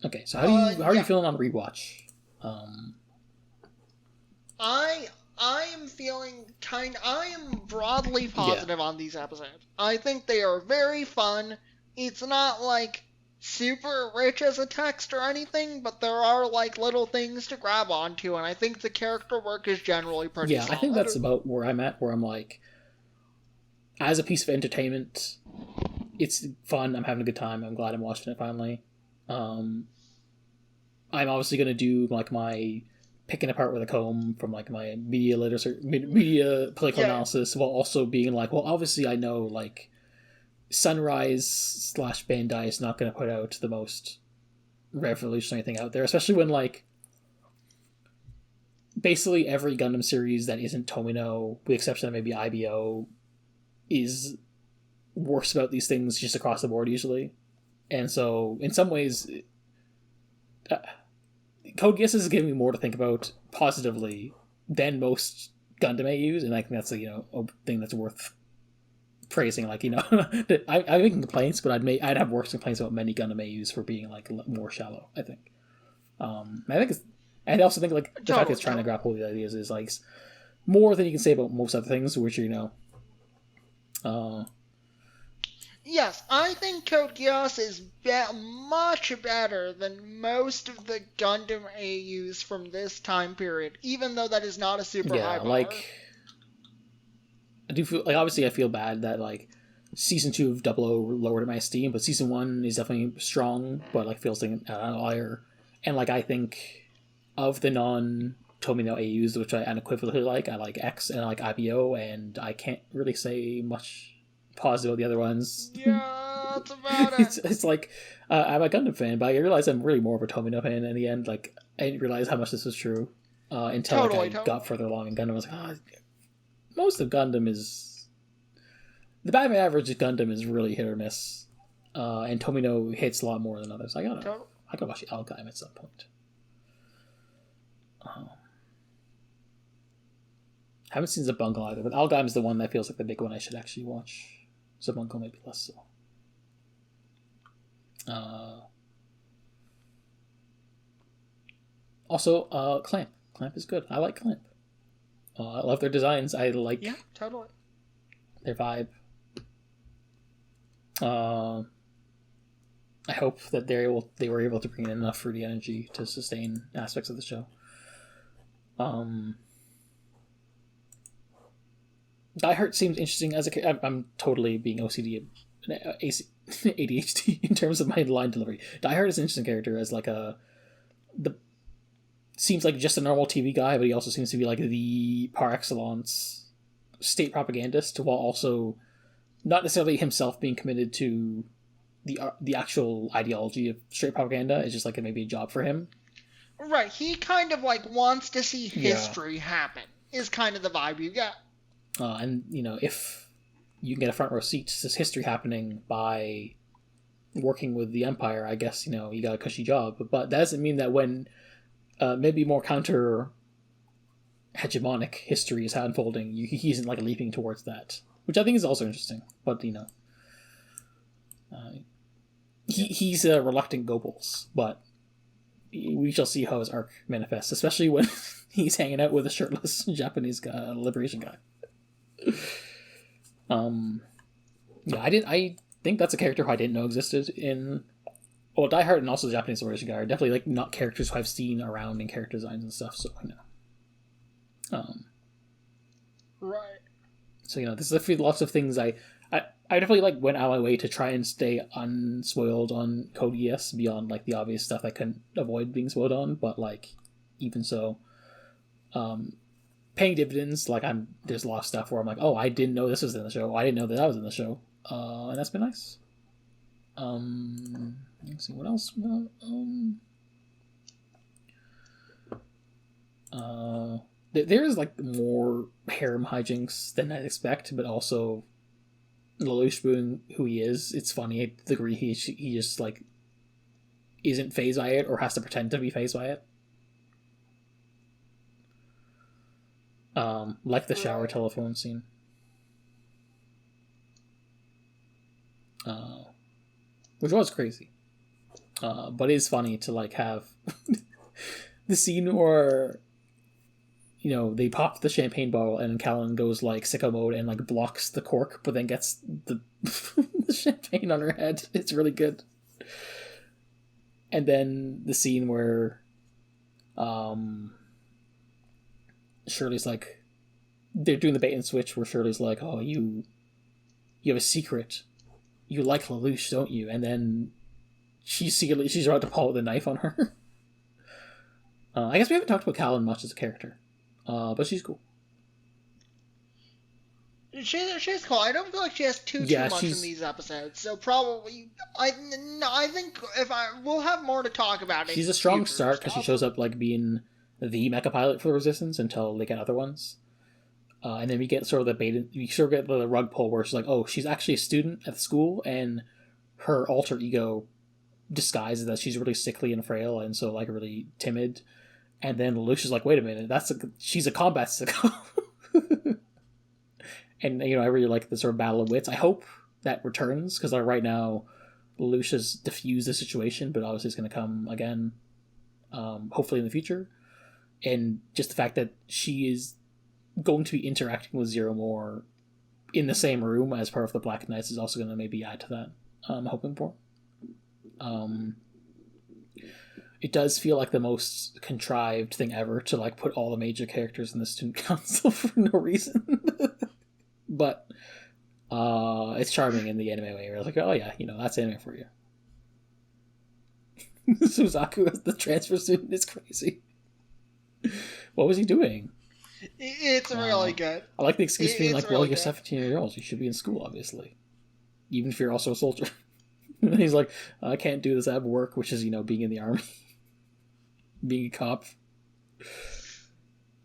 S1: Okay, so how are you feeling on rewatch?
S2: I am feeling I am broadly positive on these episodes. I think they are very fun. It's not like super rich as a text or anything, but there are like little things to grab onto, and I think the character work is generally pretty solid.
S1: I think that's about where I'm at, where I'm like, as a piece of entertainment, it's fun, I'm having a good time, I'm glad I'm watching it finally. I'm obviously going to do like my picking apart with a comb from like my media political analysis, while also being like, well, obviously I know like Sunrise / Bandai is not going to put out the most revolutionary thing out there, especially when like basically every Gundam series that isn't Tomino, with the exception of maybe IBO, is worse about these things just across the board usually. And so in some ways Code Geass is giving me more to think about positively than most Gundam AUs, and I think that's a thing that's worth praising. Like, I'm making complaints, but I'd have worse complaints about many Gundam AUs for being like more shallow. I think. I also think like the fact that it's trying to grapple with the ideas is like more than you can say about most other things, which
S2: Yes, I think Code Geass is much better than most of the Gundam AUs from this time period, even though that is not a super high bar.
S1: Like, I do feel like, obviously I feel bad that like season 2 of Double O lowered my esteem, but season 1 is definitely strong, but like feels like an outlier. And like I think of the non-Tomino AUs, which I unequivocally like, I like X and I like IBO, and I can't really say much positive about the other ones.
S2: Yeah, that's about it.
S1: It's like I'm a Gundam fan, but I realize I'm really more of a Tomino fan in the end. Like I didn't realize how much this was true until I got further along in Gundam. I was like, most of Gundam is the batting average of Gundam is really hit or miss, and Tomino hits a lot more than others. I gotta watch Algaim at some point. Haven't seen Zabungle either, but Algaim is the one that feels like the big one I should actually watch. Zabungle maybe less so. Also, Clamp. Clamp is good. I like Clamp. I love their designs. I like their vibe. I hope that they were able to bring in enough fruity energy to sustain aspects of the show. Die Hard seems interesting as I'm totally being OCD, ADHD in terms of my line delivery. Die Hard is an interesting character as like seems like just a normal TV guy, but he also seems to be like the par excellence state propagandist, while also not necessarily himself being committed to the actual ideology of straight propaganda is just like maybe a job for him.
S2: Right, he kind of like wants to see history happen, is kind of the vibe you get.
S1: And, you know, if you can get a front row seat to this history happening by working with the Empire, I guess, you know, you got a cushy job. But that doesn't mean that when maybe more counter hegemonic history is unfolding, he isn't like leaping towards that, which I think is also interesting. But, you know, he's a reluctant Goebbels, but we shall see how his arc manifests, especially when he's hanging out with a shirtless Japanese guy, liberation guy. Yeah, I think that's a character who I didn't know existed in. Well, Die Hard and also the Japanese liberation guy are definitely like not characters who I've seen around in character designs and stuff. So you know,
S2: right.
S1: So you know, this is lots of things I definitely like went out of my way to try and stay unspoiled on Code Geass beyond like the obvious stuff I couldn't avoid being spoiled on. But like, even so, paying dividends. Like there's a lot of stuff where I'm like, oh, I didn't know this was in the show. I didn't know that was in the show. And that's been nice. Let's see what else. There's like more harem hijinks than I'd expect, but also Lelouch being who he is, it's funny to the degree he just like isn't fazed by it or has to pretend to be fazed by it. Like the shower telephone scene. Which was crazy. But it is funny to like have the scene where, you know, they pop the champagne bottle and Callan goes like sicko mode and like blocks the cork, but then gets the the champagne on her head. It's really good. And then the scene where Shirley's like, they're doing the bait and switch where Shirley's like, oh, you have a secret. You like Lelouch, don't you? And then she's about to pull out the knife on her. I guess we haven't talked about Callan much as a character. But she's cool.
S2: She's cool. I don't feel like she has too much in these episodes. So probably, I think we'll have more to talk about.
S1: She's a strong start because she shows up like being the mecha pilot for the Resistance until they get other ones. And then we get sort of the bait. We sort of get the rug pull where she's like, oh, she's actually a student at the school, and her alter ego disguises that she's really sickly and frail, and so like really timid. And then Lelouch is like, wait a minute, she's a combat sicko. And, you know, I really like the sort of battle of wits. I hope that returns, because like, right now, Lelouch has diffused the situation, but obviously it's going to come again, hopefully in the future. And just the fact that she is going to be interacting with Zero more in the same room as part of the Black Knights is also going to maybe add to that. I'm hoping for. It does feel like the most contrived thing ever to like put all the major characters in the student council for no reason. But it's charming in the anime way where it's like, oh yeah, you know, that's anime for you. Suzaku as the transfer student is crazy. What was he doing?
S2: It's really good.
S1: I like the excuse being like, well,
S2: really
S1: you're 17 years old. You should be in school, obviously. Even if you're also a soldier. And he's like, I can't do this. I have work, which is, you know, being in the army. Being a cop.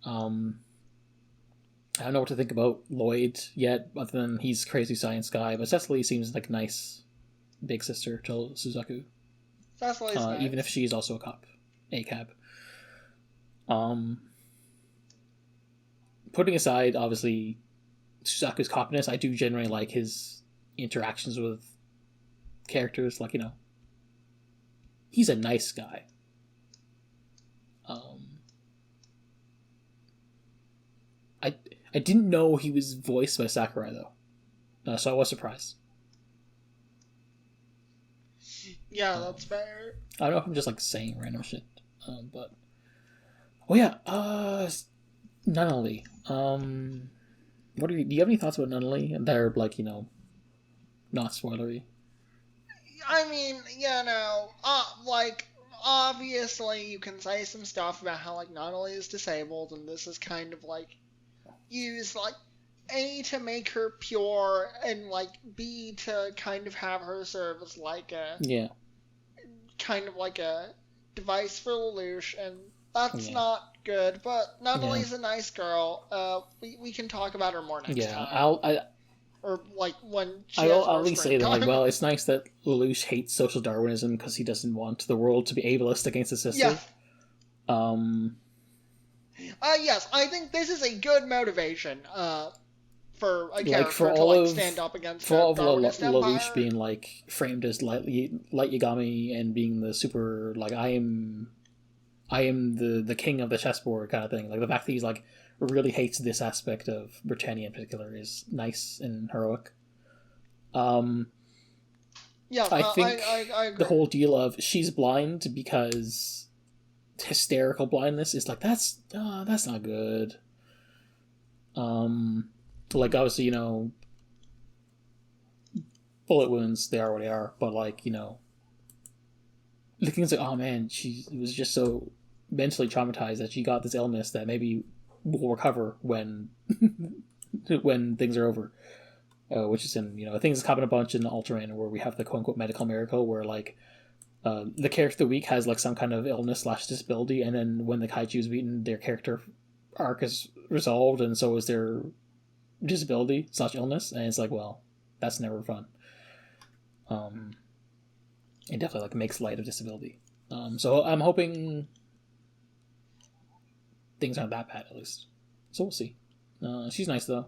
S1: I don't know what to think about Lloyd yet, other than he's crazy science guy. But Cecily seems like a nice big sister to Suzaku.
S2: Cecily's nice.
S1: Even if she's also a cop. A cab. Putting aside, obviously, Suzaku's copness, I do generally like his interactions with characters. Like, you know, he's a nice guy. I didn't know he was voiced by Sakurai, though. So I was surprised.
S2: Yeah, that's fair.
S1: I don't know if I'm just, like, saying random shit. But... Oh, yeah. Nunnally. Do you have any thoughts about Nunnally? They're, like, you know, not spoilery.
S2: I mean, you know, like, obviously you can say some stuff about how, like, Nunnally is disabled, and this is kind of, like, used, like, A, to make her pure, and like B, to kind of have her serve as like a kind of like a device for Lelouch, and that's not good. But Natalie's a nice girl. We can talk about her more next time. Or like when she has
S1: I'll at least say that, like, well, it's nice that Lelouch hates social Darwinism because he doesn't want the world to be ableist against his sister.
S2: Yes, I think this is a good motivation for a character to stand up against
S1: for all of
S2: Lelouch
S1: being like framed as light Yagami and being the super, like, I am the king of the chessboard kind of thing. Like, the fact that he's like really hates this aspect of Britannia in particular is nice and heroic. I think
S2: I agree.
S1: The whole deal of she's blind because hysterical blindness is like, that's not good. Like, obviously, you know, bullet wounds, they are what they are, but like, you know, looking at like, oh man, she was just so mentally traumatized that she got this illness that maybe will recover when when things are over. Which is in, you know, things happen a bunch in Ultraman where we have the quote-unquote medical miracle where, like, the character of the week has, like, some kind of illness / disability, and then when the kaiju is beaten, their character arc is resolved, and so is their disability / illness, and it's like, well, that's never fun. It definitely, like, makes light of disability. So I'm hoping things aren't that bad, at least. So we'll see. She's nice, though.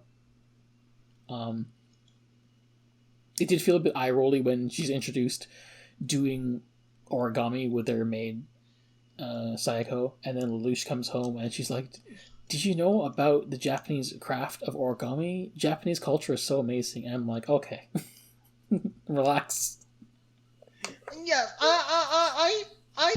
S1: It did feel a bit eye-rolly when she's introduced doing origami with their maid, Sayako, and then Lelouch comes home and she's like, did you know about the Japanese craft of origami? Japanese culture is so amazing. And I'm like, okay. Relax.
S2: Yes, I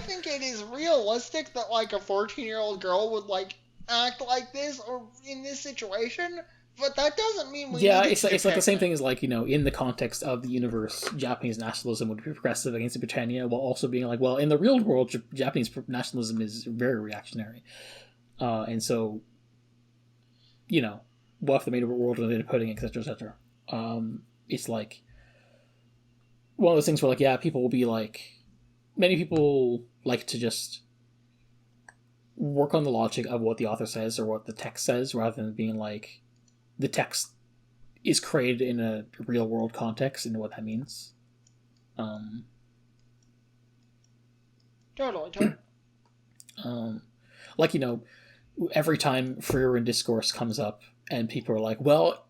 S2: think it is realistic that, like, a 14-year-old girl would, like, act like this or in this situation. But that doesn't mean we
S1: it's like the same thing as, like, you know, in the context of the universe, Japanese nationalism would be progressive against Britannia, while also being like, well, in the real world, Japanese nationalism is very reactionary. And so, you know, what if they made a world where they're pudding, etc., etc. It's like one of those things where, like, yeah, people will be like, many people like to just work on the logic of what the author says or what the text says, rather than being like, the text is created in a real world context and what that means.
S2: Totally.
S1: Like, you know, every time Frieren discourse comes up and people are like, well,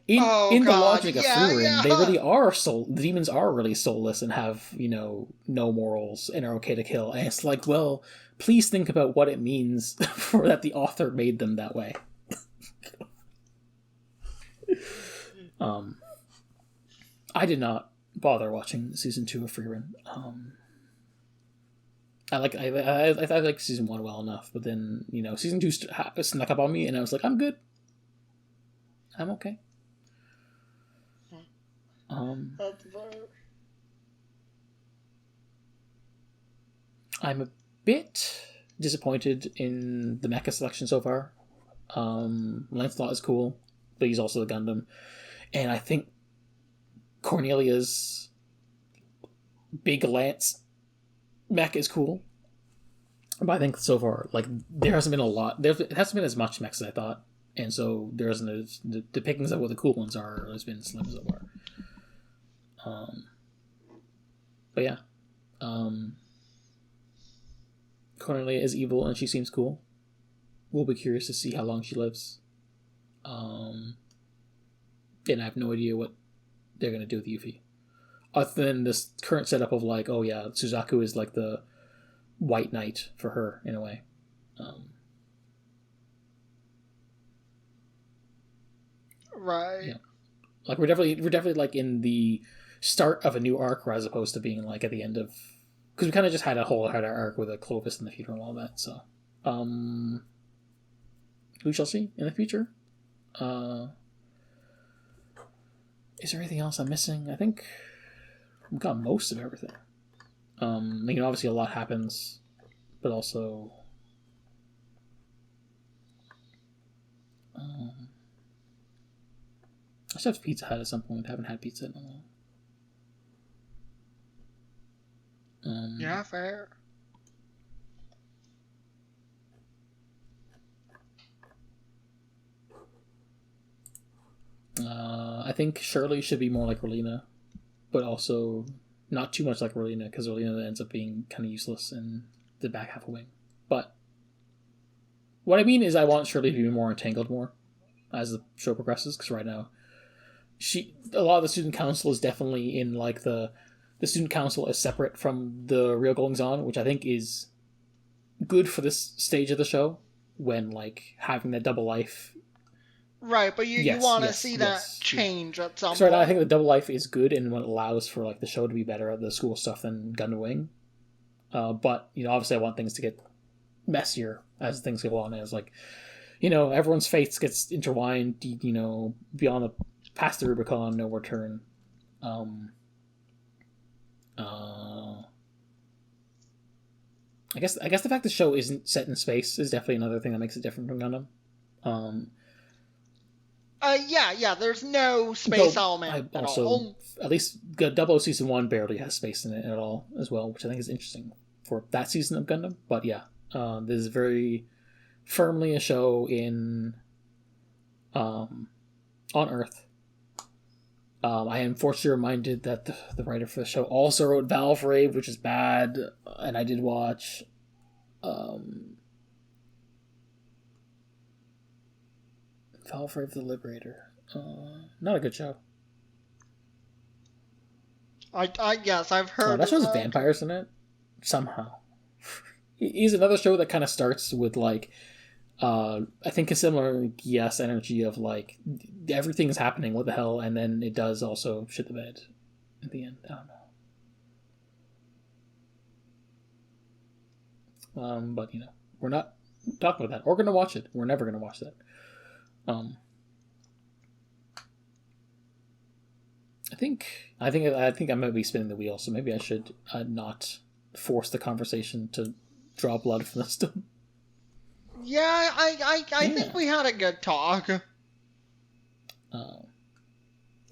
S1: in the logic of Frieren, they really are the demons are really soulless and have, you know, no morals and are okay to kill. And it's like, well, please think about what it means for that the author made them that way. I did not bother watching season 2 of Frieren. I like season 1 well enough, but then, you know, season 2 snuck up on me, and I was like, I'm good. I'm okay. I'm a bit disappointed in the mecha selection so far. Lancelot is cool, but he's also the Gundam. And I think Cornelia's big lance mech is cool. But I think so far, like, there hasn't been a lot. It hasn't been as much mechs as I thought. And so there isn't the pickings of what the cool ones are has been slim so far. But yeah. Cornelia is evil and she seems cool. We'll be curious to see how long she lives. And I have no idea what they're going to do with Yuffie. Other than this current setup of, like, oh yeah, Suzaku is like the white knight for her, in a way.
S2: Right.
S1: Yeah. Like, we're definitely like in the start of a new arc, as opposed to being like at the end of, because we kind of just had a whole arc with a Clovis in the future and all that. So, we shall see in the future. Is there anything else I'm missing? I think we've got most of everything. You know, obviously a lot happens, but also, should have Pizza Hut at some point. I haven't had pizza in a while.
S2: Yeah, fair.
S1: I think Shirley should be more like Relina, but also not too much like Relina, because Relina ends up being kind of useless in the back half of Wing. But what I mean is I want Shirley to be more entangled more as the show progresses, because right now a lot of the student council is definitely in like the student council is separate from the real goings on, which I think is good for this stage of the show, when like having that double life.
S2: Right, but you want to see that change at some point.
S1: So right now I think the double life is good, and what allows for like the show to be better at the school stuff than Gundam Wing. But obviously I want things to get messier as things go on, as like everyone's fates gets intertwined, beyond past the Rubicon, no return. I guess the fact the show isn't set in space is definitely another thing that makes it different from Gundam.
S2: Yeah, there's no space element at all.
S1: At least Double Season 1 barely has space in it at all as well, which I think is interesting for that season of Gundam. But yeah, this is very firmly a show on Earth. I am fortunately reminded that the writer for the show also wrote Valve Rave, which is bad, and I did watch Valve Rave the Liberator. Not a good show.
S2: I guess I've heard
S1: that show has vampires in it somehow. He's another show that kind of starts with like I think a similar Geass energy of like everything's happening, what the hell, and then it does also shit the bed at the end. I don't know. But we're not talking about that. We're gonna watch it. We're never gonna watch that. I think I might be spinning the wheel, so maybe I should not force the conversation to draw blood from the stone.
S2: Yeah, I think we had a good talk.
S1: I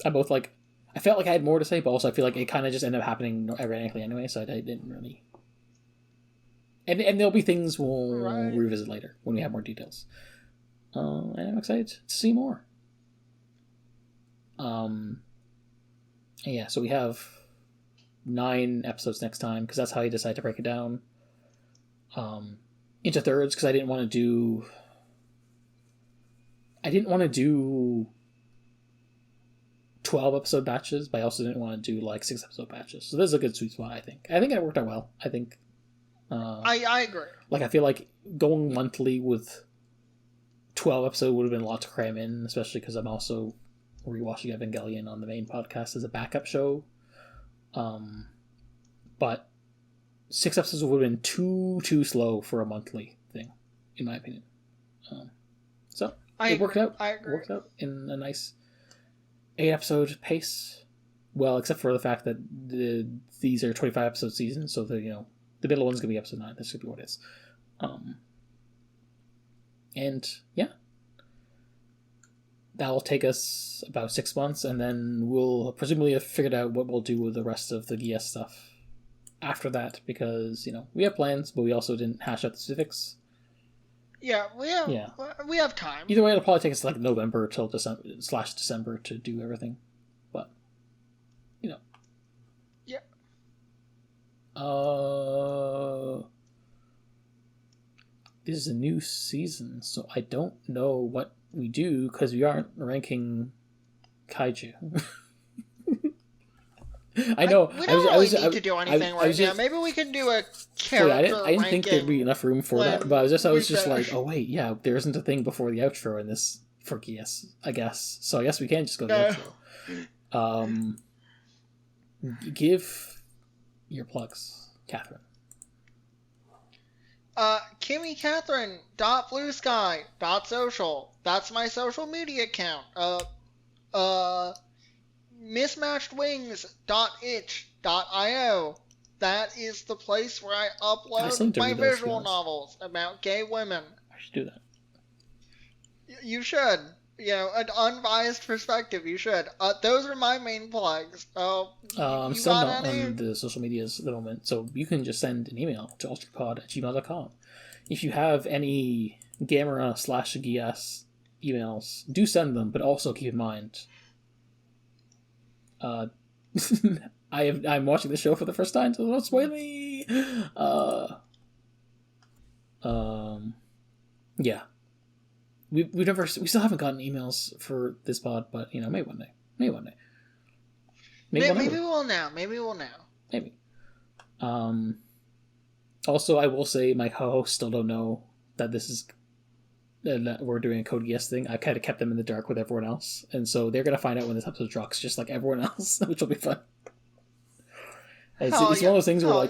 S1: felt like I had more to say, but also I feel like it kind of just ended up happening organically anyway, so I didn't really. And there'll be things we'll revisit later when we have more details. And I'm excited to see more. Yeah, so we have 9 episodes next time, because that's how you decide to break it down. Into thirds, because I didn't want to do 12 episode batches, but I also didn't want to do like 6 episode batches. So this is a good sweet spot, I think. I think it worked out well. I think
S2: I agree.
S1: Like I feel like going monthly with 12 episodes would have been a lot to cram in, especially because I'm also rewatching Evangelion on the main podcast as a backup show. But 6 episodes would have been too slow for a monthly thing, in my opinion. So it worked out. It worked out in a nice 8 episode pace. Well, except for the fact that these are 25 episode seasons, so the middle one's gonna be episode 9. This should be what it is. And yeah, that'll take us about 6 months, and then we'll presumably have figured out what we'll do with the rest of the Geass stuff after that, because we have plans, but we also didn't hash out the specifics.
S2: Yeah, we have time.
S1: Either way, it'll probably take us like November till December to do everything, but
S2: yeah.
S1: This is a new season, so I don't know what we do, because we aren't ranking kaiju. I know.
S2: We don't really need to do anything right now. Maybe we can do a character
S1: I didn't think there'd be enough room for that, but I was just like, oh wait, yeah, there isn't a thing before the outro in this for Geass, I guess. So I guess we can just go to the outro. Give your plugs, Katherine.
S2: Kimmy Katherine .bluesky.social. That's my social media account. Mismatchedwings.itch.io. That is the place where I upload my visual novels about gay women.
S1: I should do that.
S2: You should. an unbiased perspective. You should. Those are my main plugs.
S1: I'm
S2: you
S1: still
S2: got
S1: not
S2: any?
S1: on the social medias at the moment, so you can just send an email to ultrapod@gmail.com. If you have any Gamera/Geass emails, do send them, but also keep in mind, I'm watching the show for the first time, so don't spoil me. Yeah. We still haven't gotten emails for this pod, but maybe one day. Maybe one day.
S2: Maybe we'll now.
S1: Maybe. Also, I will say my co-hosts still don't know that this is that we're doing a Code Geass thing. I kind of kept them in the dark with everyone else, and so they're gonna find out when this episode drops, just like everyone else, which will be fun. It's one of those things where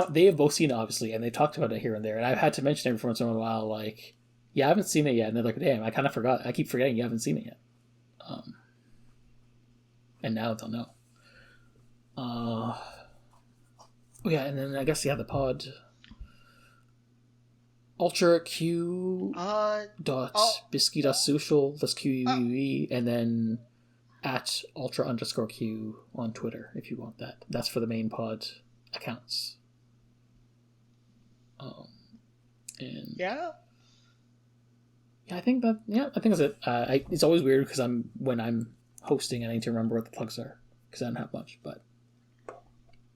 S1: they have both seen it obviously, and they talked about it here and there, and I've had to mention every once in a while, like, yeah, I haven't seen it yet, and they're like, damn, I kind of forgot. I keep forgetting you haven't seen it yet. And now they'll know. Yeah, and then I guess the pod. Ultra Q bisky.social, that's QUE, and then at ultra_Q on Twitter if you want that. That's for the main pod accounts. And I think that's it. It's always weird because when I'm hosting, I need to remember what the plugs are because I don't have much. But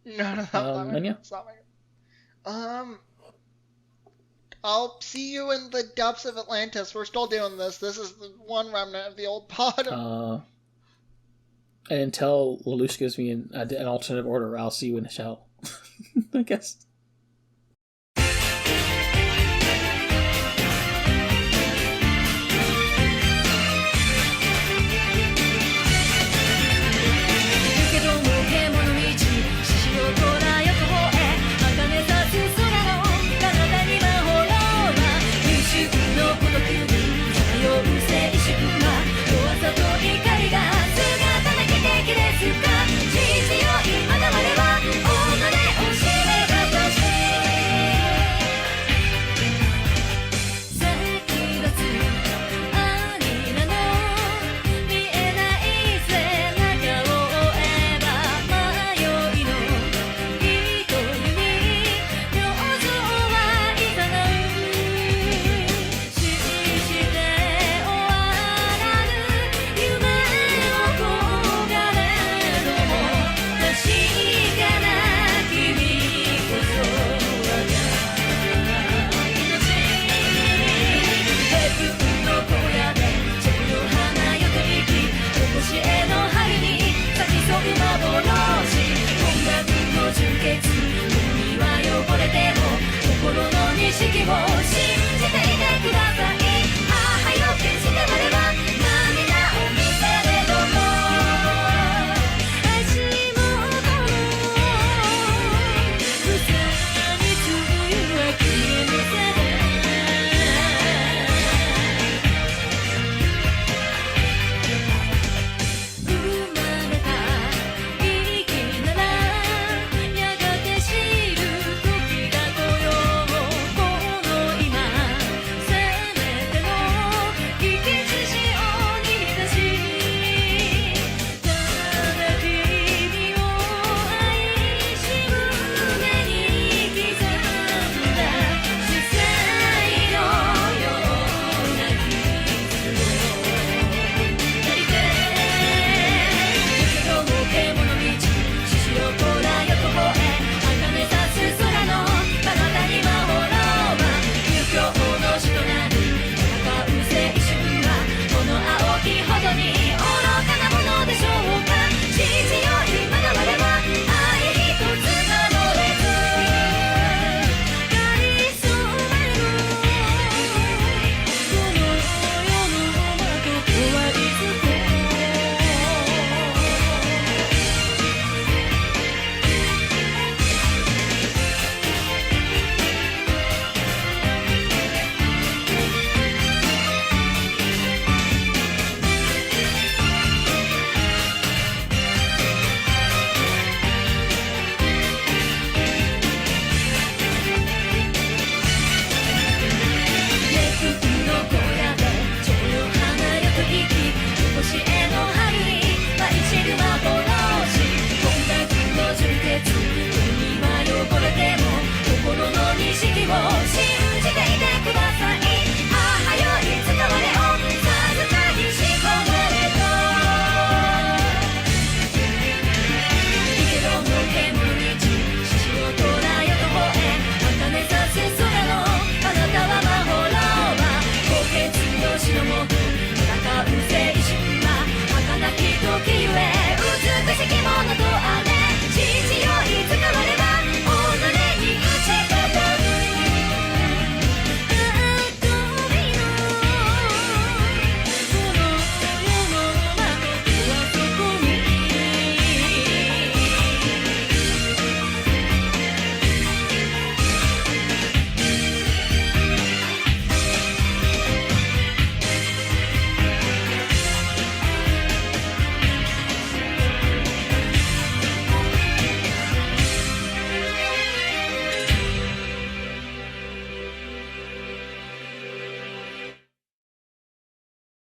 S2: no,
S1: and yeah.
S2: It's not I'll see you in the depths of Atlantis. We're still doing this. This is the one remnant of the old pod.
S1: And until Lelouch gives me an alternative order, I'll see you in hell. I guess.